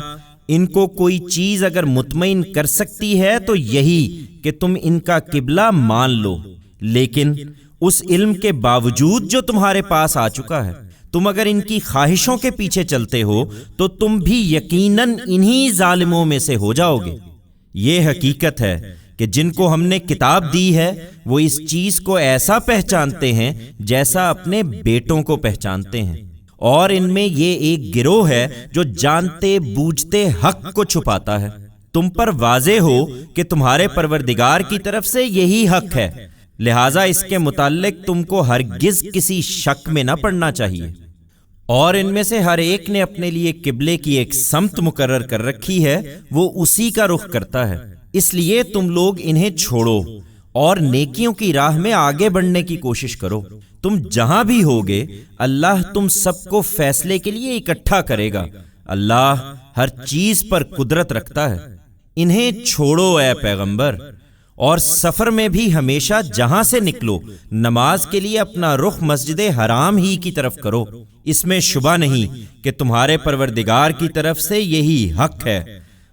ان کو کوئی چیز اگر مطمئن کر سکتی ہے تو یہی کہ تم ان کا قبلہ مان لو، لیکن اس علم کے باوجود جو تمہارے پاس آ چکا ہے تم اگر ان کی خواہشوں کے پیچھے چلتے ہو تو تم بھی یقیناً انہی ظالموں میں سے ہو جاؤ گے۔ یہ حقیقت ہے کہ جن کو ہم نے کتاب دی ہے وہ اس چیز کو ایسا پہچانتے ہیں جیسا اپنے بیٹوں کو پہچانتے ہیں، اور ان میں یہ ایک گروہ ہے جو جانتے بوجھتے حق کو چھپاتا ہے۔ تم پر واضح ہو کہ تمہارے پروردگار کی طرف سے یہی حق ہے، لہٰذا اس کے متعلق تم کو ہرگز کسی شک میں نہ پڑنا چاہیے۔ اور ان میں سے ہر ایک نے اپنے لیے قبلے کی ایک سمت مقرر کر رکھی ہے، وہ اسی کا رخ کرتا ہے۔ اس لیے تم لوگ انہیں چھوڑو اور نیکیوں کی راہ میں آگے بڑھنے کی کوشش کرو۔ تم جہاں بھی ہوگے اللہ تم سب کو فیصلے کے لیے اکٹھا کرے گا۔ اللہ ہر چیز پر قدرت رکھتا ہے۔ انہیں چھوڑو اے پیغمبر، اور سفر میں بھی ہمیشہ جہاں سے نکلو نماز کے لیے اپنا رخ مسجد حرام ہی کی طرف کرو۔ اس میں شبہ نہیں کہ تمہارے پروردگار کی طرف سے یہی حق ہے،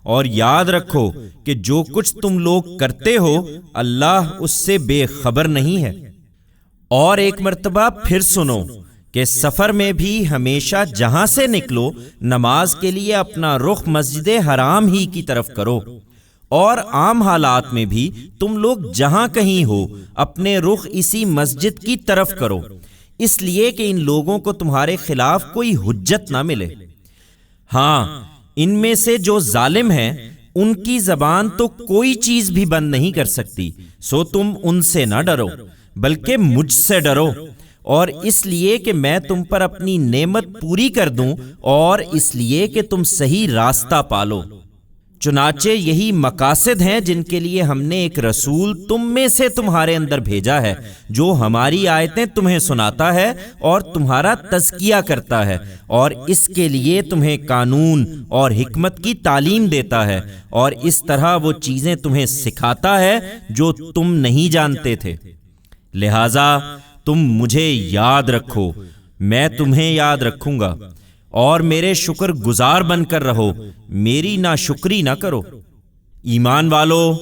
اور یاد رکھو کہ جو کچھ تم لوگ کرتے ہو اللہ اس سے بے خبر نہیں ہے۔ اور ایک مرتبہ پھر سنو کہ سفر میں بھی ہمیشہ جہاں سے نکلو نماز کے لیے اپنا رخ مسجد حرام ہی کی طرف کرو، اور عام حالات میں بھی تم لوگ جہاں کہیں ہو اپنے رخ اسی مسجد کی طرف کرو۔ اس لیے کہ ان لوگوں کو تمہارے خلاف کوئی حجت نہ ملے۔ ہاں، ان میں سے جو ظالم ہیں ان کی زبان تو کوئی چیز بھی بند نہیں کر سکتی، سو تم ان سے نہ ڈرو بلکہ مجھ سے ڈرو، اور اس لیے کہ میں تم پر اپنی نعمت پوری کر دوں، اور اس لیے کہ تم صحیح راستہ پالو۔ چنانچہ یہی مقاصد ہیں جن کے لیے ہم نے ایک رسول تم میں سے تمہارے اندر بھیجا ہے، جو ہماری آیتیں تمہیں سناتا ہے اور تمہارا تزکیہ کرتا ہے، اور اس کے لیے تمہیں قانون اور حکمت کی تعلیم دیتا ہے، اور اس طرح وہ چیزیں تمہیں سکھاتا ہے جو تم نہیں جانتے تھے۔ لہذا تم مجھے یاد رکھو، میں تمہیں یاد رکھوں گا، اور میرے شکر گزار بن کر رہو، میری ناشکری نہ کرو۔ ایمان والو،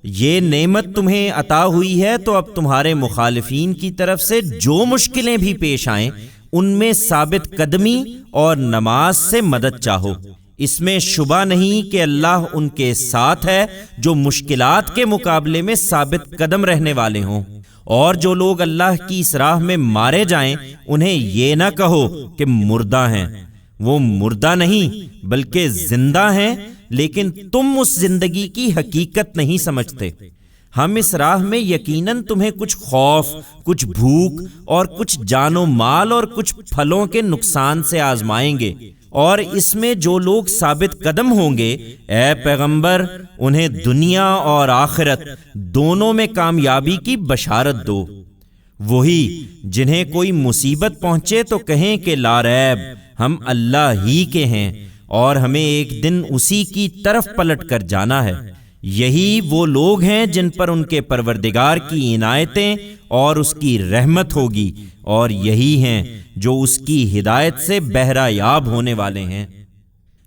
یہ نعمت تمہیں عطا ہوئی ہے تو اب تمہارے مخالفین کی طرف سے جو مشکلیں بھی پیش آئیں ان میں ثابت قدمی اور نماز سے مدد چاہو۔ اس میں شبہ نہیں کہ اللہ ان کے ساتھ ہے جو مشکلات کے مقابلے میں ثابت قدم رہنے والے ہوں۔ اور جو لوگ اللہ کی اس راہ میں مارے جائیں انہیں یہ نہ کہو کہ مردہ ہیں، وہ مردہ نہیں بلکہ زندہ ہیں، لیکن تم اس زندگی کی حقیقت نہیں سمجھتے۔ ہم اس راہ میں یقیناً تمہیں کچھ خوف، کچھ بھوک اور کچھ جان و مال اور کچھ پھلوں کے نقصان سے آزمائیں گے، اور اس میں جو لوگ ثابت قدم ہوں گے اے پیغمبر انہیں دنیا اور آخرت دونوں میں کامیابی کی بشارت دو۔ وہی جنہیں کوئی مصیبت پہنچے تو کہیں کہ لا ریب ہم اللہ ہی کے ہیں اور ہمیں ایک دن اسی کی طرف پلٹ کر جانا ہے۔ یہی وہ لوگ ہیں جن پر ان کے پروردگار کی عنایتیں اور اس کی رحمت ہوگی، اور یہی ہیں جو اس کی ہدایت سے بہرہ یاب ہونے والے ہیں۔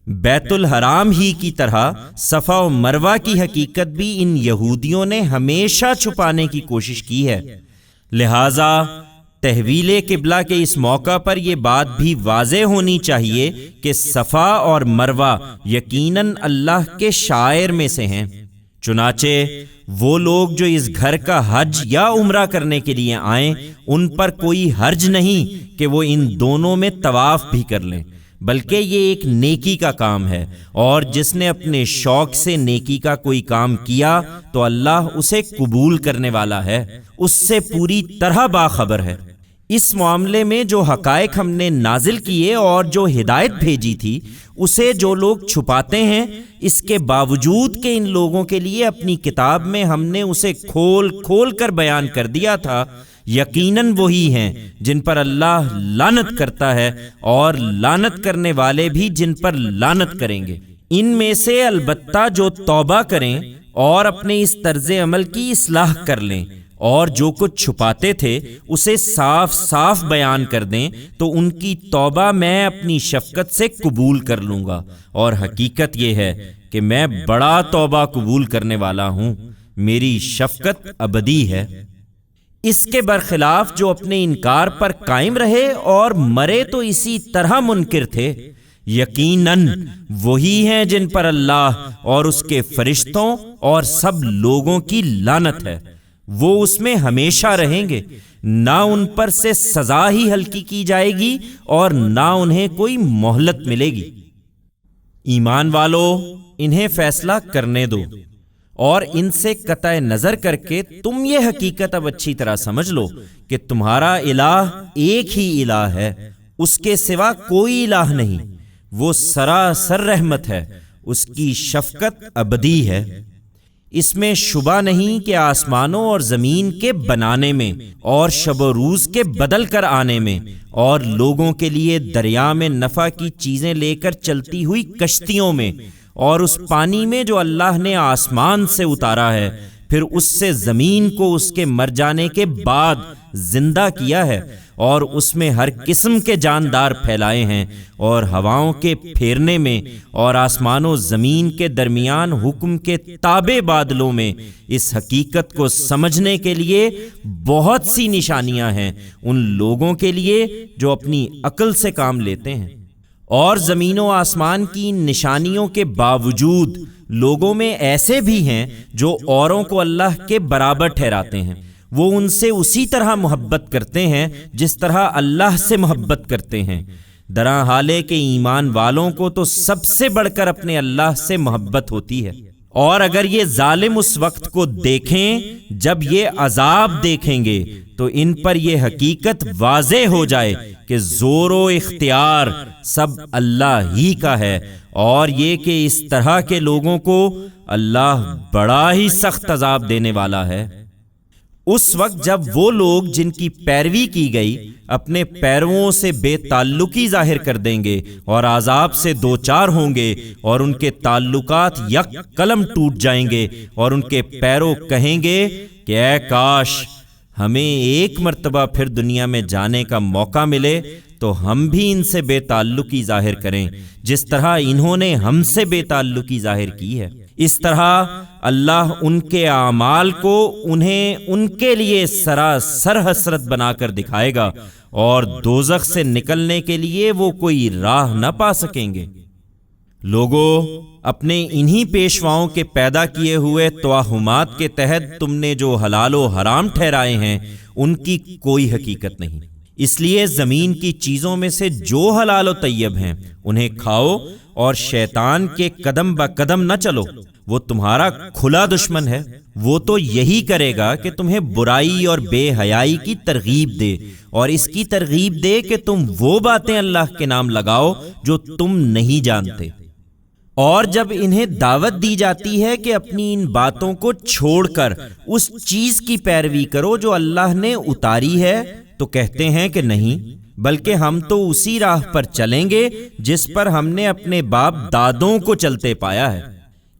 بیت الحرام ہی کی طرح صفا و مروہ کی حقیقت بھی ان یہودیوں نے ہمیشہ چھپانے کی کوشش کی ہے، لہذا تحویل قبلہ کے اس موقع پر یہ بات بھی واضح ہونی چاہیے کہ صفا اور مروہ یقیناً اللہ کے شعائر میں سے ہیں۔ چنانچہ وہ لوگ جو اس گھر کا حج یا عمرہ کرنے کے لیے آئیں ان پر کوئی حرج نہیں کہ وہ ان دونوں میں طواف بھی کر لیں، بلکہ یہ ایک نیکی کا کام ہے، اور جس نے اپنے شوق سے نیکی کا کوئی کام کیا تو اللہ اسے قبول کرنے والا ہے، اس سے پوری طرح باخبر ہے۔ اس معاملے میں جو حقائق ہم نے نازل کیے اور جو ہدایت بھیجی تھی اسے جو لوگ چھپاتے ہیں، اس کے باوجود کہ ان لوگوں کے لیے اپنی کتاب میں ہم نے اسے کھول کھول کر بیان کر دیا تھا، یقیناً وہی ہیں جن پر اللہ لعنت کرتا ہے، اور لعنت کرنے والے بھی جن پر لعنت کریں گے۔ ان میں سے البتہ جو توبہ کریں اور اپنے اس طرز عمل کی اصلاح کر لیں اور جو کچھ چھپاتے تھے اسے صاف صاف بیان کر دیں تو ان کی توبہ میں اپنی شفقت سے قبول کر لوں گا، اور حقیقت یہ ہے کہ میں بڑا توبہ قبول کرنے والا ہوں، میری شفقت ابدی ہے۔ اس کے برخلاف جو اپنے انکار پر قائم رہے اور مرے تو اسی طرح منکر تھے، یقیناً وہی ہیں جن پر اللہ اور اس کے فرشتوں اور سب لوگوں کی لعنت ہے، وہ اس میں ہمیشہ رہیں گے، نہ ان پر سے سزا ہی ہلکی کی جائے گی اور نہ انہیں کوئی مہلت ملے گی۔ ایمان والو، انہیں فیصلہ کرنے دو، اور ان سے قطع نظر کر کے تم یہ حقیقت اب اچھی طرح سمجھ لو کہ تمہارا الہ ایک ہی الہ ہے، اس کے سوا کوئی الہ نہیں، وہ سراسر رحمت ہے، اس کی شفقت ابدی ہے۔ اس میں شبہ نہیں کہ آسمانوں اور زمین کے بنانے میں اور شب و روز کے بدل کر آنے میں اور لوگوں کے لیے دریا میں نفع کی چیزیں لے کر چلتی ہوئی کشتیوں میں اور اس پانی میں جو اللہ نے آسمان سے اتارا ہے پھر اس سے زمین کو اس کے مر جانے کے بعد زندہ کیا ہے اور اس میں ہر قسم کے جاندار پھیلائے ہیں اور ہواؤں کے پھیرنے میں اور آسمان و زمین کے درمیان حکم کے تابع بادلوں میں اس حقیقت کو سمجھنے کے لیے بہت سی نشانیاں ہیں ان لوگوں کے لیے جو اپنی عقل سے کام لیتے ہیں۔ اور زمین و آسمان کی نشانیوں کے باوجود لوگوں میں ایسے بھی ہیں جو اوروں کو اللہ کے برابر ٹھہراتے ہیں، وہ ان سے اسی طرح محبت کرتے ہیں جس طرح اللہ سے محبت کرتے ہیں، درا حالے کہ ایمان والوں کو تو سب سے بڑھ کر اپنے اللہ سے محبت ہوتی ہے۔ اور اگر یہ ظالم اس وقت کو دیکھیں جب یہ عذاب دیکھیں گے تو ان پر یہ حقیقت واضح ہو جائے کہ زور و اختیار سب اللہ ہی کا ہے، اور یہ کہ اس طرح کے لوگوں کو اللہ بڑا ہی سخت عذاب دینے والا ہے۔ اس وقت جب وہ لوگ جن کی پیروی کی گئی اپنے پیرووں سے بے تعلقی ظاہر کر دیں گے اور عذاب سے دوچار ہوں گے، اور ان کے تعلقات یک قلم ٹوٹ جائیں گے، اور ان کے پیرو کہیں گے کہ اے کاش ہمیں ایک مرتبہ پھر دنیا میں جانے کا موقع ملے تو ہم بھی ان سے بے تعلقی ظاہر کریں جس طرح انہوں نے ہم سے بے تعلقی ظاہر کی ہے۔ اس طرح اللہ ان کے اعمال کو انہیں ان کے لیے سراسر حسرت بنا کر دکھائے گا، اور دوزخ سے نکلنے کے لیے وہ کوئی راہ نہ پا سکیں گے۔ لوگو، اپنے انہی پیشواؤں کے پیدا کیے ہوئے توہمات کے تحت تم نے جو حلال و حرام ٹھہرائے ہیں ان کی کوئی حقیقت نہیں، اس لیے زمین کی چیزوں میں سے جو حلال و طیب ہیں انہیں کھاؤ، اور شیطان کے قدم با قدم نہ چلو، وہ تمہارا کھلا دشمن ہے۔ وہ تو یہی کرے گا کہ تمہیں برائی اور بے حیائی کی ترغیب دے، اور اس کی ترغیب دے کہ تم وہ باتیں اللہ کے نام لگاؤ جو تم نہیں جانتے۔ اور جب انہیں دعوت دی جاتی ہے کہ اپنی ان باتوں کو چھوڑ کر اس چیز کی پیروی کرو جو اللہ نے اتاری ہے، تو کہتے ہیں کہ نہیں، بلکہ ہم تو اسی راہ پر چلیں گے جس پر ہم نے اپنے باپ دادوں کو چلتے پایا ہے۔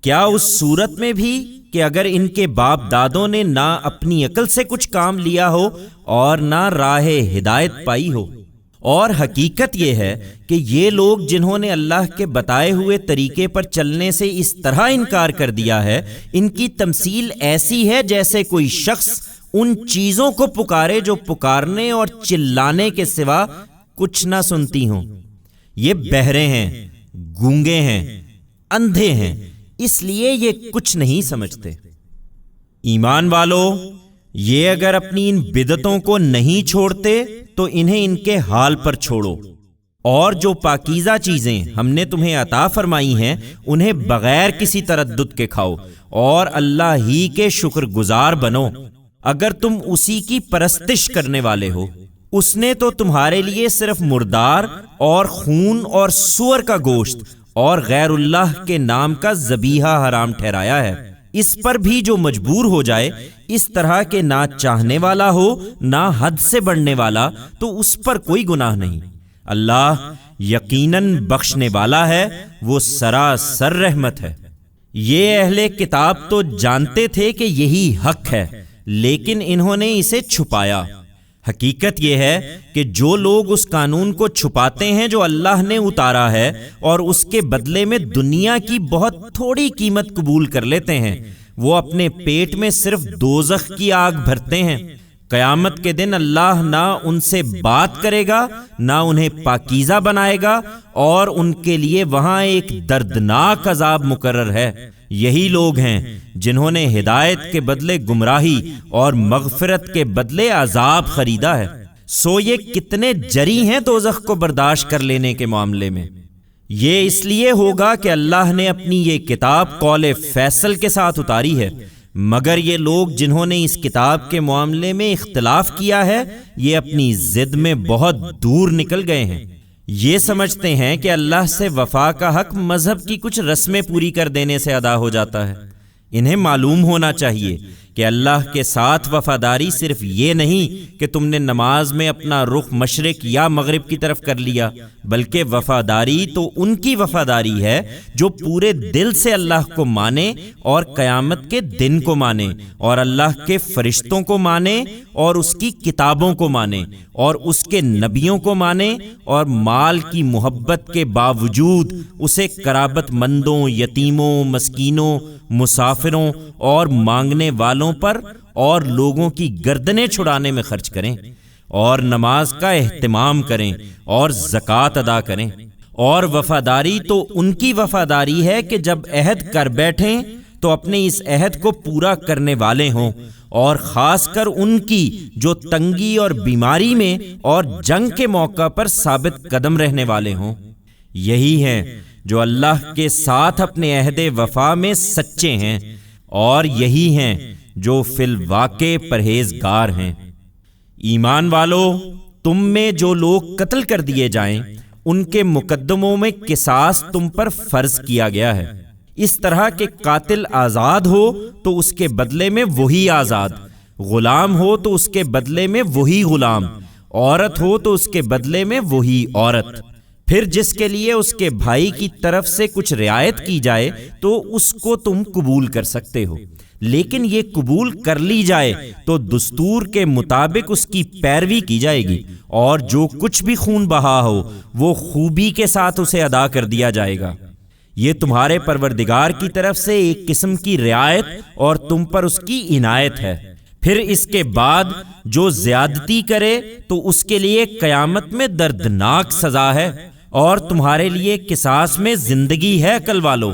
کیا اس صورت میں بھی کہ اگر ان کے باپ دادوں نے نہ اپنی عقل سے کچھ کام لیا ہو اور نہ راہ ہدایت پائی ہو؟ اور حقیقت یہ ہے کہ یہ لوگ جنہوں نے اللہ کے بتائے ہوئے طریقے پر چلنے سے اس طرح انکار کر دیا ہے، ان کی تمثیل ایسی ہے جیسے کوئی شخص ان چیزوں کو پکارے جو پکارنے اور چلانے کے سوا کچھ نہ سنتی ہوں۔ یہ بہرے ہیں، گونگے ہیں، اندھے ہیں، اس لیے یہ کچھ نہیں سمجھتے۔ ایمان والو، یہ اگر اپنی ان بدعتوں کو نہیں چھوڑتے تو انہیں ان کے حال پر چھوڑو، اور جو پاکیزہ چیزیں ہم نے تمہیں عطا فرمائی ہیں انہیں بغیر کسی تردد کے کھاؤ، اور اللہ ہی کے شکر گزار بنو اگر تم اسی کی پرستش کرنے والے ہو۔ اس نے تو تمہارے لیے صرف مردار اور خون اور سور کا گوشت اور غیر اللہ کے نام کا ذبیحہ حرام ٹھہرایا ہے۔ اس پر بھی جو مجبور ہو جائے اس طرح کے نہ چاہنے والا ہو نہ حد سے بڑھنے والا، تو اس پر کوئی گناہ نہیں۔ اللہ یقیناً بخشنے والا ہے، وہ سراسر رحمت ہے۔ یہ اہل کتاب تو جانتے تھے کہ یہی حق ہے، لیکن انہوں نے اسے چھپایا۔ حقیقت یہ ہے کہ جو لوگ اس قانون کو چھپاتے ہیں جو اللہ نے اتارا ہے اور اس کے بدلے میں دنیا کی بہت تھوڑی قیمت قبول کر لیتے ہیں، وہ اپنے پیٹ میں صرف دوزخ کی آگ بھرتے ہیں۔ قیامت کے دن اللہ نہ ان سے بات کرے گا، نہ انہیں پاکیزہ بنائے گا، اور ان کے لیے وہاں ایک دردناک عذاب مقرر ہے۔ یہی لوگ ہیں جنہوں نے ہدایت کے بدلے گمراہی اور مغفرت کے بدلے عذاب خریدا ہے۔ سو یہ کتنے جری ہیں دوزخ کو برداشت کر لینے کے معاملے میں۔ یہ اس لیے ہوگا کہ اللہ نے اپنی یہ کتاب قول فیصل کے ساتھ اتاری ہے، مگر یہ لوگ جنہوں نے اس کتاب کے معاملے میں اختلاف کیا ہے، یہ اپنی ضد میں بہت دور نکل گئے ہیں۔ یہ سمجھتے ہیں کہ اللہ سے وفا کا حق مذہب کی کچھ رسمیں پوری کر دینے سے ادا ہو جاتا ہے۔ انہیں معلوم ہونا چاہیے کہ اللہ کے ساتھ وفاداری صرف یہ نہیں کہ تم نے نماز میں اپنا رخ مشرق یا مغرب کی طرف کر لیا، بلکہ وفاداری تو ان کی وفاداری ہے جو پورے دل سے اللہ کو مانے اور قیامت کے دن کو مانے اور اللہ کے فرشتوں کو مانے اور اس کی کتابوں کو مانے اور اس کے نبیوں کو مانے، اور مال کی محبت کے باوجود اسے قرابت مندوں، یتیموں، مسکینوں، مسافروں اور مانگنے والوں پر اور لوگوں کی گردنیں چھڑانے میں خرچ کریں، اور نماز کا اہتمام کریں اور زکوٰۃ ادا کریں۔ اور وفاداری تو ان کی وفاداری ہے کہ جب عہد کر بیٹھیں تو اپنے اس عہد کو پورا کرنے والے ہوں، اور خاص کر ان کی جو تنگی اور بیماری میں اور جنگ کے موقع پر ثابت قدم رہنے والے ہوں۔ یہی ہیں جو اللہ کے ساتھ اپنے عہد وفا میں سچے ہیں، اور یہی ہیں جو فی الواقع پرہیزگار ہیں۔ ایمان والو، تم میں جو لوگ قتل کر دیے جائیں ان کے مقدموں میں قصاص تم پر فرض کیا گیا ہے۔ اس طرح کہ قاتل آزاد ہو تو اس کے بدلے میں وہی آزاد، غلام ہو تو اس کے بدلے میں وہی غلام، عورت ہو تو اس کے بدلے میں وہی عورت۔ پھر جس کے لیے اس کے بھائی کی طرف سے کچھ رعایت کی جائے تو اس کو تم قبول کر سکتے ہو، لیکن یہ قبول کر لی جائے تو دستور کے مطابق اس کی پیروی کی جائے گی، اور جو کچھ بھی خون بہا ہو وہ خوبی کے ساتھ اسے ادا کر دیا جائے گا۔ یہ تمہارے پروردگار کی طرف سے ایک قسم کی رعایت اور تم پر اس کی عنایت ہے۔ پھر اس کے بعد جو زیادتی کرے تو اس کے لیے قیامت میں دردناک سزا ہے، اور تمہارے لیے قصاص میں زندگی ہے عقل والو،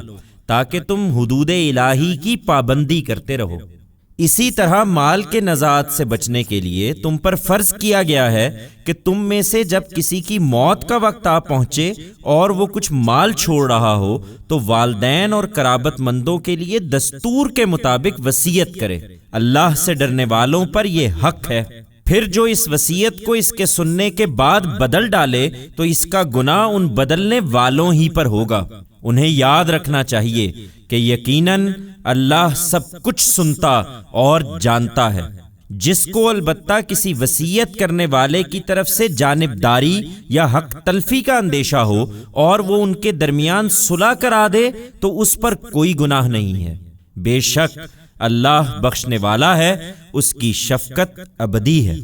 تاکہ تم حدود الہی کی پابندی کرتے رہو۔ اسی طرح مال کے نزاعت سے بچنے کے لیے تم پر فرض کیا گیا ہے کہ تم میں سے جب کسی کی موت کا وقت آ پہنچے اور وہ کچھ مال چھوڑ رہا ہو تو والدین اور قرابت مندوں کے لیے دستور کے مطابق وصیت کرے۔ اللہ سے ڈرنے والوں پر یہ حق ہے۔ پھر جو اس وصیت کو اس کے سننے کے بعد بدل ڈالے تو اس کا گناہ ان بدلنے والوں ہی پر ہوگا۔ انہیں یاد رکھنا چاہیے کہ یقیناً اللہ سب کچھ سنتا اور جانتا ہے۔ جس کو البتہ کسی وصیت کرنے والے کی طرف سے جانبداری یا حق تلفی کا اندیشہ ہو اور وہ ان کے درمیان صلح کرا دے تو اس پر کوئی گناہ نہیں ہے۔ بے شک اللہ بخشنے والا ہے، اس کی شفقت ابدی ہے۔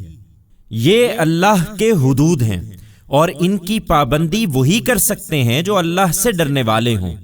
یہ اللہ کے حدود ہیں، اور ان کی پابندی وہی کر سکتے ہیں جو اللہ سے ڈرنے والے ہوں۔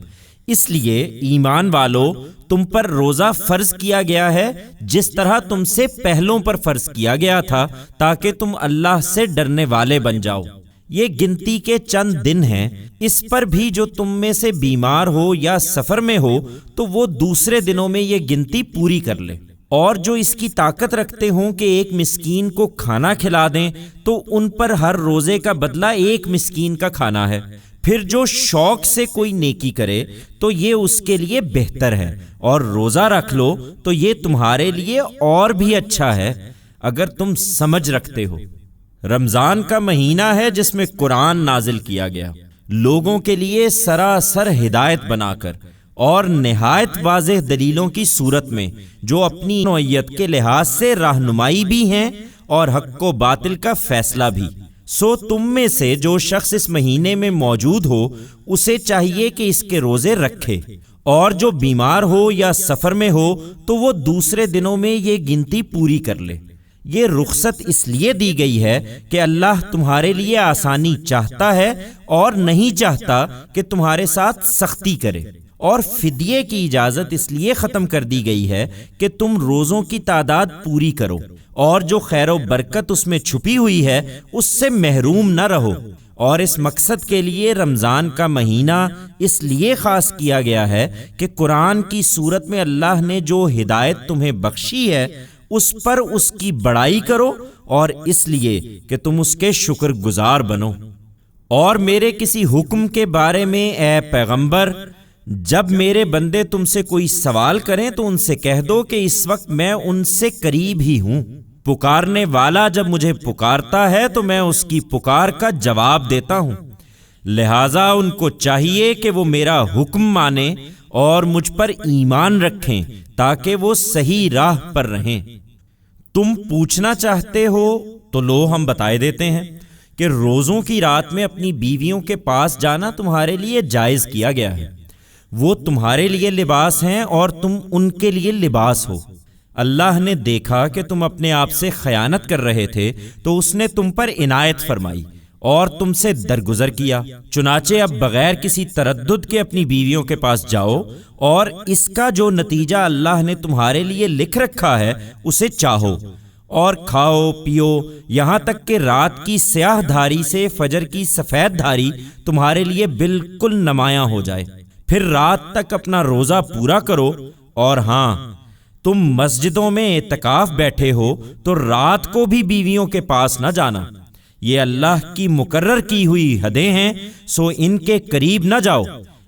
اس لیے ایمان والو، تم پر روزہ فرض کیا گیا ہے جس طرح تم سے پہلوں پر فرض کیا گیا تھا، تاکہ تم اللہ سے ڈرنے والے بن جاؤ۔ یہ گنتی کے چند دن ہیں، اس پر بھی جو تم میں سے بیمار ہو یا سفر میں ہو تو وہ دوسرے دنوں میں یہ گنتی پوری کر لے، اور جو اس کی طاقت رکھتے ہوں کہ ایک مسکین کو کھانا کھلا دیں تو ان پر ہر روزے کا بدلہ ایک مسکین کا کھانا ہے۔ پھر جو شوق سے کوئی نیکی کرے تو یہ اس کے لیے بہتر ہے، اور روزہ رکھ لو تو یہ تمہارے لیے اور بھی اچھا ہے اگر تم سمجھ رکھتے ہو۔ رمضان کا مہینہ ہے جس میں قرآن نازل کیا گیا، لوگوں کے لیے سراسر ہدایت بنا کر اور نہایت واضح دلیلوں کی صورت میں، جو اپنی نوعیت کے لحاظ سے رہنمائی بھی ہیں اور حق و باطل کا فیصلہ بھی۔ سو تم میں سے جو شخص اس مہینے میں موجود ہو اسے چاہیے کہ اس کے روزے رکھے، اور جو بیمار ہو یا سفر میں ہو تو وہ دوسرے دنوں میں یہ گنتی پوری کر لے۔ یہ رخصت اس لیے دی گئی ہے کہ اللہ تمہارے لیے آسانی چاہتا ہے اور نہیں چاہتا کہ تمہارے ساتھ سختی کرے، اور فدیے کی اجازت اس لیے ختم کر دی گئی ہے کہ تم روزوں کی تعداد پوری کرو، اور جو خیر و برکت اس میں چھپی ہوئی ہے اس سے محروم نہ رہو۔ اور اس مقصد کے لیے رمضان کا مہینہ اس لیے خاص کیا گیا ہے کہ قرآن کی صورت میں اللہ نے جو ہدایت تمہیں بخشی ہے اس پر اس کی بڑائی کرو، اور اس لیے کہ تم اس کے شکر گزار بنو۔ اور میرے کسی حکم کے بارے میں اے پیغمبر، جب میرے بندے تم سے کوئی سوال کریں تو ان سے کہہ دو کہ اس وقت میں ان سے قریب ہی ہوں۔ پکارنے والا جب مجھے پکارتا ہے تو میں اس کی پکار کا جواب دیتا ہوں، لہٰذا ان کو چاہیے کہ وہ میرا حکم مانیں اور مجھ پر ایمان رکھیں تاکہ وہ صحیح راہ پر رہیں۔ تم پوچھنا چاہتے ہو تو لو ہم بتائے دیتے ہیں کہ روزوں کی رات میں اپنی بیویوں کے پاس جانا تمہارے لیے جائز کیا گیا ہے۔ وہ تمہارے لیے لباس ہیں اور تم ان کے لیے لباس ہو۔ اللہ نے دیکھا کہ تم اپنے آپ سے خیانت کر رہے تھے تو اس نے تم پر عنایت فرمائی اور تم سے درگزر کیا، چنانچہ اب بغیر کسی تردد کے اپنی بیویوں کے پاس جاؤ، اور اس کا جو نتیجہ اللہ نے تمہارے لیے لکھ رکھا ہے اسے چاہو، اور کھاؤ پیو یہاں تک کہ رات کی سیاہ دھاری سے فجر کی سفید دھاری تمہارے لیے بالکل نمایاں ہو جائے۔ پھر رات تک اپنا روزہ پورا کرو، اور ہاں، تم مسجدوں میں اعتکاف بیٹھے ہو تو رات کو بھی بیویوں کے پاس نہ جانا، یہ اللہ کی مقرر کی ہوئی حدیں ہیں، سو ان کے قریب نہ جاؤ۔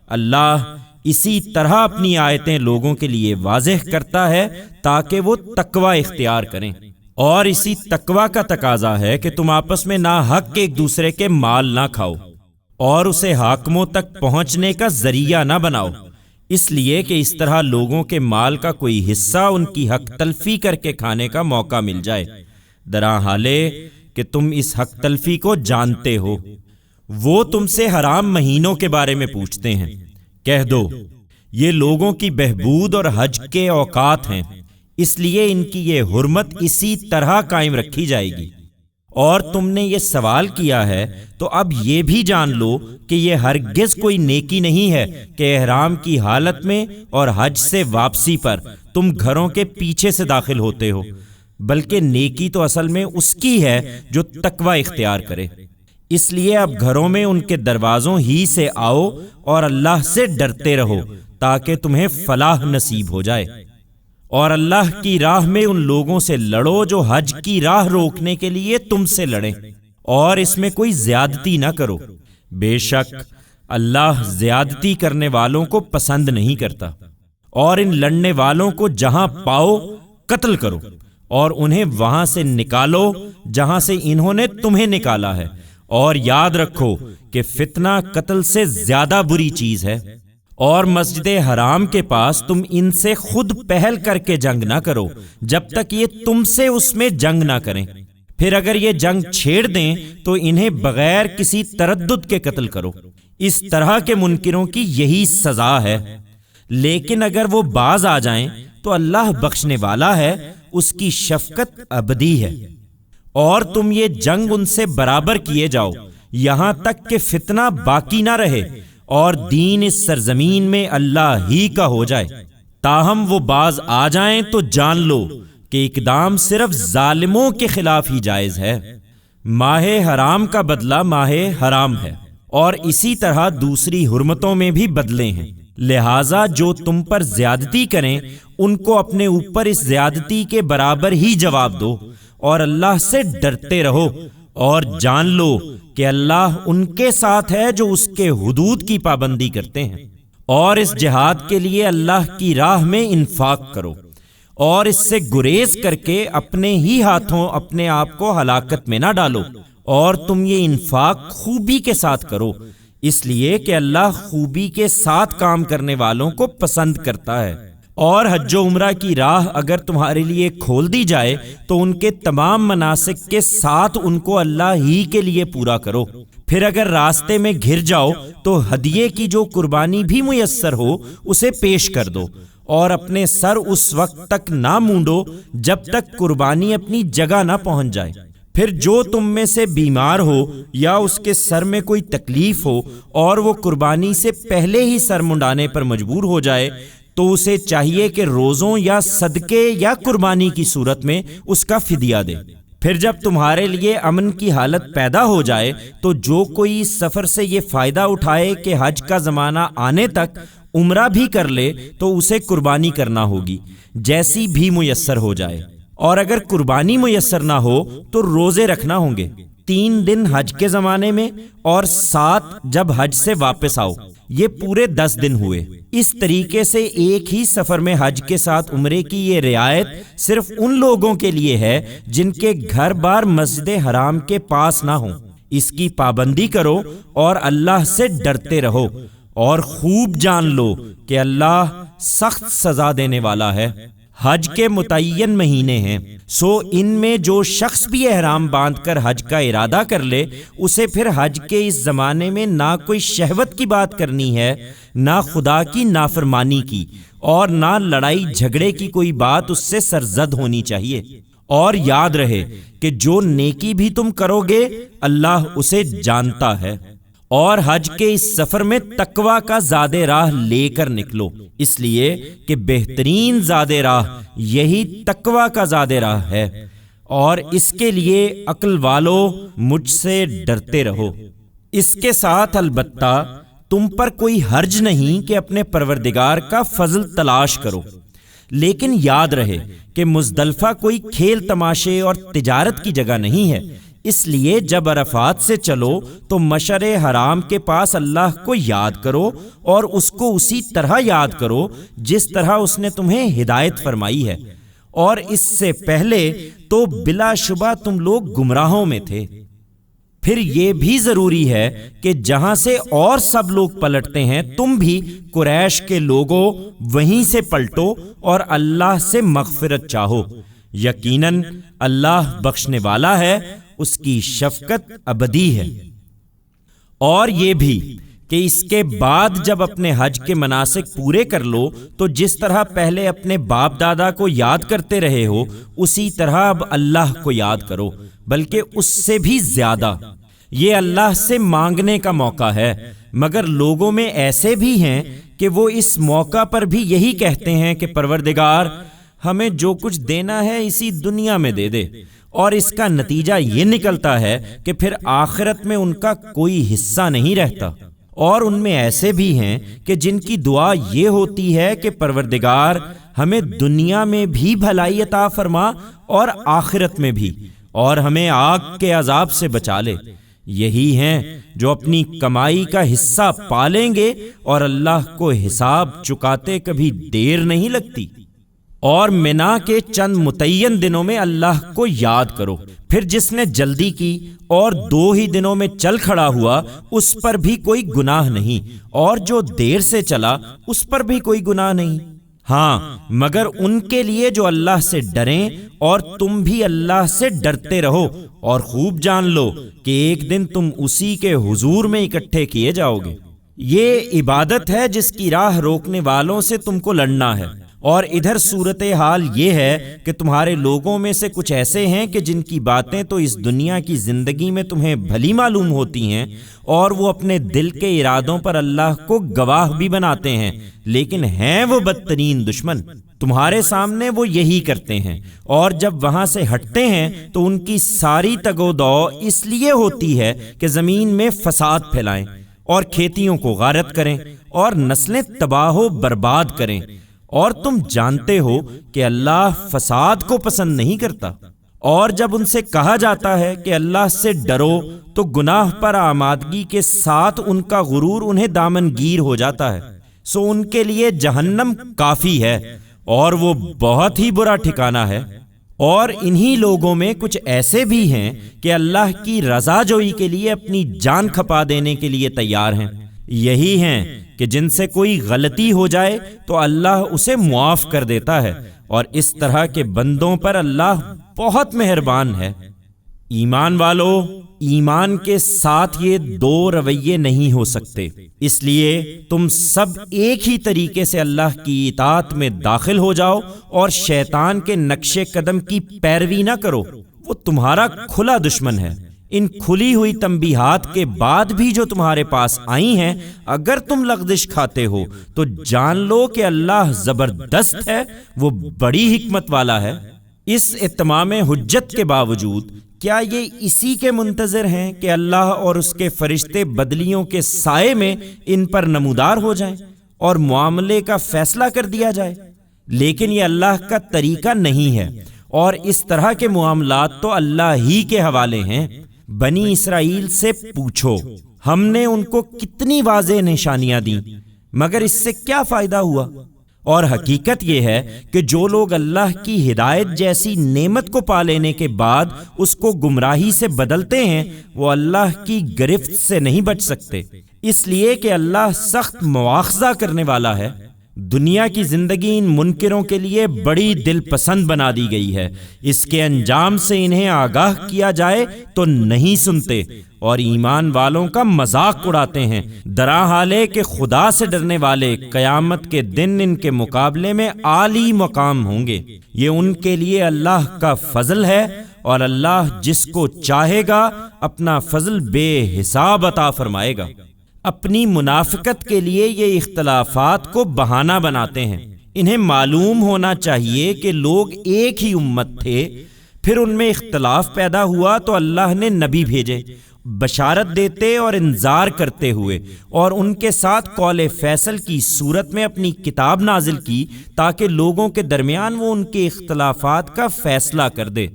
اللہ اسی طرح اپنی آیتیں لوگوں کے لیے واضح کرتا ہے تاکہ وہ تقوی اختیار کریں، اور اسی تقوی کا تقاضا ہے کہ تم آپس میں ناحق ایک دوسرے کے مال نہ کھاؤ اور اسے حاکموں تک پہنچنے کا ذریعہ نہ بناؤ، اس لیے کہ اس طرح لوگوں کے مال کا کوئی حصہ ان کی حق تلفی کر کے کھانے کا موقع مل جائے، درا حالے کہ تم اس حق تلفی کو جانتے ہو۔ وہ تم سے حرام مہینوں کے بارے میں پوچھتے ہیں، کہہ دو یہ لوگوں کی بہبود اور حج کے اوقات ہیں، اس لیے ان کی یہ حرمت اسی طرح قائم رکھی جائے گی۔ اور تم نے یہ سوال کیا ہے تو اب یہ بھی جان لو کہ یہ ہرگز کوئی نیکی نہیں ہے کہ احرام کی حالت میں اور حج سے واپسی پر تم گھروں کے پیچھے سے داخل ہوتے ہو، بلکہ نیکی تو اصل میں اس کی ہے جو تقوی اختیار کرے۔ اس لیے اب گھروں میں ان کے دروازوں ہی سے آؤ اور اللہ سے ڈرتے رہو تاکہ تمہیں فلاح نصیب ہو جائے، اور اللہ کی راہ میں ان لوگوں سے لڑو جو حج کی راہ روکنے کے لیے تم سے لڑیں، اور اس میں کوئی زیادتی نہ کرو، بے شک اللہ زیادتی کرنے والوں کو پسند نہیں کرتا۔ اور ان لڑنے والوں کو جہاں پاؤ قتل کرو، اور انہیں وہاں سے نکالو جہاں سے انہوں نے تمہیں نکالا ہے، اور یاد رکھو کہ فتنہ قتل سے زیادہ بری چیز ہے۔ اور مسجد حرام کے پاس تم ان سے خود پہل کر کے جنگ نہ کرو جب تک یہ تم سے اس میں جنگ نہ کریں، پھر اگر یہ جنگ چھیڑ دیں تو انہیں بغیر کسی تردد کے قتل کرو، اس طرح کے منکروں کی یہی سزا ہے۔ لیکن اگر وہ باز آ جائیں تو اللہ بخشنے والا ہے، اس کی شفقت ابدی ہے۔ اور تم یہ جنگ ان سے برابر کیے جاؤ یہاں تک کہ فتنہ باقی نہ رہے اور دین اس سرزمین میں اللہ ہی کا ہو جائے۔ تاہم وہ باز آ جائیں تو جان لو کہ اقدام صرف ظالموں کے خلاف ہی جائز ہے۔ ماہ حرام کا بدلہ ماہ حرام ہے، اور اسی طرح دوسری حرمتوں میں بھی بدلے ہیں، لہٰذا جو تم پر زیادتی کریں ان کو اپنے اوپر اس زیادتی کے برابر ہی جواب دو، اور اللہ سے ڈرتے رہو، اور جان لو کہ اللہ ان کے ساتھ ہے جو اس کے حدود کی پابندی کرتے ہیں۔ اور اس جہاد کے لیے اللہ کی راہ میں انفاق کرو، اور اس سے گریز کر کے اپنے ہی ہاتھوں اپنے آپ کو ہلاکت میں نہ ڈالو، اور تم یہ انفاق خوبی کے ساتھ کرو، اس لیے کہ اللہ خوبی کے ساتھ کام کرنے والوں کو پسند کرتا ہے۔ اور حج و عمرہ کی راہ اگر تمہارے لیے کھول دی جائے تو ان کے تمام مناسک کے ساتھ ان کو اللہ ہی کے لیے پورا کرو، پھر اگر راستے میں گھر جاؤ تو ہدیے کی جو قربانی بھی میسر ہو اسے پیش کر دو، اور اپنے سر اس وقت تک نہ مونڈو جب تک قربانی اپنی جگہ نہ پہنچ جائے۔ پھر جو تم میں سے بیمار ہو یا اس کے سر میں کوئی تکلیف ہو اور وہ قربانی سے پہلے ہی سر منڈانے پر مجبور ہو جائے تو اسے چاہیے کہ روزوں یا صدقے یا قربانی کی صورت میں اس کا فدیہ دے۔ پھر جب تمہارے لیے امن کی حالت پیدا ہو جائے تو جو کوئی اس سفر سے یہ فائدہ اٹھائے کہ حج کا زمانہ آنے تک عمرہ بھی کر لے تو اسے قربانی کرنا ہوگی جیسی بھی میسر ہو جائے، اور اگر قربانی میسر نہ ہو تو روزے رکھنا ہوں گے، 3 دن حج کے زمانے میں اور 7 جب حج سے واپس آؤ، یہ پورے 10 دن ہوئے۔ اس طریقے سے ایک ہی سفر میں حج کے ساتھ عمرے کی یہ رعایت صرف ان لوگوں کے لیے ہے جن کے گھر بار مسجد حرام کے پاس نہ ہوں۔ اس کی پابندی کرو اور اللہ سے ڈرتے رہو، اور خوب جان لو کہ اللہ سخت سزا دینے والا ہے۔ حج کے متعین مہینے ہیں، سو ان میں جو شخص بھی احرام باندھ کر حج کا ارادہ کر لے اسے پھر حج کے اس زمانے میں نہ کوئی شہوت کی بات کرنی ہے، نہ خدا کی نافرمانی کی، اور نہ لڑائی جھگڑے کی کوئی بات اس سے سرزد ہونی چاہیے۔ اور یاد رہے کہ جو نیکی بھی تم کرو گے اللہ اسے جانتا ہے۔ اور حج کے اس سفر میں تقوی کا زاد راہ لے کر نکلو، اس لیے کہ بہترین زاد راہ یہی تقوی کا زاد راہ ہے، اور اس کے لیے عقل والو مجھ سے ڈرتے رہو۔ اس کے ساتھ البتہ تم پر کوئی حرج نہیں کہ اپنے پروردگار کا فضل تلاش کرو، لیکن یاد رہے کہ مزدلفہ کوئی کھیل تماشے اور تجارت کی جگہ نہیں ہے، اس لیے جب عرفات سے چلو تو مشعر حرام کے پاس اللہ کو یاد کرو اور اس کو اسی طرح یاد کرو جس طرح اس نے تمہیں ہدایت فرمائی ہے، اور اس سے پہلے تو بلا شبہ تم لوگ گمراہوں میں تھے۔ پھر یہ بھی ضروری ہے کہ جہاں سے اور سب لوگ پلٹتے ہیں تم بھی قریش کے لوگوں وہیں سے پلٹو اور اللہ سے مغفرت چاہو، یقیناً اللہ بخشنے والا ہے، اس کی شفقت ابدی ہے۔ اور یہ بھی کہ اس کے بعد جب اپنے حج کے مناسک پورے کر لو تو جس طرح پہلے اپنے باپ دادا کو یاد کرتے رہے ہو اسی طرح اب اللہ کو یاد کرو، بلکہ اس سے بھی زیادہ۔ یہ اللہ سے مانگنے کا موقع ہے، مگر لوگوں میں ایسے بھی ہیں کہ وہ اس موقع پر بھی یہی کہتے ہیں کہ پروردگار ہمیں جو کچھ دینا ہے اسی دنیا میں دے دے، اور اس کا نتیجہ یہ نکلتا ہے کہ پھر آخرت میں ان کا کوئی حصہ نہیں رہتا۔ اور ان میں ایسے بھی ہیں کہ جن کی دعا یہ ہوتی ہے کہ پروردگار ہمیں دنیا میں بھی بھلائی عطا فرما اور آخرت میں بھی، اور ہمیں آگ کے عذاب سے بچا لے۔ یہی ہیں جو اپنی کمائی کا حصہ پالیں گے اور اللہ کو حساب چکاتے کبھی دیر نہیں لگتی۔ اور منا کے چند متعین دنوں میں اللہ کو یاد کرو، پھر جس نے جلدی کی اور 2 ہی دنوں میں چل کھڑا ہوا اس پر بھی کوئی گناہ نہیں، اور جو دیر سے چلا اس پر بھی کوئی گناہ نہیں، ہاں مگر ان کے لیے جو اللہ سے ڈریں، اور تم بھی اللہ سے ڈرتے رہو، اور خوب جان لو کہ ایک دن تم اسی کے حضور میں اکٹھے کیے جاؤ گے۔ یہ عبادت ہے جس کی راہ روکنے والوں سے تم کو لڑنا ہے۔ اور ادھر صورتحال یہ ہے کہ تمہارے لوگوں میں سے کچھ ایسے ہیں کہ جن کی باتیں تو اس دنیا کی زندگی میں تمہیں بھلی معلوم ہوتی ہیں، اور وہ اپنے دل کے ارادوں پر اللہ کو گواہ بھی بناتے ہیں، لیکن ہیں وہ بدترین دشمن۔ تمہارے سامنے وہ یہی کرتے ہیں، اور جب وہاں سے ہٹتے ہیں تو ان کی ساری تگ و دو اس لیے ہوتی ہے کہ زمین میں فساد پھیلائیں اور کھیتیوں کو غارت کریں اور نسلیں تباہ و برباد کریں، اور تم جانتے ہو کہ اللہ فساد کو پسند نہیں کرتا۔ اور جب ان سے کہا جاتا ہے کہ اللہ سے ڈرو تو گناہ پر آمادگی کے ساتھ ان کا غرور انہیں دامنگیر ہو جاتا ہے، سو ان کے لیے جہنم کافی ہے اور وہ بہت ہی برا ٹھکانہ ہے۔ اور انہی لوگوں میں کچھ ایسے بھی ہیں کہ اللہ کی رضا جوئی کے لیے اپنی جان کھپا دینے کے لیے تیار ہیں۔ یہی ہیں کہ جن سے کوئی غلطی ہو جائے تو اللہ اسے معاف کر دیتا ہے، اور اس طرح کے بندوں پر اللہ بہت مہربان ہے۔ ایمان والو، ایمان کے ساتھ یہ 2 رویے نہیں ہو سکتے، اس لیے تم سب ایک ہی طریقے سے اللہ کی اطاعت میں داخل ہو جاؤ اور شیطان کے نقش قدم کی پیروی نہ کرو، وہ تمہارا کھلا دشمن ہے۔ ان کھلی ہوئی تنبیہات کے بعد بھی جو تمہارے پاس آئی ہیں، اگر تم لغزش کھاتے ہو تو جان لو کہ اللہ زبردست ہے، وہ بڑی حکمت والا ہے۔ اس اتمام حجت کے باوجود کیا یہ اسی کے منتظر ہیں کہ اللہ اور اس کے فرشتے بدلیوں کے سائے میں ان پر نمودار ہو جائیں اور معاملے کا فیصلہ کر دیا جائے؟ لیکن یہ اللہ کا طریقہ نہیں ہے، اور اس طرح کے معاملات تو اللہ ہی کے حوالے ہیں۔ بنی اسرائیل سے پوچھو، ہم نے ان کو کتنی واضح نشانیاں دیں، مگر اس سے کیا فائدہ ہوا؟ اور حقیقت یہ ہے کہ جو لوگ اللہ کی ہدایت جیسی نعمت کو پا لینے کے بعد اس کو گمراہی سے بدلتے ہیں، وہ اللہ کی گرفت سے نہیں بچ سکتے، اس لیے کہ اللہ سخت مواخذہ کرنے والا ہے۔ دنیا کی زندگی ان منکروں کے لیے بڑی دل پسند بنا دی گئی ہے، اس کے انجام سے انہیں آگاہ کیا جائے تو نہیں سنتے، اور ایمان والوں کا مذاق اڑاتے ہیں، درا حالے کہ خدا سے ڈرنے والے قیامت کے دن ان کے مقابلے میں عالی مقام ہوں گے۔ یہ ان کے لیے اللہ کا فضل ہے، اور اللہ جس کو چاہے گا اپنا فضل بے حساب عطا فرمائے گا۔ اپنی منافقت کے لیے یہ اختلافات کو بہانہ بناتے ہیں۔ انہیں معلوم ہونا چاہیے کہ لوگ ایک ہی امت تھے، پھر ان میں اختلاف پیدا ہوا تو اللہ نے نبی بھیجے، بشارت دیتے اور انذار کرتے ہوئے، اور ان کے ساتھ قول فیصل کی صورت میں اپنی کتاب نازل کی تاکہ لوگوں کے درمیان وہ ان کے اختلافات کا فیصلہ کر دے۔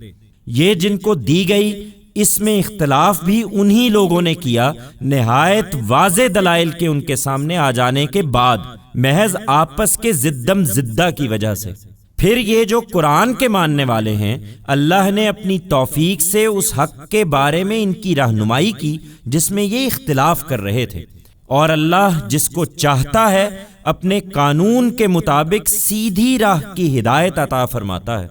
یہ جن کو دی گئی، اس میں اختلاف بھی انہی لوگوں نے کیا، نہایت واضح دلائل کے ان کے سامنے آ جانے کے بعد، محض آپس کے ضدم زدہ کی وجہ سے۔ پھر یہ جو قرآن کے ماننے والے ہیں، اللہ نے اپنی توفیق سے اس حق کے بارے میں ان کی رہنمائی کی جس میں یہ اختلاف کر رہے تھے، اور اللہ جس کو چاہتا ہے اپنے قانون کے مطابق سیدھی راہ کی ہدایت عطا فرماتا ہے۔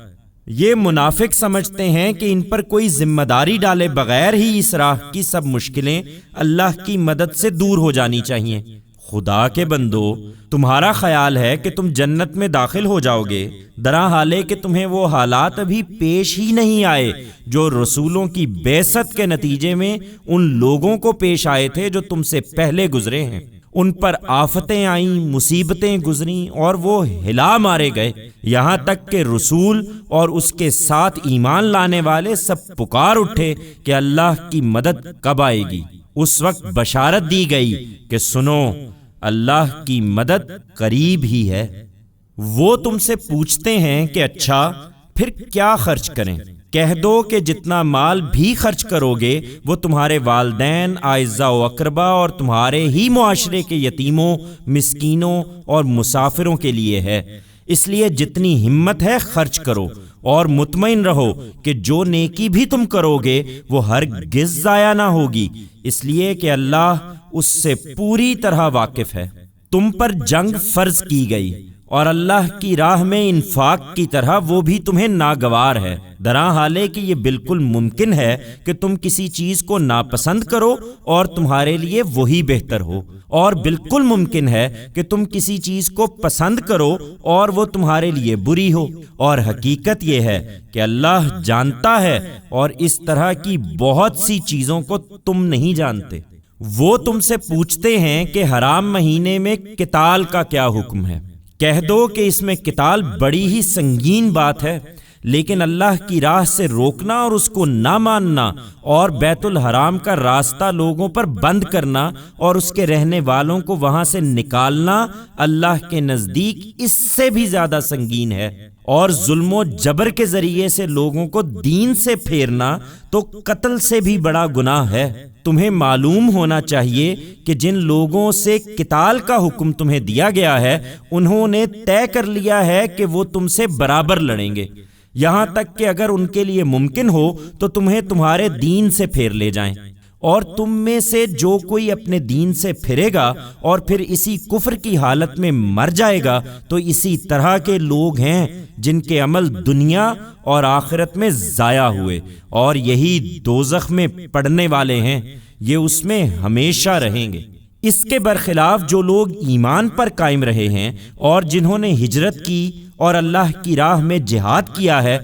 یہ منافق سمجھتے ہیں کہ ان پر کوئی ذمہ داری ڈالے بغیر ہی اس راہ کی سب مشکلیں اللہ کی مدد سے دور ہو جانی چاہیے۔ خدا کے بندو، تمہارا خیال ہے کہ تم جنت میں داخل ہو جاؤ گے، درحال کہ تمہیں وہ حالات ابھی پیش ہی نہیں آئے جو رسولوں کی بعثت کے نتیجے میں ان لوگوں کو پیش آئے تھے جو تم سے پہلے گزرے ہیں۔ ان پر آفتیں آئیں، مصیبتیں گزریں، اور وہ ہلا مارے گئے، یہاں تک کہ رسول اور اس کے ساتھ ایمان لانے والے سب پکار اٹھے کہ اللہ کی مدد کب آئے گی۔ اس وقت بشارت دی گئی کہ سنو، اللہ کی مدد قریب ہی ہے۔ وہ تم سے پوچھتے ہیں کہ اچھا پھر کیا خرچ کریں؟ کہہ دو کہ جتنا مال بھی خرچ کرو گے وہ تمہارے والدین، اعزاء و اقربا اور تمہارے ہی معاشرے کے یتیموں، مسکینوں اور مسافروں کے لیے ہے، اس لیے جتنی ہمت ہے خرچ کرو، اور مطمئن رہو کہ جو نیکی بھی تم کرو گے وہ ہرگز ضائع نہ ہوگی، اس لیے کہ اللہ اس سے پوری طرح واقف ہے۔ تم پر جنگ فرض کی گئی، اور اللہ کی راہ میں انفاق کی طرح وہ بھی تمہیں ناگوار ہے، درحال کہ یہ بالکل ممکن ہے کہ تم کسی چیز کو ناپسند کرو اور تمہارے لیے وہی بہتر ہو، اور بالکل ممکن ہے کہ تم کسی چیز کو پسند کرو اور وہ تمہارے لیے بری ہو، اور حقیقت یہ ہے کہ اللہ جانتا ہے، اور اس طرح کی بہت سی چیزوں کو تم نہیں جانتے۔ وہ تم سے پوچھتے ہیں کہ حرام مہینے میں قتال کا کیا حکم ہے؟ کہہ دو کہ اس میں قتال بڑی ہی سنگین بات ہے، لیکن اللہ کی راہ سے روکنا اور اس کو نہ ماننا، اور بیت الحرام کا راستہ لوگوں پر بند کرنا اور اس کے رہنے والوں کو وہاں سے نکالنا اللہ کے نزدیک اس سے بھی زیادہ سنگین ہے، اور ظلم و جبر کے ذریعے سے لوگوں کو دین سے پھیرنا تو قتل سے بھی بڑا گناہ ہے۔ تمہیں معلوم ہونا چاہیے کہ جن لوگوں سے قتال کا حکم تمہیں دیا گیا ہے انہوں نے طے کر لیا ہے کہ وہ تم سے برابر لڑیں گے، یہاں تک کہ اگر ان کے لیے ممکن ہو تو تمہیں تمہارے دین سے پھیر لے جائیں، اور تم میں سے جو کوئی اپنے دین سے پھرے گا اور پھر اسی کفر کی حالت میں مر جائے گا تو اسی طرح کے لوگ ہیں جن کے عمل دنیا اور آخرت میں ضائع ہوئے، اور یہی دوزخ میں پڑنے والے ہیں، یہ اس میں ہمیشہ رہیں گے۔ اس کے برخلاف جو لوگ ایمان پر قائم رہے ہیں اور جنہوں نے ہجرت کی اور اللہ کی راہ میں جہاد کیا ہے،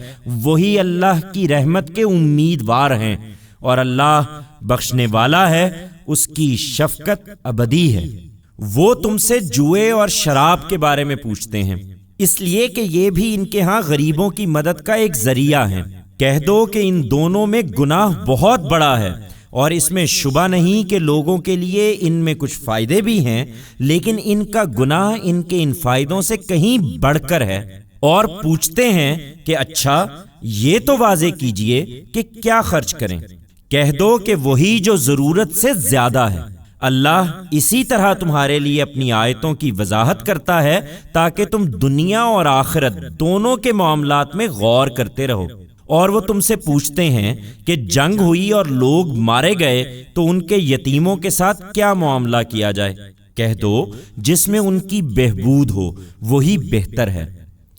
وہی اللہ کی رحمت کے امیدوار ہیں، اور اللہ بخشنے والا ہے، اس کی شفقت ابدی ہے۔ وہ تم سے جوئے اور شراب کے بارے میں پوچھتے ہیں، اس لیے کہ یہ بھی ان کے ہاں غریبوں کی مدد کا ایک ذریعہ ہے۔ کہہ دو کہ ان دونوں میں گناہ بہت بڑا ہے، اور اس میں شبہ نہیں کہ لوگوں کے لیے ان میں کچھ فائدے بھی ہیں، لیکن ان کا گناہ ان کے ان فائدوں سے کہیں بڑھ کر ہے۔ اور پوچھتے ہیں کہ اچھا یہ تو واضح کیجئے کہ کیا خرچ کریں؟ کہہ دو کہ وہی جو ضرورت سے زیادہ ہے۔ اللہ اسی طرح تمہارے لیے اپنی آیتوں کی وضاحت کرتا ہے تاکہ تم دنیا اور آخرت دونوں کے معاملات میں غور کرتے رہو۔ اور وہ تم سے پوچھتے ہیں کہ جنگ ہوئی اور لوگ مارے گئے تو ان کے یتیموں کے ساتھ کیا معاملہ کیا جائے؟ کہہ دو جس میں ان کی بہبود ہو وہی بہتر ہے،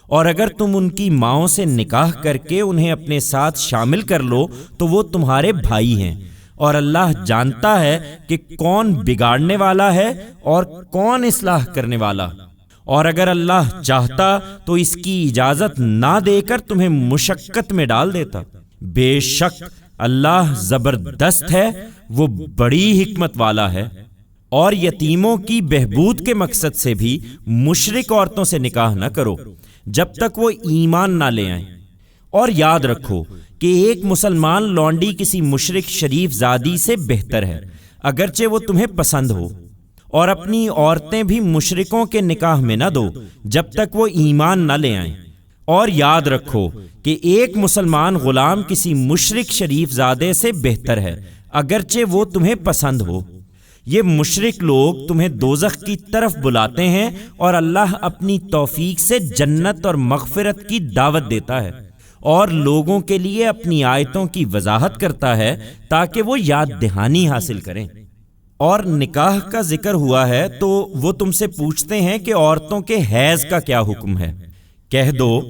اور اگر تم ان کی ماؤں سے نکاح کر کے انہیں اپنے ساتھ شامل کر لو تو وہ تمہارے بھائی ہیں، اور اللہ جانتا ہے کہ کون بگاڑنے والا ہے اور کون اصلاح کرنے والا۔ اور اگر اللہ چاہتا تو اس کی اجازت نہ دے کر تمہیں مشقت میں ڈال دیتا۔ بے شک اللہ زبردست ہے، وہ بڑی حکمت والا ہے۔ اور یتیموں کی بہبود کے مقصد سے بھی مشرک عورتوں سے نکاح نہ کرو جب تک وہ ایمان نہ لے آئیں، اور یاد رکھو کہ ایک مسلمان لونڈی کسی مشرک شریف زادی سے بہتر ہے، اگرچہ وہ تمہیں پسند ہو، اور اپنی عورتیں بھی مشرکوں کے نکاح میں نہ دو جب تک وہ ایمان نہ لے آئیں، اور یاد رکھو کہ ایک مسلمان غلام کسی مشرک شریف زادے سے بہتر ہے، اگرچہ وہ تمہیں پسند ہو۔ یہ مشرک لوگ تمہیں دوزخ کی طرف بلاتے ہیں اور اللہ اپنی توفیق سے جنت اور مغفرت کی دعوت دیتا ہے، اور لوگوں کے لیے اپنی آیتوں کی وضاحت کرتا ہے تاکہ وہ یاد دہانی حاصل کریں۔ اور نکاح کا ذکر ہوا ہے تو وہ تم سے پوچھتے ہیں کہ عورتوں کے حیض کا کیا حکم ہے؟ کہہ دو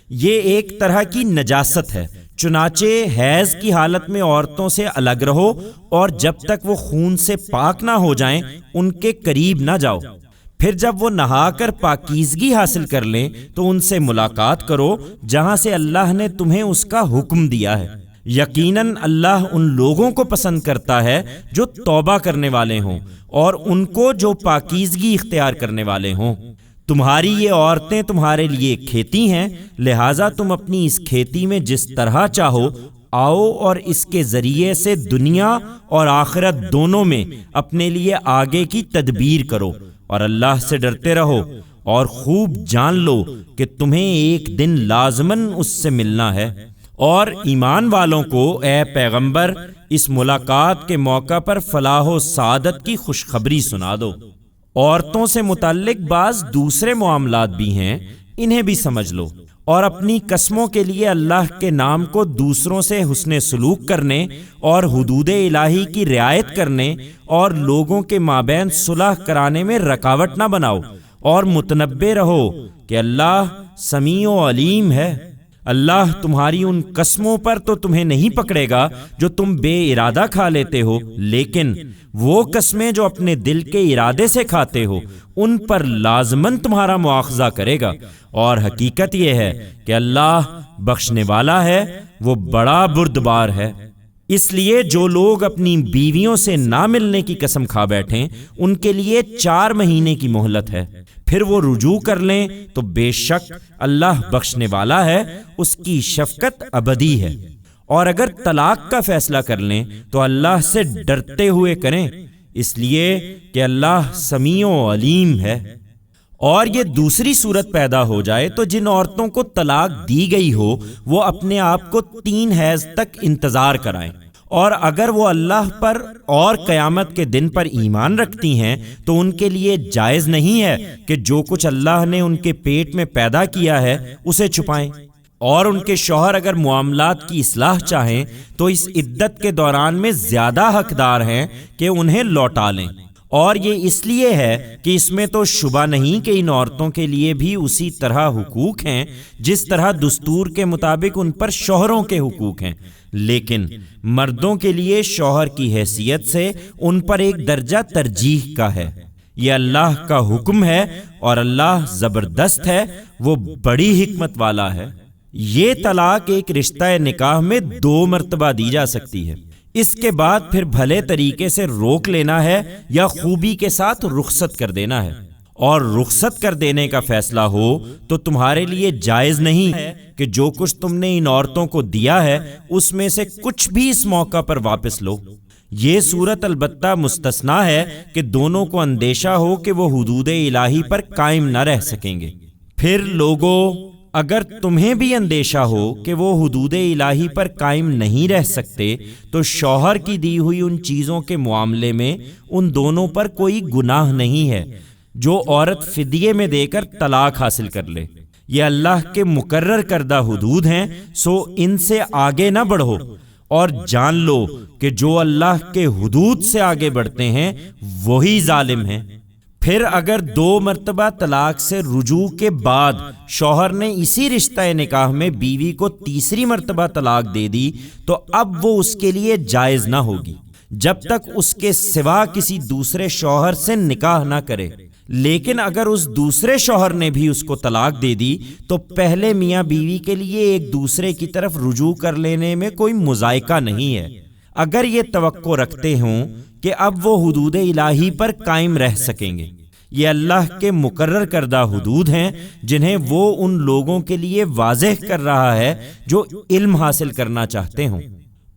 یہ ایک طرح کی نجاست ہے، چنانچہ حیض کی حالت میں عورتوں سے الگ رہو، اور جب تک وہ خون سے پاک نہ ہو جائیں ان کے قریب نہ جاؤ۔ پھر جب وہ نہا کر پاکیزگی حاصل کر لیں تو ان سے ملاقات کرو جہاں سے اللہ نے تمہیں اس کا حکم دیا ہے۔ یقیناً اللہ ان لوگوں کو پسند کرتا ہے جو توبہ کرنے والے ہوں، اور ان کو جو پاکیزگی اختیار کرنے والے ہوں۔ تمہاری یہ عورتیں تمہارے لیے کھیتی ہیں، لہٰذا تم اپنی اس کھیتی میں جس طرح چاہو آؤ، اور اس کے ذریعے سے دنیا اور آخرت دونوں میں اپنے لیے آگے کی تدبیر کرو، اور اللہ سے ڈرتے رہو، اور خوب جان لو کہ تمہیں ایک دن لازماً اس سے ملنا ہے۔ اور ایمان والوں کو اے پیغمبر اس ملاقات کے موقع پر فلاح و سعادت کی خوشخبری سنا دو۔ عورتوں سے متعلق بعض دوسرے معاملات بھی ہیں، انہیں بھی سمجھ لو، اور اپنی قسموں کے لیے اللہ کے نام کو دوسروں سے حسن سلوک کرنے اور حدود الہی کی رعایت کرنے اور لوگوں کے مابین صلح کرانے میں رکاوٹ نہ بناؤ، اور متنبہ رہو کہ اللہ سمیع و علیم ہے۔ اللہ تمہاری ان قسموں پر تو تمہیں نہیں پکڑے گا جو تم بے ارادہ کھا لیتے ہو، لیکن وہ قسمیں جو اپنے دل کے ارادے سے کھاتے ہو ان پر لازماً تمہارا مواخذہ کرے گا، اور حقیقت یہ ہے کہ اللہ بخشنے والا ہے، وہ بڑا بردبار ہے۔ اس لیے جو لوگ اپنی بیویوں سے نہ ملنے کی قسم کھا بیٹھیں ان کے لیے 4 مہینے کی مہلت ہے، پھر وہ رجوع کر لیں تو بے شک اللہ بخشنے والا ہے، اس کی شفقت ابدی ہے۔ اور اگر طلاق کا فیصلہ کر لیں تو اللہ سے ڈرتے ہوئے کریں، اس لیے کہ اللہ سمیع و علیم ہے۔ اور یہ دوسری صورت پیدا ہو جائے تو جن عورتوں کو طلاق دی گئی ہو وہ اپنے آپ کو 3 حیض تک انتظار کرائیں، اور اگر وہ اللہ پر اور قیامت کے دن پر ایمان رکھتی ہیں تو ان کے لیے جائز نہیں ہے کہ جو کچھ اللہ نے ان کے پیٹ میں پیدا کیا ہے اسے چھپائیں، اور ان کے شوہر اگر معاملات کی اصلاح چاہیں تو اس عدت کے دوران میں زیادہ حقدار ہیں کہ انہیں لوٹا لیں۔ اور یہ اس لیے ہے کہ اس میں تو شبہ نہیں کہ ان عورتوں کے لیے بھی اسی طرح حقوق ہیں جس طرح دستور کے مطابق ان پر شوہروں کے حقوق ہیں، لیکن مردوں کے لیے شوہر کی حیثیت سے ان پر ایک درجہ ترجیح کا ہے۔ یہ اللہ کا حکم ہے، اور اللہ زبردست ہے، وہ بڑی حکمت والا ہے۔ یہ طلاق ایک رشتہ نکاح میں 2 مرتبہ دی جا سکتی ہے، اس کے بعد پھر بھلے طریقے سے روک لینا ہے یا خوبی کے ساتھ رخصت کر دینا ہے، اور رخصت کر دینے کا فیصلہ ہو تو تمہارے لیے جائز نہیں ہے کہ جو کچھ تم نے ان عورتوں کو دیا ہے اس میں سے کچھ بھی اس موقع پر واپس لو۔ یہ صورت البتہ مستثنا ہے کہ دونوں کو اندیشہ ہو کہ وہ حدود الہی پر قائم نہ رہ سکیں گے۔ پھر لوگوں، اگر تمہیں بھی اندیشہ ہو کہ وہ حدود الہی پر قائم نہیں رہ سکتے تو شوہر کی دی ہوئی ان چیزوں کے معاملے میں ان دونوں پر کوئی گناہ نہیں ہے جو عورت فدیے میں دے کر طلاق حاصل کر لے۔ یہ اللہ کے مقرر کردہ حدود ہیں، سو ان سے آگے نہ بڑھو، اور جان لو کہ جو اللہ کے حدود سے آگے بڑھتے ہیں وہی ظالم ہیں۔ پھر اگر 2 مرتبہ طلاق سے رجوع کے بعد شوہر نے اسی رشتہ نکاح میں بیوی کو 3ری مرتبہ طلاق دے دی تو اب وہ اس کے لیے جائز نہ ہوگی جب تک اس کے سوا کسی دوسرے شوہر سے نکاح نہ کرے۔ لیکن اگر اس دوسرے شوہر نے بھی اس کو طلاق دے دی تو پہلے میاں بیوی کے لیے ایک دوسرے کی طرف رجوع کر لینے میں کوئی مذائقہ نہیں ہے، اگر یہ توقع رکھتے ہوں کہ اب وہ حدود الہی پر قائم رہ سکیں گے۔ یہ اللہ کے مقرر کردہ حدود ہیں جنہیں وہ ان لوگوں کے لیے واضح کر رہا ہے جو علم حاصل کرنا چاہتے ہوں۔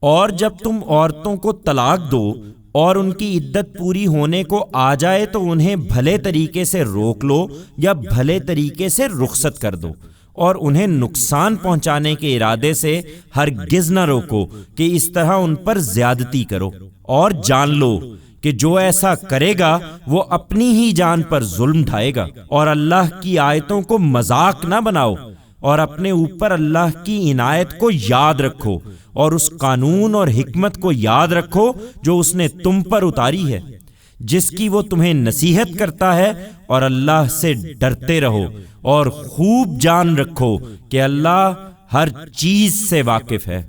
اور جب تم عورتوں کو طلاق دو اور ان کی عدت پوری ہونے کو آ جائے تو انہیں بھلے طریقے سے روک لو یا بھلے طریقے سے رخصت کر دو، اور انہیں نقصان پہنچانے کے ارادے سے ہرگز نہ روکو کہ اس طرح ان پر زیادتی کرو، اور جان لو کہ جو ایسا کرے گا وہ اپنی ہی جان پر ظلم ڈھائے گا۔ اور اللہ کی آیتوں کو مذاق نہ بناؤ، اور اپنے اوپر اللہ کی عنایت کو یاد رکھو، اور اس قانون اور حکمت کو یاد رکھو جو اس نے تم پر اتاری ہے، جس کی وہ تمہیں نصیحت کرتا ہے، اور اللہ سے ڈرتے رہو، اور خوب جان رکھو کہ اللہ ہر چیز سے واقف ہے۔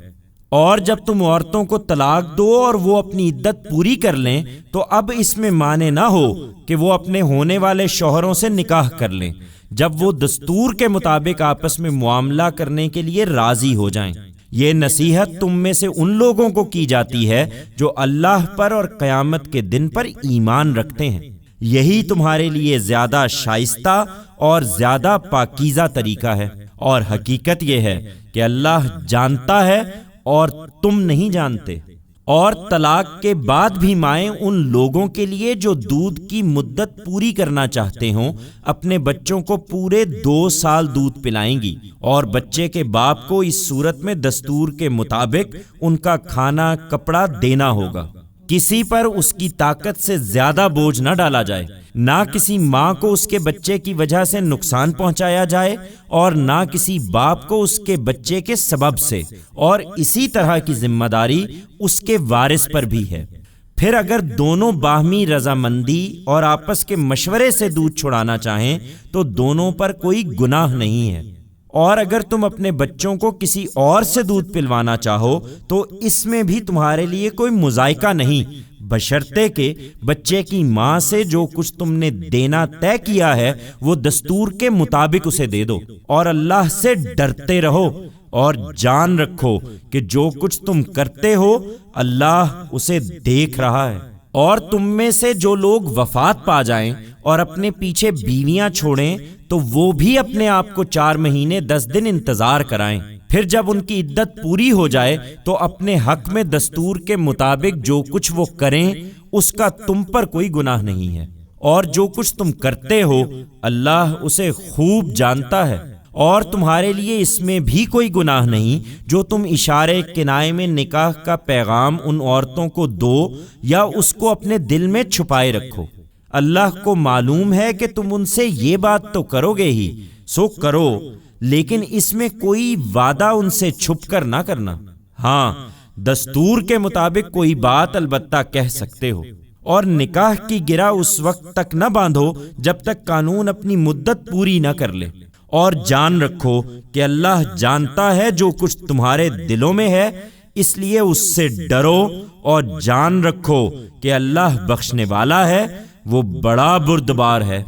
اور جب تم عورتوں کو طلاق دو اور وہ اپنی عدت پوری کر لیں تو اب اس میں مانے نہ ہو کہ وہ اپنے ہونے والے شوہروں سے نکاح کر لیں جب وہ دستور کے مطابق آپس میں معاملہ کرنے کے لیے راضی ہو جائیں۔ یہ نصیحت تم میں سے ان لوگوں کو کی جاتی ہے جو اللہ پر اور قیامت کے دن پر ایمان رکھتے ہیں۔ یہی تمہارے لیے زیادہ شائستہ اور زیادہ پاکیزہ طریقہ ہے، اور حقیقت یہ ہے کہ اللہ جانتا ہے اور تم نہیں جانتے۔ اور طلاق کے بعد بھی مائیں ان لوگوں کے لیے جو دودھ کی مدت پوری کرنا چاہتے ہوں اپنے بچوں کو پورے 2 سال دودھ پلائیں گی، اور بچے کے باپ کو اس صورت میں دستور کے مطابق ان کا کھانا کپڑا دینا ہوگا۔ کسی پر اس کی طاقت سے زیادہ بوجھ نہ ڈالا جائے، نہ کسی ماں کو اس کے بچے کی وجہ سے نقصان پہنچایا جائے، اور نہ کسی باپ کو اس کے بچے کے سبب سے، اور اسی طرح کی ذمہ داری اس کے وارث پر بھی ہے۔ پھر اگر دونوں باہمی رضامندی اور آپس کے مشورے سے دودھ چھڑانا چاہیں تو دونوں پر کوئی گناہ نہیں ہے۔ اور اگر تم اپنے بچوں کو کسی اور سے دودھ پلوانا چاہو تو اس میں بھی تمہارے لیے کوئی مذائقہ نہیں، بشرطے کہ بچے کی ماں سے جو کچھ تم نے دینا طے کیا ہے وہ دستور کے مطابق اسے دے دو، اور اللہ سے ڈرتے رہو، اور جان رکھو کہ جو کچھ تم کرتے ہو اللہ اسے دیکھ رہا ہے۔ اور تم میں سے جو لوگ وفات پا جائیں اور اپنے پیچھے بیویاں چھوڑیں تو وہ بھی اپنے آپ کو 4 مہینے 10 دن انتظار کرائیں، پھر جب ان کی عدت پوری ہو جائے تو اپنے حق میں دستور کے مطابق جو کچھ وہ کریں اس کا تم پر کوئی گناہ نہیں ہے، اور جو کچھ تم کرتے ہو اللہ اسے خوب جانتا ہے۔ اور تمہارے لیے اس میں بھی کوئی گناہ نہیں جو تم اشارے کنائے میں نکاح کا پیغام ان عورتوں کو دو یا اس کو اپنے دل میں چھپائے رکھو۔ اللہ کو معلوم ہے کہ تم ان سے یہ بات تو کرو گے ہی، سو کرو، لیکن اس میں کوئی وعدہ ان سے چھپ کر نہ کرنا۔ ہاں، دستور کے مطابق کوئی بات البتہ کہہ سکتے ہو، اور نکاح کی گرہ اس وقت تک نہ باندھو جب تک قانون اپنی مدت پوری نہ کر لے، اور جان رکھو کہ اللہ جانتا ہے جو کچھ تمہارے دلوں میں ہے، اس لیے اس سے ڈرو، اور جان رکھو کہ اللہ بخشنے والا ہے، وہ بڑا بردبار ہے۔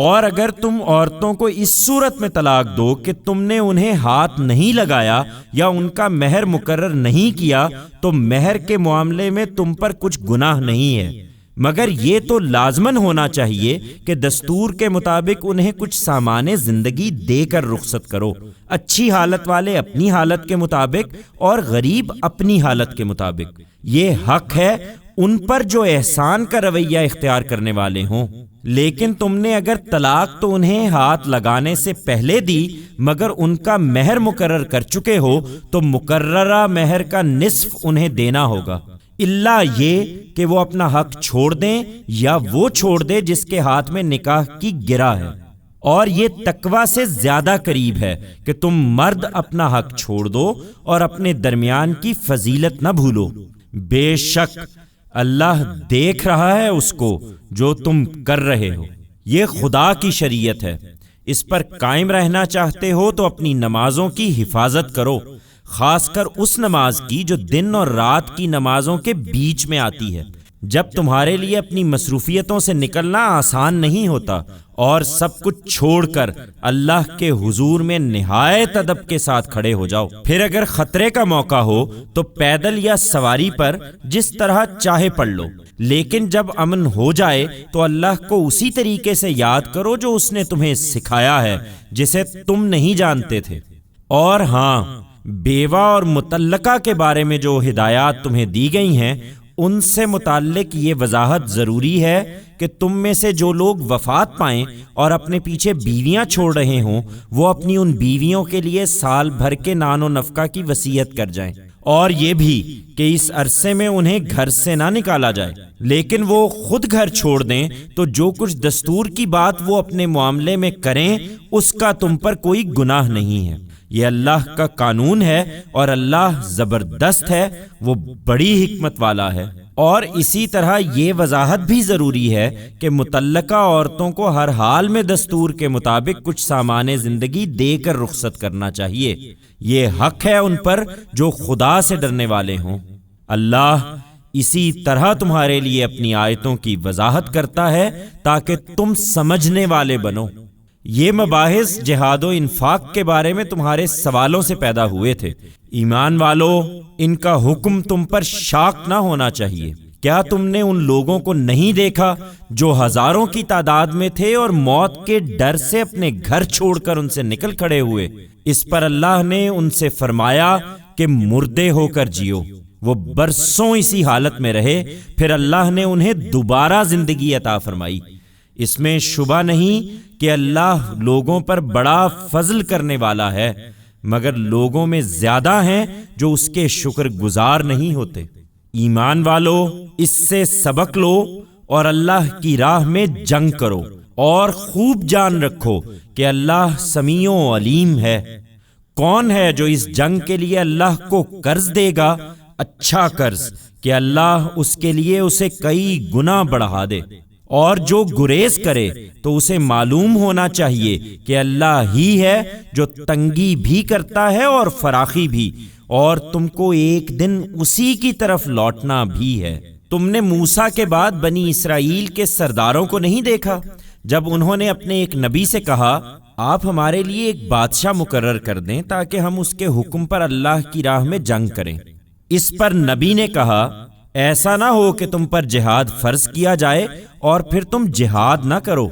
اور اگر تم عورتوں کو اس صورت میں طلاق دو کہ تم نے انہیں ہاتھ نہیں لگایا یا ان کا مہر مقرر نہیں کیا تو مہر کے معاملے میں تم پر کچھ گناہ نہیں ہے، مگر یہ تو لازماً ہونا چاہیے کہ دستور کے مطابق انہیں کچھ سامان زندگی دے کر رخصت کرو، اچھی حالت والے اپنی حالت کے مطابق اور غریب اپنی حالت کے مطابق۔ یہ حق ہے ان پر جو احسان کا رویہ اختیار کرنے والے ہوں۔ لیکن تم نے اگر طلاق تو انہیں ہاتھ لگانے سے پہلے دی مگر ان کا مہر مقرر کر چکے ہو تو مقررہ مہر کا نصف انہیں دینا ہوگا، الا یہ کہ وہ اپنا حق چھوڑ دیں یا وہ چھوڑ دے جس کے ہاتھ میں نکاح کی گرہ ہے۔ اور یہ تقوی سے زیادہ قریب ہے کہ تم مرد اپنا حق چھوڑ دو اور اپنے درمیان کی فضیلت نہ بھولو، بے شک اللہ دیکھ رہا ہے اس کو جو تم کر رہے ہو۔ یہ خدا کی شریعت ہے، اس پر قائم رہنا چاہتے ہو تو اپنی نمازوں کی حفاظت کرو، خاص کر اس نماز کی جو دن اور رات کی نمازوں کے بیچ میں آتی ہے، جب تمہارے لیے اپنی مصروفیتوں سے نکلنا آسان نہیں ہوتا اور سب کچھ چھوڑ کر اللہ کے حضور میں نہایت ادب کے ساتھ کھڑے ہو جاؤ۔ پھر اگر خطرے کا موقع ہو تو پیدل یا سواری پر جس طرح چاہے پڑھ لو، لیکن جب امن ہو جائے تو اللہ کو اسی طریقے سے یاد کرو جو اس نے تمہیں سکھایا ہے، جسے تم نہیں جانتے تھے۔ اور ہاں، بیوہ اور مطلقہ کے بارے میں جو ہدایات تمہیں دی گئی ہیں ان سے متعلق یہ وضاحت ضروری ہے کہ تم میں سے جو لوگ وفات پائیں اور اپنے پیچھے بیویاں چھوڑ رہے ہوں وہ اپنی ان بیویوں کے لیے سال بھر کے نان و نفقہ کی وصیت کر جائیں، اور یہ بھی کہ اس عرصے میں انہیں گھر سے نہ نکالا جائے، لیکن وہ خود گھر چھوڑ دیں تو جو کچھ دستور کی بات وہ اپنے معاملے میں کریں اس کا تم پر کوئی گناہ نہیں ہے۔ یہ اللہ کا قانون ہے اور اللہ زبردست ہے، وہ بڑی حکمت والا ہے۔ اور اسی طرح یہ وضاحت بھی ضروری ہے کہ مطلقہ عورتوں کو ہر حال میں دستور کے مطابق کچھ سامان زندگی دے کر رخصت کرنا چاہیے۔ یہ حق ہے ان پر جو خدا سے ڈرنے والے ہوں۔ اللہ اسی طرح تمہارے لیے اپنی آیتوں کی وضاحت کرتا ہے تاکہ تم سمجھنے والے بنو۔ یہ مباحث جہاد و انفاق کے بارے میں تمہارے سوالوں سے پیدا ہوئے تھے۔ ایمان والو، ان کا حکم تم پر شاق نہ ہونا چاہیے۔ کیا تم نے ان لوگوں کو نہیں دیکھا جو ہزاروں کی تعداد میں تھے اور موت کے ڈر سے اپنے گھر چھوڑ کر ان سے نکل کھڑے ہوئے؟ اس پر اللہ نے ان سے فرمایا کہ مردے ہو کر جیو۔ وہ برسوں اسی حالت میں رہے، پھر اللہ نے انہیں دوبارہ زندگی عطا فرمائی۔ اس میں شبہ نہیں کہ اللہ لوگوں پر بڑا فضل کرنے والا ہے، مگر لوگوں میں زیادہ ہیں جو اس کے شکر گزار نہیں ہوتے۔ ایمان والو، اس سے سبق لو اور اللہ کی راہ میں جنگ کرو، اور خوب جان رکھو کہ اللہ سمیع و علیم ہے۔ کون ہے جو اس جنگ کے لیے اللہ کو قرض دے گا، اچھا قرض، کہ اللہ اس کے لیے اسے کئی گنا بڑھا دے؟ اور جو گریز کرے تو اسے معلوم ہونا چاہیے کہ اللہ ہی ہے جو تنگی بھی کرتا ہے اور فراخی بھی، اور تم کو ایک دن اسی کی طرف لوٹنا بھی ہے۔ تم نے موسیٰ کے بعد بنی اسرائیل کے سرداروں کو نہیں دیکھا جب انہوں نے اپنے ایک نبی سے کہا آپ ہمارے لیے ایک بادشاہ مقرر کر دیں تاکہ ہم اس کے حکم پر اللہ کی راہ میں جنگ کریں۔ اس پر نبی نے کہا ایسا نہ ہو کہ تم پر جہاد فرض کیا جائے اور پھر تم جہاد نہ کرو۔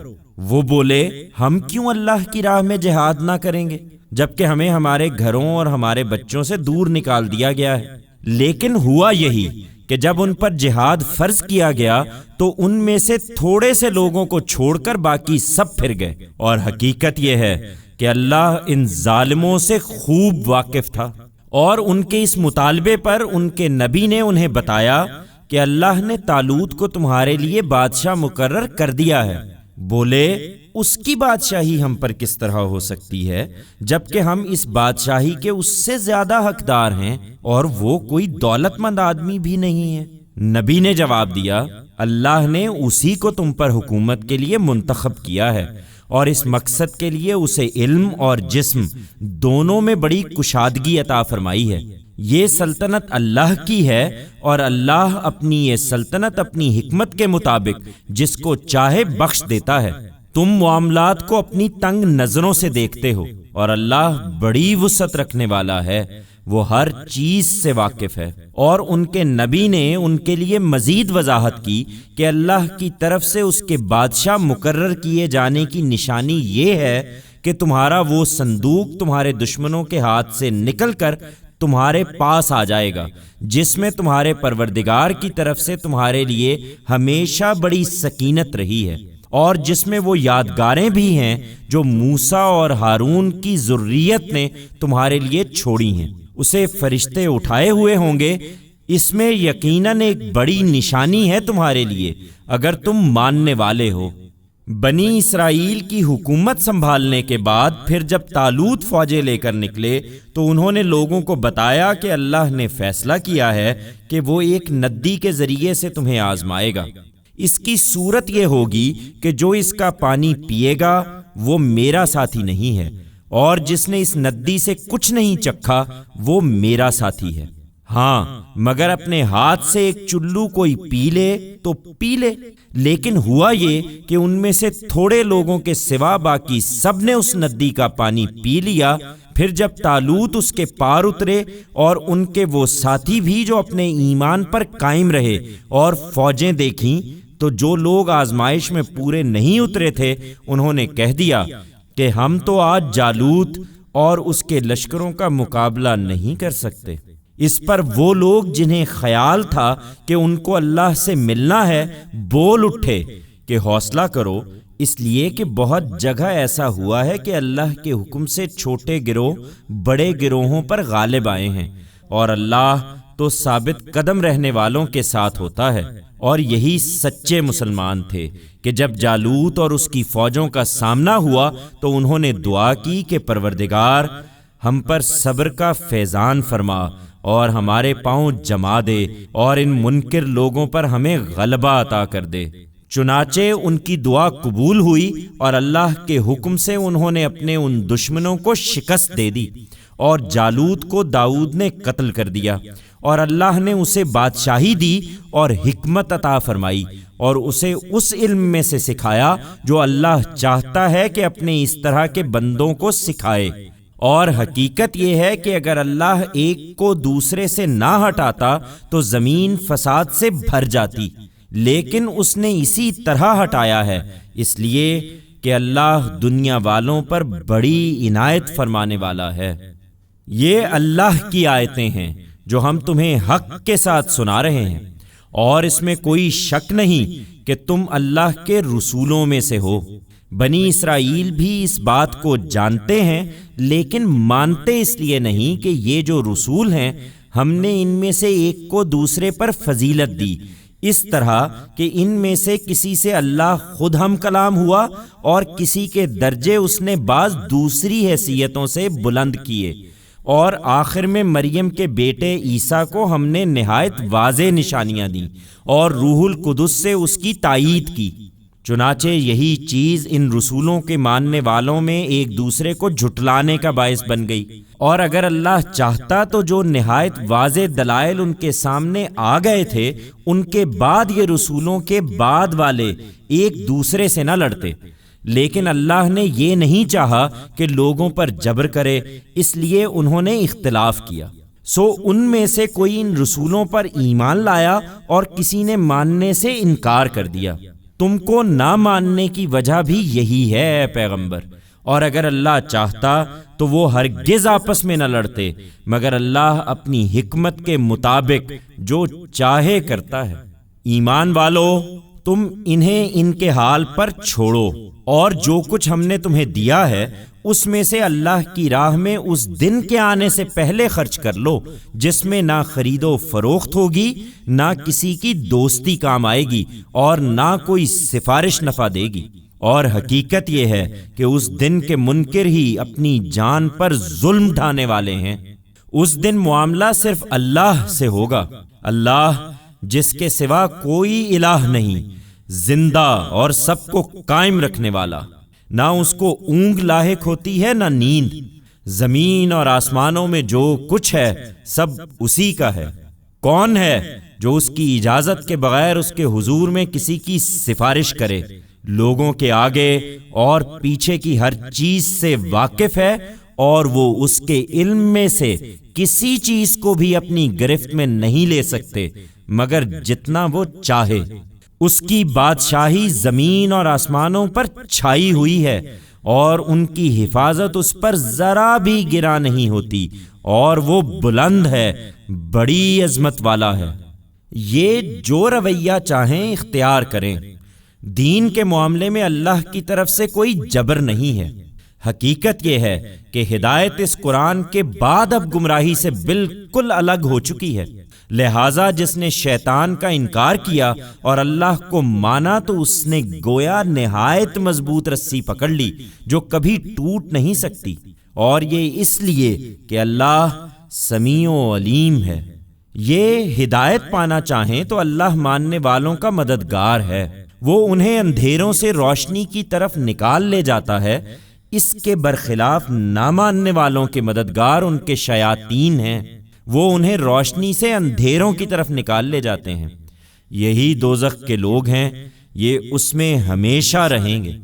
وہ بولے ہم کیوں اللہ کی راہ میں جہاد نہ کریں گے جبکہ ہمیں ہمارے گھروں اور ہمارے بچوں سے دور نکال دیا گیا ہے۔ لیکن ہوا یہی کہ جب ان پر جہاد فرض کیا گیا تو ان میں سے تھوڑے سے لوگوں کو چھوڑ کر باقی سب پھر گئے، اور حقیقت یہ ہے کہ اللہ ان ظالموں سے خوب واقف تھا۔ اور ان کے اس مطالبے پر ان کے نبی نے انہیں بتایا کہ اللہ نے طالوت کو تمہارے لیے بادشاہ مقرر کر دیا ہے۔ بولے اس کی بادشاہی ہم پر کس طرح ہو سکتی ہے جبکہ ہم اس بادشاہی کے اس سے زیادہ حقدار ہیں اور وہ کوئی دولت مند آدمی بھی نہیں ہے۔ نبی نے جواب دیا اللہ نے اسی کو تم پر حکومت کے لیے منتخب کیا ہے، اور اس مقصد کے لیے اسے علم اور جسم دونوں میں بڑی کشادگی عطا فرمائی ہے۔ یہ سلطنت اللہ کی ہے اور اللہ اپنی یہ سلطنت اپنی حکمت کے مطابق جس کو چاہے بخش دیتا ہے۔ تم معاملات کو اپنی تنگ نظروں سے دیکھتے ہو اور اللہ بڑی وسعت رکھنے والا ہے، وہ ہر چیز سے واقف ہے۔ اور ان کے نبی نے ان کے لیے مزید وضاحت کی کہ اللہ کی طرف سے اس کے بادشاہ مقرر کیے جانے کی نشانی یہ ہے کہ تمہارا وہ صندوق تمہارے دشمنوں کے ہاتھ سے نکل کر تمہارے پاس آ جائے گا، جس میں تمہارے پروردگار کی طرف سے تمہارے لیے ہمیشہ بڑی سکینت رہی ہے، اور جس میں وہ یادگاریں بھی ہیں جو موسیٰ اور ہارون کی ذریت نے تمہارے لیے چھوڑی ہیں۔ اسے فرشتے اٹھائے ہوئے ہوں گے، اس میں یقیناً ایک بڑی نشانی ہے تمہارے لیے اگر تم ماننے والے ہو۔ بنی اسرائیل کی حکومت سنبھالنے کے بعد پھر جب طالوت فوجیں لے کر نکلے تو انہوں نے لوگوں کو بتایا کہ اللہ نے فیصلہ کیا ہے کہ وہ ایک ندی کے ذریعے سے تمہیں آزمائے گا۔ اس کی صورت یہ ہوگی کہ جو اس کا پانی پیے گا وہ میرا ساتھی نہیں ہے، اور جس نے اس ندی سے کچھ نہیں چکھا وہ میرا ساتھی ہے۔ ہاں مگر اپنے ہاتھ سے ایک چلو کوئی پی لے تو پی لے۔ لیکن ہوا یہ کہ ان میں سے تھوڑے لوگوں کے سوا باقی سب نے اس ندی کا پانی پی لیا۔ پھر جب طالوت اس کے پار اترے اور ان کے وہ ساتھی بھی جو اپنے ایمان پر قائم رہے اور فوجیں دیکھیں، تو جو لوگ آزمائش میں پورے نہیں اترے تھے انہوں نے کہہ دیا کہ ہم تو آج جالوت اور اس کے لشکروں کا مقابلہ نہیں کر سکتے۔ اس پر وہ لوگ جنہیں خیال تھا کہ ان کو اللہ سے ملنا ہے بول اٹھے کہ حوصلہ کرو، اس لیے کہ بہت جگہ ایسا ہوا ہے کہ اللہ کے حکم سے چھوٹے گروہ بڑے گروہوں پر غالب آئے ہیں، اور اللہ تو ثابت قدم رہنے والوں کے ساتھ ہوتا ہے۔ اور یہی سچے مسلمان تھے کہ جب جالوت اور اس کی فوجوں کا سامنا ہوا تو انہوں نے دعا کی کہ پروردگار ہم پر صبر کا فیضان فرما اور ہمارے پاؤں جما دے اور ان منکر لوگوں پر ہمیں غلبہ عطا کر دے۔ چنانچہ ان کی دعا قبول ہوئی اور اللہ کے حکم سے انہوں نے اپنے ان دشمنوں کو شکست دے دی، اور جالوت کو داؤد نے قتل کر دیا، اور اللہ نے اسے بادشاہی دی اور حکمت عطا فرمائی، اور اسے اس علم میں سے سکھایا جو اللہ چاہتا ہے کہ اپنے اس طرح کے بندوں کو سکھائے۔ اور حقیقت یہ ہے کہ اگر اللہ ایک کو دوسرے سے نہ ہٹاتا تو زمین فساد سے بھر جاتی، لیکن اس نے اسی طرح ہٹایا ہے، اس لیے کہ اللہ دنیا والوں پر بڑی عنایت فرمانے والا ہے۔ یہ اللہ کی آیتیں ہیں جو ہم تمہیں حق کے ساتھ سنا رہے ہیں، اور اس میں کوئی شک نہیں کہ تم اللہ کے رسولوں میں سے ہو۔ بنی اسرائیل بھی اس بات کو جانتے ہیں، لیکن مانتے اس لیے نہیں کہ یہ جو رسول ہیں ہم نے ان میں سے ایک کو دوسرے پر فضیلت دی، اس طرح کہ ان میں سے کسی سے اللہ خود ہم کلام ہوا اور کسی کے درجے اس نے بعض دوسری حیثیتوں سے بلند کیے، اور آخر میں مریم کے بیٹے عیسیٰ کو ہم نے نہایت واضح نشانیاں دیں اور روح القدس سے اس کی تائید کی۔ چنانچہ یہی چیز ان رسولوں کے ماننے والوں میں ایک دوسرے کو جھٹلانے کا باعث بن گئی، اور اگر اللہ چاہتا تو جو نہایت واضح دلائل ان کے سامنے آ گئے تھے ان کے بعد یہ رسولوں کے بعد والے ایک دوسرے سے نہ لڑتے، لیکن اللہ نے یہ نہیں چاہا کہ لوگوں پر جبر کرے، اس لیے انہوں نے اختلاف کیا۔ سو ان میں سے کوئی ان رسولوں پر ایمان لایا اور کسی نے ماننے سے انکار کر دیا۔ تم کو نہ ماننے کی وجہ بھی یہی ہے اے پیغمبر، اور اگر اللہ چاہتا تو وہ ہرگز آپس میں نہ لڑتے، مگر اللہ اپنی حکمت کے مطابق جو چاہے کرتا ہے۔ ایمان والو، تم انہیں ان کے حال پر چھوڑو، اور جو کچھ ہم نے تمہیں دیا ہے اس میں سے اللہ کی راہ میں اس دن کے آنے سے پہلے خرچ کر لو جس میں نہ خرید و فروخت ہوگی، نہ کسی کی دوستی کام آئے گی، اور نہ کوئی سفارش نفع دے گی۔ اور حقیقت یہ ہے کہ اس دن کے منکر ہی اپنی جان پر ظلم ڈھانے والے ہیں۔ اس دن معاملہ صرف اللہ سے ہوگا، اللہ جس کے سوا کوئی الہ نہیں، زندہ اور سب کو قائم رکھنے والا، نہ اس کو اونگ لاحق ہوتی ہے نہ نیند۔ زمین اور آسمانوں میں جو کچھ ہے سب اسی کا ہے۔ کون ہے جو اس کی اجازت کے بغیر اس کے حضور میں کسی کی سفارش کرے؟ لوگوں کے آگے اور پیچھے کی ہر چیز سے واقف ہے، اور وہ اس کے علم میں سے کسی چیز کو بھی اپنی گرفت میں نہیں لے سکتے مگر جتنا وہ چاہے۔ اس کی بادشاہی زمین اور آسمانوں پر چھائی ہوئی ہے، اور ان کی حفاظت اس پر ذرا بھی گرا نہیں ہوتی، اور وہ بلند ہے، بڑی عظمت والا ہے۔ یہ جو رویہ چاہیں اختیار کریں، دین کے معاملے میں اللہ کی طرف سے کوئی جبر نہیں ہے۔ حقیقت یہ ہے کہ ہدایت اس قرآن کے بعد اب گمراہی سے بالکل الگ ہو چکی ہے، لہٰذا جس نے شیطان کا انکار کیا اور اللہ کو مانا تو اس نے گویا نہایت مضبوط رسی پکڑ لی جو کبھی ٹوٹ نہیں سکتی، اور یہ اس لیے کہ اللہ سمیع و علیم ہے۔ یہ ہدایت پانا چاہیں تو اللہ ماننے والوں کا مددگار ہے، وہ انہیں اندھیروں سے روشنی کی طرف نکال لے جاتا ہے۔ اس کے برخلاف نہ ماننے والوں کے مددگار ان کے شیاطین ہیں۔ وہ انہیں روشنی سے اندھیروں کی طرف نکال لے جاتے ہیں۔ یہی دوزخ کے لوگ ہیں، یہ اس میں ہمیشہ رہیں گے۔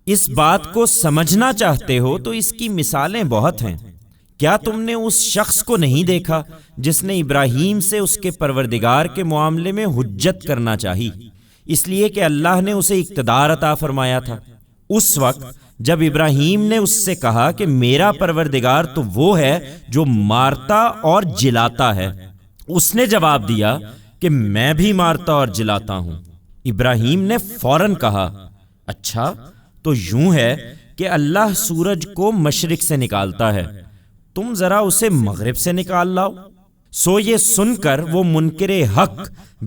اس بات کو سمجھنا چاہتے ہو تو اس کی مثالیں بہت ہیں۔ کیا تم نے اس شخص کو نہیں دیکھا جس نے ابراہیم سے اس کے پروردگار کے معاملے میں حجت کرنا چاہی، اس لیے کہ اللہ نے اسے اقتدار عطا فرمایا تھا؟ اس وقت جب ابراہیم نے اس سے کہا کہ میرا پروردگار تو وہ ہے جو مارتا اور جلاتا ہے، اس نے جواب دیا کہ میں بھی مارتا اور جلاتا ہوں۔ ابراہیم نے فوراً کہا، اچھا تو یوں ہے کہ اللہ سورج کو مشرق سے نکالتا ہے، تم ذرا اسے مغرب سے نکال لاؤ۔ سو یہ سن کر وہ منکر حق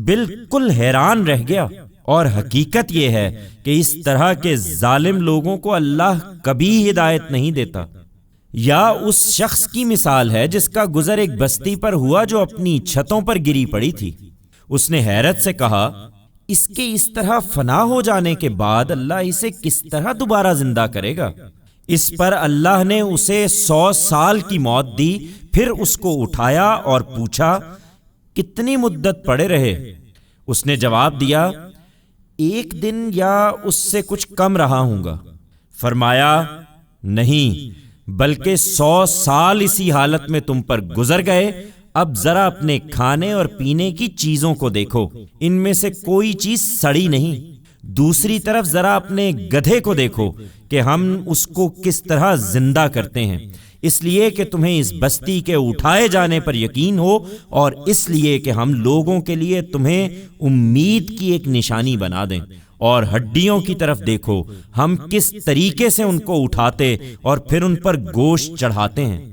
بالکل حیران رہ گیا، اور حقیقت یہ ہے کہ اس طرح کے ظالم لوگوں کو اللہ کبھی ہدایت نہیں دیتا۔ یا اس شخص کی مثال ہے جس کا گزر ایک بستی پر ہوا جو اپنی چھتوں پر گری پڑی تھی۔ اس نے حیرت سے کہا، اس کے اس طرح فنا ہو جانے کے بعد اللہ اسے کس طرح دوبارہ زندہ کرے گا؟ اس پر اللہ نے اسے 100 سال کی موت دی، پھر اس کو اٹھایا اور پوچھا، کتنی مدت پڑے رہے؟ اس نے جواب دیا، 1 دن یا اس سے کچھ کم رہا ہوں گا۔ فرمایا، نہیں بلکہ 100 سال اسی حالت میں تم پر گزر گئے۔ اب ذرا اپنے کھانے اور پینے کی چیزوں کو دیکھو، ان میں سے کوئی چیز سڑی نہیں۔ دوسری طرف ذرا اپنے گدھے کو دیکھو کہ ہم اس کو کس طرح زندہ کرتے ہیں، اس لیے کہ تمہیں اس بستی کے اٹھائے جانے پر یقین ہو، اور اس لیے کہ ہم لوگوں کے لیے تمہیں امید کی ایک نشانی بنا دیں۔ اور ہڈیوں کی طرف دیکھو، ہم کس طریقے سے ان کو اٹھاتے اور پھر ان پر گوشت چڑھاتے ہیں۔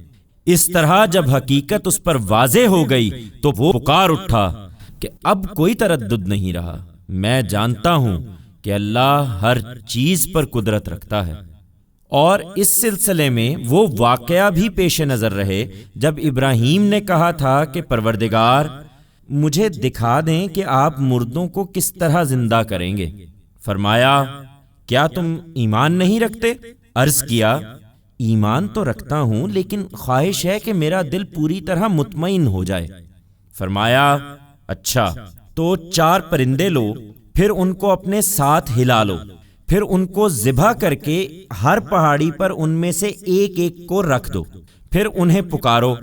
اس طرح جب حقیقت اس پر واضح ہو گئی تو وہ پکار اٹھا کہ اب کوئی تردد نہیں رہا، میں جانتا ہوں کہ اللہ ہر چیز پر قدرت رکھتا ہے۔ اور اس سلسلے میں وہ واقعہ بھی پیش نظر رہے جب ابراہیم نے کہا تھا کہ پروردگار مجھے دکھا دیں کہ آپ مردوں کو کس طرح زندہ کریں گے۔ فرمایا، کیا تم ایمان نہیں رکھتے؟ عرض کیا، ایمان تو رکھتا ہوں، لیکن خواہش ہے کہ میرا دل پوری طرح مطمئن ہو جائے۔ فرمایا، اچھا تو 4 پرندے لو، پھر ان کو اپنے ساتھ ہلا لو، پھر ان کو ذبح کر کے ہر پہاڑی پر ان میں سے ایک ایک کو رکھ دو، پھر انہیں پکارو،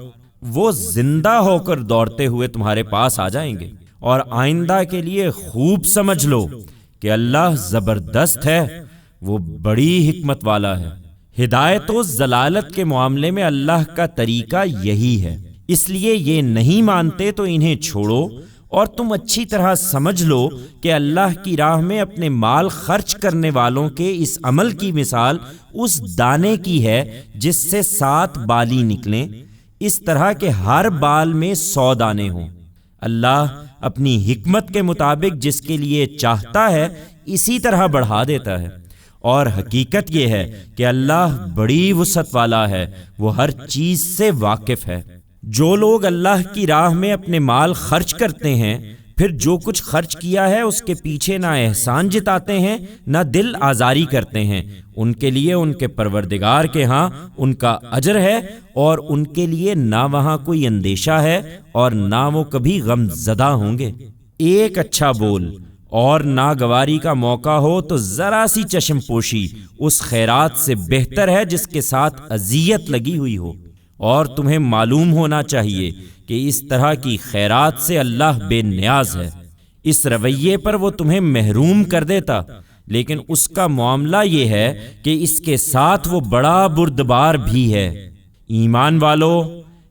وہ زندہ ہو کر دوڑتے ہوئے تمہارے پاس آ جائیں گے۔ اور آئندہ کے لیے خوب سمجھ لو کہ اللہ زبردست ہے، وہ بڑی حکمت والا ہے۔ ہدایت و ضلالت کے معاملے میں اللہ کا طریقہ یہی ہے، اس لیے یہ نہیں مانتے تو انہیں چھوڑو، اور تم اچھی طرح سمجھ لو کہ اللہ کی راہ میں اپنے مال خرچ کرنے والوں کے اس عمل کی مثال اس دانے کی ہے جس سے 7 بالی نکلیں، اس طرح کہ ہر بال میں 100 دانے ہوں۔ اللہ اپنی حکمت کے مطابق جس کے لیے چاہتا ہے اسی طرح بڑھا دیتا ہے، اور حقیقت یہ ہے کہ اللہ بڑی وسعت والا ہے، وہ ہر چیز سے واقف ہے۔ جو لوگ اللہ کی راہ میں اپنے مال خرچ کرتے ہیں، پھر جو کچھ خرچ کیا ہے اس کے پیچھے نہ احسان جتاتے ہیں نہ دل آزاری کرتے ہیں، ان کے لیے ان کے پروردگار کے ہاں ان کا اجر ہے، اور ان کے لیے نہ وہاں کوئی اندیشہ ہے اور نہ وہ کبھی غم زدہ ہوں گے۔ ایک اچھا بول اور ناگواری کا موقع ہو تو ذرا سی چشم پوشی اس خیرات سے بہتر ہے جس کے ساتھ اذیت لگی ہوئی ہو، اور تمہیں معلوم ہونا چاہیے کہ اس طرح کی خیرات سے اللہ بے نیاز ہے۔ اس رویے پر وہ تمہیں محروم کر دیتا، لیکن اس کا معاملہ یہ ہے کہ اس کے ساتھ وہ بڑا بردبار بھی ہے۔ ایمان والو،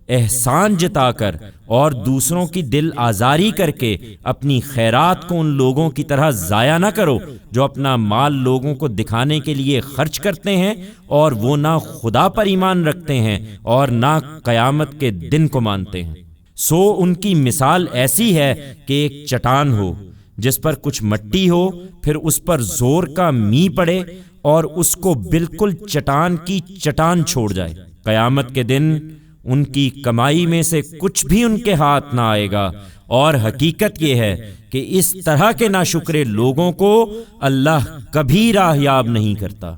احسان جتا کر اور دوسروں کی دل آزاری کر کے اپنی خیرات کو ان لوگوں کی طرح ضائع نہ کرو جو اپنا مال لوگوں کو دکھانے کے لیے خرچ کرتے ہیں، اور وہ نہ خدا پر ایمان رکھتے ہیں اور نہ قیامت کے دن کو مانتے ہیں۔ سو ان کی مثال ایسی ہے کہ ایک چٹان ہو جس پر کچھ مٹی ہو، پھر اس پر زور کا می پڑے اور اس کو بالکل چٹان کی چٹان چھوڑ جائے۔ قیامت کے دن ان کی کمائی میں سے کچھ بھی ان کے ہاتھ نہ آئے گا، اور حقیقت یہ ہے کہ اس طرح کے ناشکرے لوگوں کو اللہ کبھی راہ یاب نہیں کرتا۔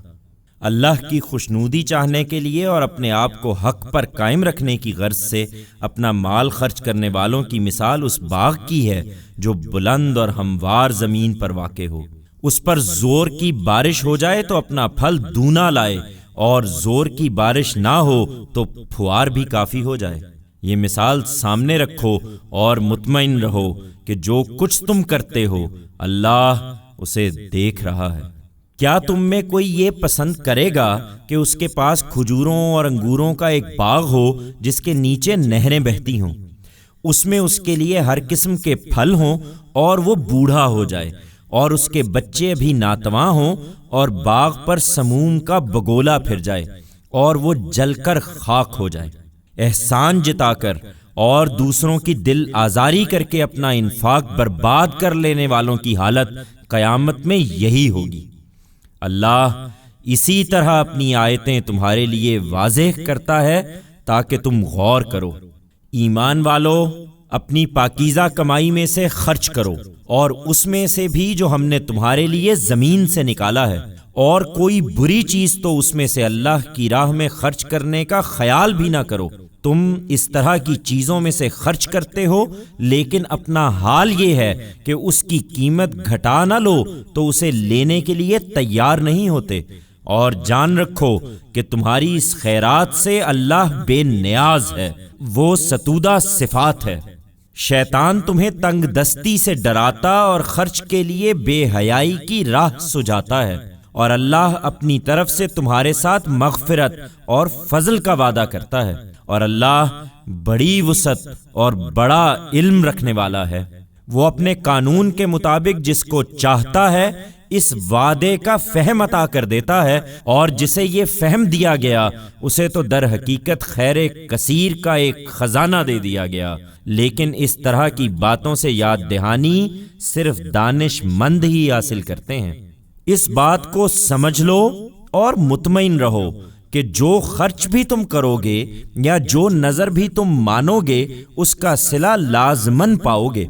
اللہ کی خوشنودی چاہنے کے لیے اور اپنے آپ کو حق پر قائم رکھنے کی غرض سے اپنا مال خرچ کرنے والوں کی مثال اس باغ کی ہے جو بلند اور ہموار زمین پر واقع ہو۔ اس پر زور کی بارش ہو جائے تو اپنا پھل دونا لائے، اور زور کی بارش نہ ہو تو پھوار بھی کافی ہو جائے۔ یہ مثال سامنے رکھو اور مطمئن رہو کہ جو کچھ تم کرتے ہو اللہ اسے دیکھ رہا ہے۔ کیا تم میں کوئی یہ پسند کرے گا کہ اس کے پاس کھجوروں اور انگوروں کا ایک باغ ہو جس کے نیچے نہریں بہتی ہوں، اس میں اس کے لیے ہر قسم کے پھل ہوں، اور وہ بوڑھا ہو جائے اور اس کے بچے بھی ناتواں ہوں، اور باغ پر سموم کا بگولا پھر جائے اور وہ جل کر خاک ہو جائے؟ احسان جتا کر اور دوسروں کی دل آزاری کر کے اپنا انفاق برباد کر لینے والوں کی حالت قیامت میں یہی ہوگی۔ اللہ اسی طرح اپنی آیتیں تمہارے لیے واضح کرتا ہے تاکہ تم غور کرو۔ ایمان والو، اپنی پاکیزہ کمائی میں سے خرچ کرو، اور اس میں سے بھی جو ہم نے تمہارے لیے زمین سے نکالا ہے، اور کوئی بری چیز تو اس میں سے اللہ کی راہ میں خرچ کرنے کا خیال بھی نہ کرو۔ تم اس طرح کی چیزوں میں سے خرچ کرتے ہو، لیکن اپنا حال یہ ہے کہ اس کی قیمت گھٹا نہ لو تو اسے لینے کے لیے تیار نہیں ہوتے، اور جان رکھو کہ تمہاری اس خیرات سے اللہ بے نیاز ہے، وہ ستودہ صفات ہے۔ شیطان تمہیں تنگ دستی سے ڈراتا اور خرچ کے لیے بے حیائی کی راہ سجاتا ہے، اور اللہ اپنی طرف سے تمہارے ساتھ مغفرت اور فضل کا وعدہ کرتا ہے، اور اللہ بڑی وسعت اور بڑا علم رکھنے والا ہے۔ وہ اپنے قانون کے مطابق جس کو چاہتا ہے اس وعدے کا فہم عطا کر دیتا ہے، اور جسے یہ فہم دیا گیا اسے تو در حقیقت خیر کثیر کا ایک خزانہ دے دیا گیا، لیکن اس طرح کی باتوں سے یاد دہانی صرف دانش مند ہی حاصل کرتے ہیں۔ اس بات کو سمجھ لو اور مطمئن رہو کہ جو خرچ بھی تم کرو گے یا جو نظر بھی تم مانو گے اس کا صلہ لازماً پاؤ گے،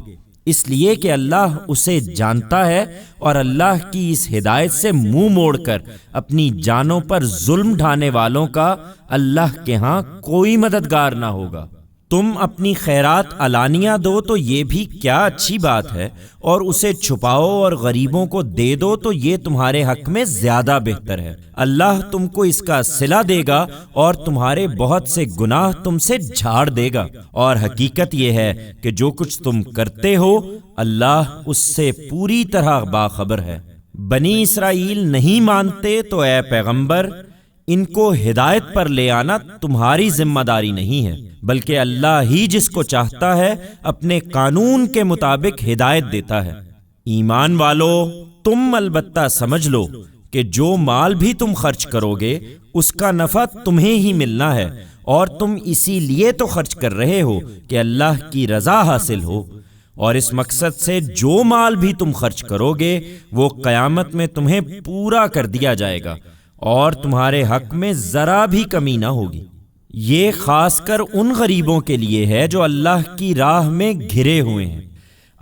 اس لیے کہ اللہ اسے جانتا ہے، اور اللہ کی اس ہدایت سے منہ موڑ کر اپنی جانوں پر ظلم ڈھانے والوں کا اللہ کے ہاں کوئی مددگار نہ ہوگا۔ تم اپنی خیرات علانیہ دو تو یہ بھی کیا اچھی بات ہے، اور اسے چھپاؤ اور غریبوں کو دے دو تو یہ تمہارے حق میں زیادہ بہتر ہے۔ اللہ تم کو اس کا صلہ دے گا اور تمہارے بہت سے گناہ تم سے جھاڑ دے گا، اور حقیقت یہ ہے کہ جو کچھ تم کرتے ہو اللہ اس سے پوری طرح باخبر ہے۔ بنی اسرائیل نہیں مانتے تو اے پیغمبر ان کو ہدایت پر لے آنا تمہاری ذمہ داری نہیں ہے، بلکہ اللہ ہی جس کو چاہتا ہے اپنے قانون کے مطابق ہدایت دیتا ہے۔ ایمان والو، تم البتہ سمجھ لو کہ جو مال بھی تم خرچ کرو گے اس کا نفع تمہیں ہی ملنا ہے، اور تم اسی لیے تو خرچ کر رہے ہو کہ اللہ کی رضا حاصل ہو، اور اس مقصد سے جو مال بھی تم خرچ کرو گے وہ قیامت میں تمہیں پورا کر دیا جائے گا، اور تمہارے حق میں ذرا بھی کمی نہ ہوگی۔ یہ خاص کر ان غریبوں کے لیے ہے جو اللہ کی راہ میں گھرے ہوئے ہیں،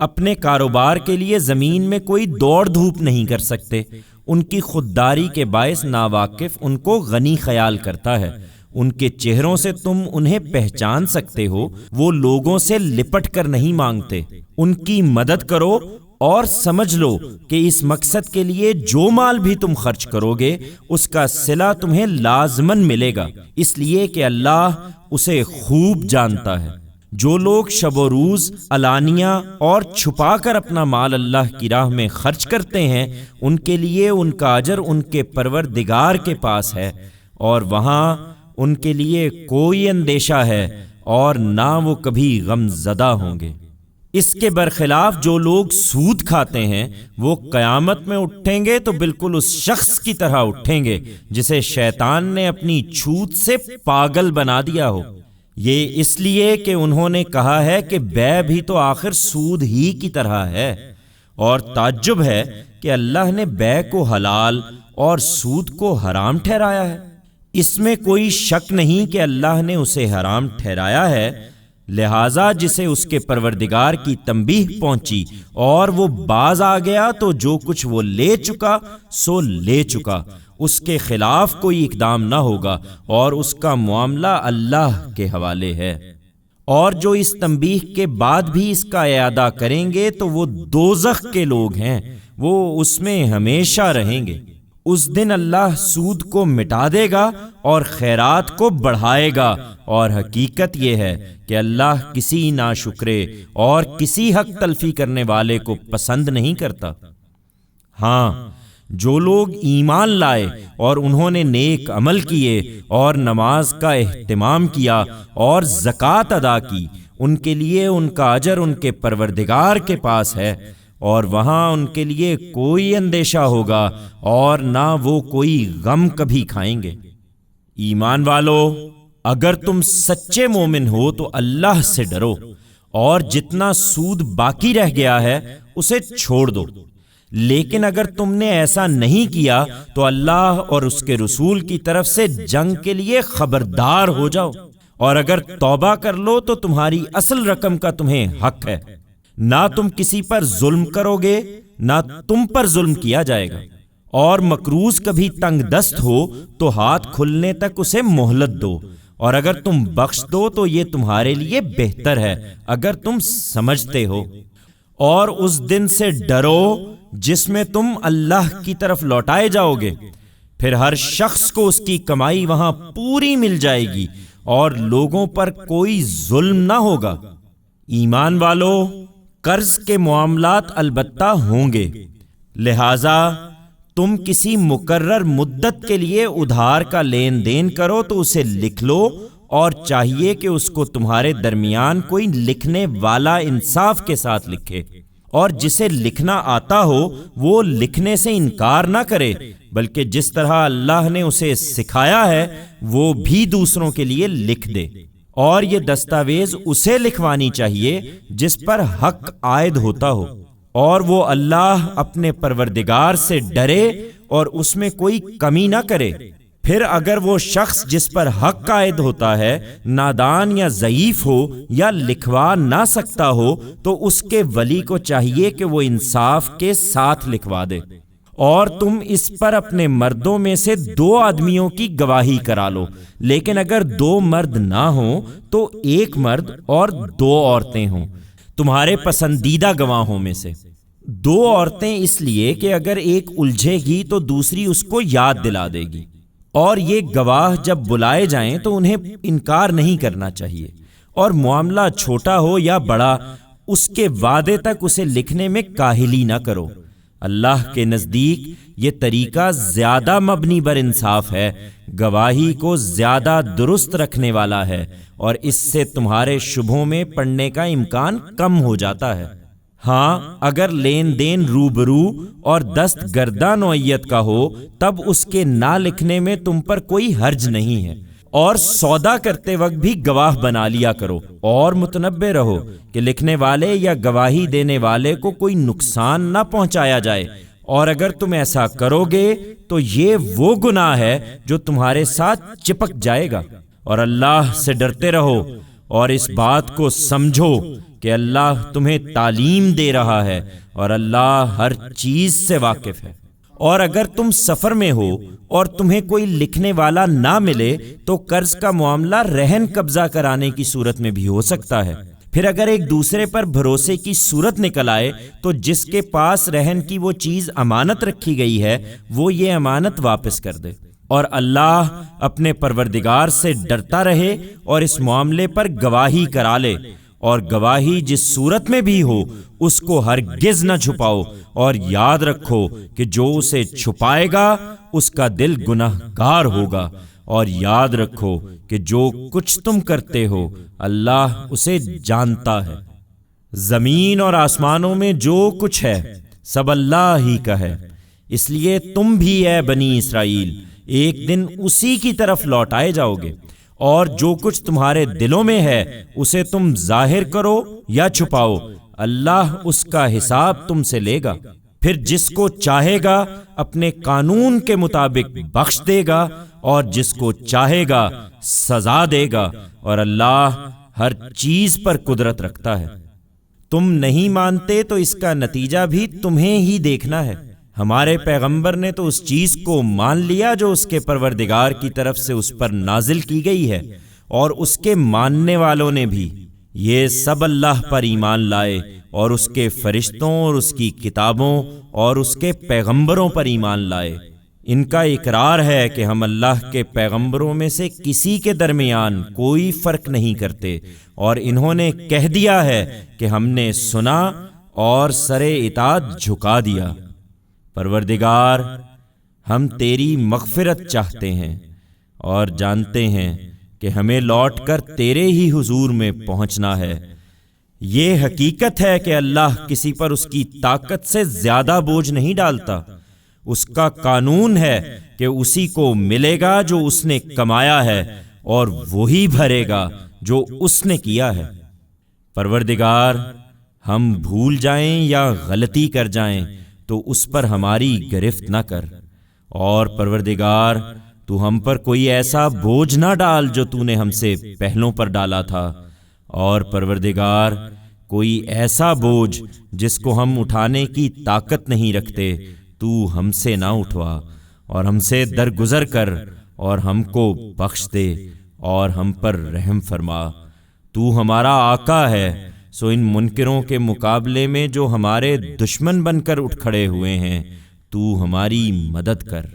اپنے کاروبار کے لیے زمین میں کوئی دوڑ دھوپ نہیں کر سکتے، ان کی خودداری کے باعث ناواقف ان کو غنی خیال کرتا ہے، ان کے چہروں سے تم انہیں پہچان سکتے ہو، وہ لوگوں سے لپٹ کر نہیں مانگتے، ان کی مدد کرو، اور سمجھ لو کہ اس مقصد کے لیے جو مال بھی تم خرچ کرو گے اس کا صلہ تمہیں لازماً ملے گا، اس لیے کہ اللہ اسے خوب جانتا ہے۔ جو لوگ شب و روز علانیہ اور چھپا کر اپنا مال اللہ کی راہ میں خرچ کرتے ہیں ان کے لیے ان کا اجر ان کے پروردگار کے پاس ہے، اور وہاں ان کے لیے کوئی اندیشہ ہے اور نہ وہ کبھی غم زدہ ہوں گے۔ اس کے برخلاف جو لوگ سود کھاتے ہیں وہ قیامت میں اٹھیں گے تو بالکل اس شخص کی طرح اٹھیں گے جسے شیطان نے اپنی چھوت سے پاگل بنا دیا ہو۔ یہ اس لیے کہ انہوں نے کہا ہے کہ بے بھی تو آخر سود ہی کی طرح ہے، اور تعجب ہے کہ اللہ نے بے کو حلال اور سود کو حرام ٹھہرایا ہے۔ اس میں کوئی شک نہیں کہ اللہ نے اسے حرام ٹھہرایا ہے، لہذا جسے اس کے پروردگار کی تنبیہ پہنچی اور وہ باز آ گیا تو جو کچھ وہ لے چکا سو لے چکا، اس کے خلاف کوئی اقدام نہ ہوگا اور اس کا معاملہ اللہ کے حوالے ہے۔ اور جو اس تنبیہ کے بعد بھی اس کا اعادہ کریں گے تو وہ دوزخ کے لوگ ہیں، وہ اس میں ہمیشہ رہیں گے۔ اس دن اللہ سود کو مٹا دے گا اور خیرات کو بڑھائے گا، اور حقیقت یہ ہے کہ اللہ کسی ناشکرے اور کسی حق تلفی کرنے والے کو پسند نہیں کرتا۔ ہاں، جو لوگ ایمان لائے اور انہوں نے نیک عمل کیے اور نماز کا اہتمام کیا اور زکوٰۃ ادا کی، ان کے لیے ان کا اجر ان کے پروردگار کے پاس ہے، اور وہاں ان کے لیے کوئی اندیشہ ہوگا اور نہ وہ کوئی غم کبھی کھائیں گے۔ ایمان والو، اگر تم سچے مومن ہو تو اللہ سے ڈرو، اور جتنا سود باقی رہ گیا ہے اسے چھوڑ دو۔ لیکن اگر تم نے ایسا نہیں کیا تو اللہ اور اس کے رسول کی طرف سے جنگ کے لیے خبردار ہو جاؤ، اور اگر توبہ کر لو تو تمہاری اصل رقم کا تمہیں حق ہے۔ نہ تم کسی پر ظلم کرو گے، نہ تم پر ظلم کیا جائے گا، اور مقروض کبھی تنگ دست ہو تو ہاتھ کھلنے تک اسے مہلت دو، اور اگر تم بخش دو تو یہ تمہارے لیے بہتر ہے اگر تم سمجھتے ہو۔ اور اس دن سے ڈرو جس میں تم اللہ کی طرف لوٹائے جاؤ گے، پھر ہر شخص کو اس کی کمائی وہاں پوری مل جائے گی اور لوگوں پر کوئی ظلم نہ ہوگا۔ ایمان والو، قرض کے معاملات البتہ ہوں گے، لہذا تم کسی مقرر مدت کے لیے ادھار کا لین دین کرو تو اسے لکھ لو، اور چاہیے کہ اس کو تمہارے درمیان کوئی لکھنے والا انصاف کے ساتھ لکھے، اور جسے لکھنا آتا ہو وہ لکھنے سے انکار نہ کرے، بلکہ جس طرح اللہ نے اسے سکھایا ہے وہ بھی دوسروں کے لیے لکھ دے۔ اور یہ دستاویز اسے لکھوانی چاہیے جس پر حق عائد ہوتا ہو، اور وہ اللہ اپنے پروردگار سے ڈرے اور اس میں کوئی کمی نہ کرے۔ پھر اگر وہ شخص جس پر حق عائد ہوتا ہے نادان یا ضعیف ہو یا لکھوا نہ سکتا ہو تو اس کے ولی کو چاہیے کہ وہ انصاف کے ساتھ لکھوا دے، اور تم اس پر اپنے مردوں میں سے 2 آدمیوں کی گواہی کرا لو، لیکن اگر 2 مرد نہ ہوں تو 1 مرد اور 2 عورتیں ہوں تمہارے پسندیدہ گواہوں میں سے۔ 2 عورتیں اس لیے کہ اگر ایک الجھے گی تو دوسری اس کو یاد دلا دے گی، اور یہ گواہ جب بلائے جائیں تو انہیں انکار نہیں کرنا چاہیے، اور معاملہ چھوٹا ہو یا بڑا اس کے وعدے تک اسے لکھنے میں کاہلی نہ کرو۔ اللہ کے نزدیک یہ طریقہ زیادہ مبنی بر انصاف ہے، گواہی کو زیادہ درست رکھنے والا ہے، اور اس سے تمہارے شبہوں میں پڑنے کا امکان کم ہو جاتا ہے۔ ہاں، اگر لین دین روبرو اور دست گردہ نوعیت کا ہو تب اس کے نہ لکھنے میں تم پر کوئی حرج نہیں ہے، اور سودا کرتے وقت بھی گواہ بنا لیا کرو، اور متنبہ رہو کہ لکھنے والے یا گواہی دینے والے کو کوئی نقصان نہ پہنچایا جائے، اور اگر تم ایسا کرو گے تو یہ وہ گناہ ہے جو تمہارے ساتھ چپک جائے گا۔ اور اللہ سے ڈرتے رہو، اور اس بات کو سمجھو کہ اللہ تمہیں تعلیم دے رہا ہے، اور اللہ ہر چیز سے واقف ہے۔ اور اگر تم سفر میں ہو اور تمہیں کوئی لکھنے والا نہ ملے تو قرض کا معاملہ رہن قبضہ کرانے کی صورت میں بھی ہو سکتا ہے۔ پھر اگر ایک دوسرے پر بھروسے کی صورت نکل آئے تو جس کے پاس رہن کی وہ چیز امانت رکھی گئی ہے وہ یہ امانت واپس کر دے، اور اللہ اپنے پروردگار سے ڈرتا رہے اور اس معاملے پر گواہی کرا لے، اور گواہی جس صورت میں بھی ہو اس کو ہرگز نہ چھپاؤ، اور یاد رکھو کہ جو اسے چھپائے گا اس کا دل گناہ گار ہوگا، اور یاد رکھو کہ جو کچھ تم کرتے ہو اللہ اسے جانتا ہے۔ زمین اور آسمانوں میں جو کچھ ہے سب اللہ ہی کا ہے، اس لیے تم بھی اے بنی اسرائیل ایک دن اسی کی طرف لوٹائے جاؤ گے، اور جو کچھ تمہارے دلوں میں ہے اسے تم ظاہر کرو یا چھپاؤ، اللہ اس کا حساب تم سے لے گا۔ پھر جس کو چاہے گا اپنے قانون کے مطابق بخش دے گا، اور جس کو چاہے گا سزا دے گا، اور اللہ ہر چیز پر قدرت رکھتا ہے۔ تم نہیں مانتے تو اس کا نتیجہ بھی تمہیں ہی دیکھنا ہے۔ ہمارے پیغمبر نے تو اس چیز کو مان لیا جو اس کے پروردگار کی طرف سے اس پر نازل کی گئی ہے، اور اس کے ماننے والوں نے بھی۔ یہ سب اللہ پر ایمان لائے اور اس کے فرشتوں اور اس کی کتابوں اور اس کے پیغمبروں پر ایمان لائے۔ ان کا اقرار ہے کہ ہم اللہ کے پیغمبروں میں سے کسی کے درمیان کوئی فرق نہیں کرتے، اور انہوں نے کہہ دیا ہے کہ ہم نے سنا اور سر اطاعت جھکا دیا۔ پروردگار، ہم تیری مغفرت چاہتے ہیں اور جانتے ہیں کہ ہمیں لوٹ کر تیرے ہی حضور میں پہنچنا ہے۔ یہ حقیقت ہے کہ اللہ کسی پر اس کی طاقت سے زیادہ بوجھ نہیں ڈالتا۔ اس کا قانون ہے کہ اسی کو ملے گا جو اس نے کمایا ہے، اور وہی بھرے گا جو اس نے کیا ہے۔ پروردگار، ہم بھول جائیں یا غلطی کر جائیں تو اس پر ہماری گرفت نہ کر، اور پروردگار تو ہم پر کوئی ایسا بوجھ نہ ڈال جو تو نے ہم سے پہلوں پر ڈالا تھا، اور پروردگار کوئی ایسا بوجھ جس کو ہم اٹھانے کی طاقت نہیں رکھتے تو ہم سے نہ اٹھوا، اور ہم سے درگزر کر اور ہم کو بخش دے اور ہم پر رحم فرما۔ تو ہمارا آقا ہے، سو ان منکروں کے مقابلے میں جو ہمارے دشمن بن کر اٹھ کھڑے ہوئے ہیں تو ہماری مدد کر۔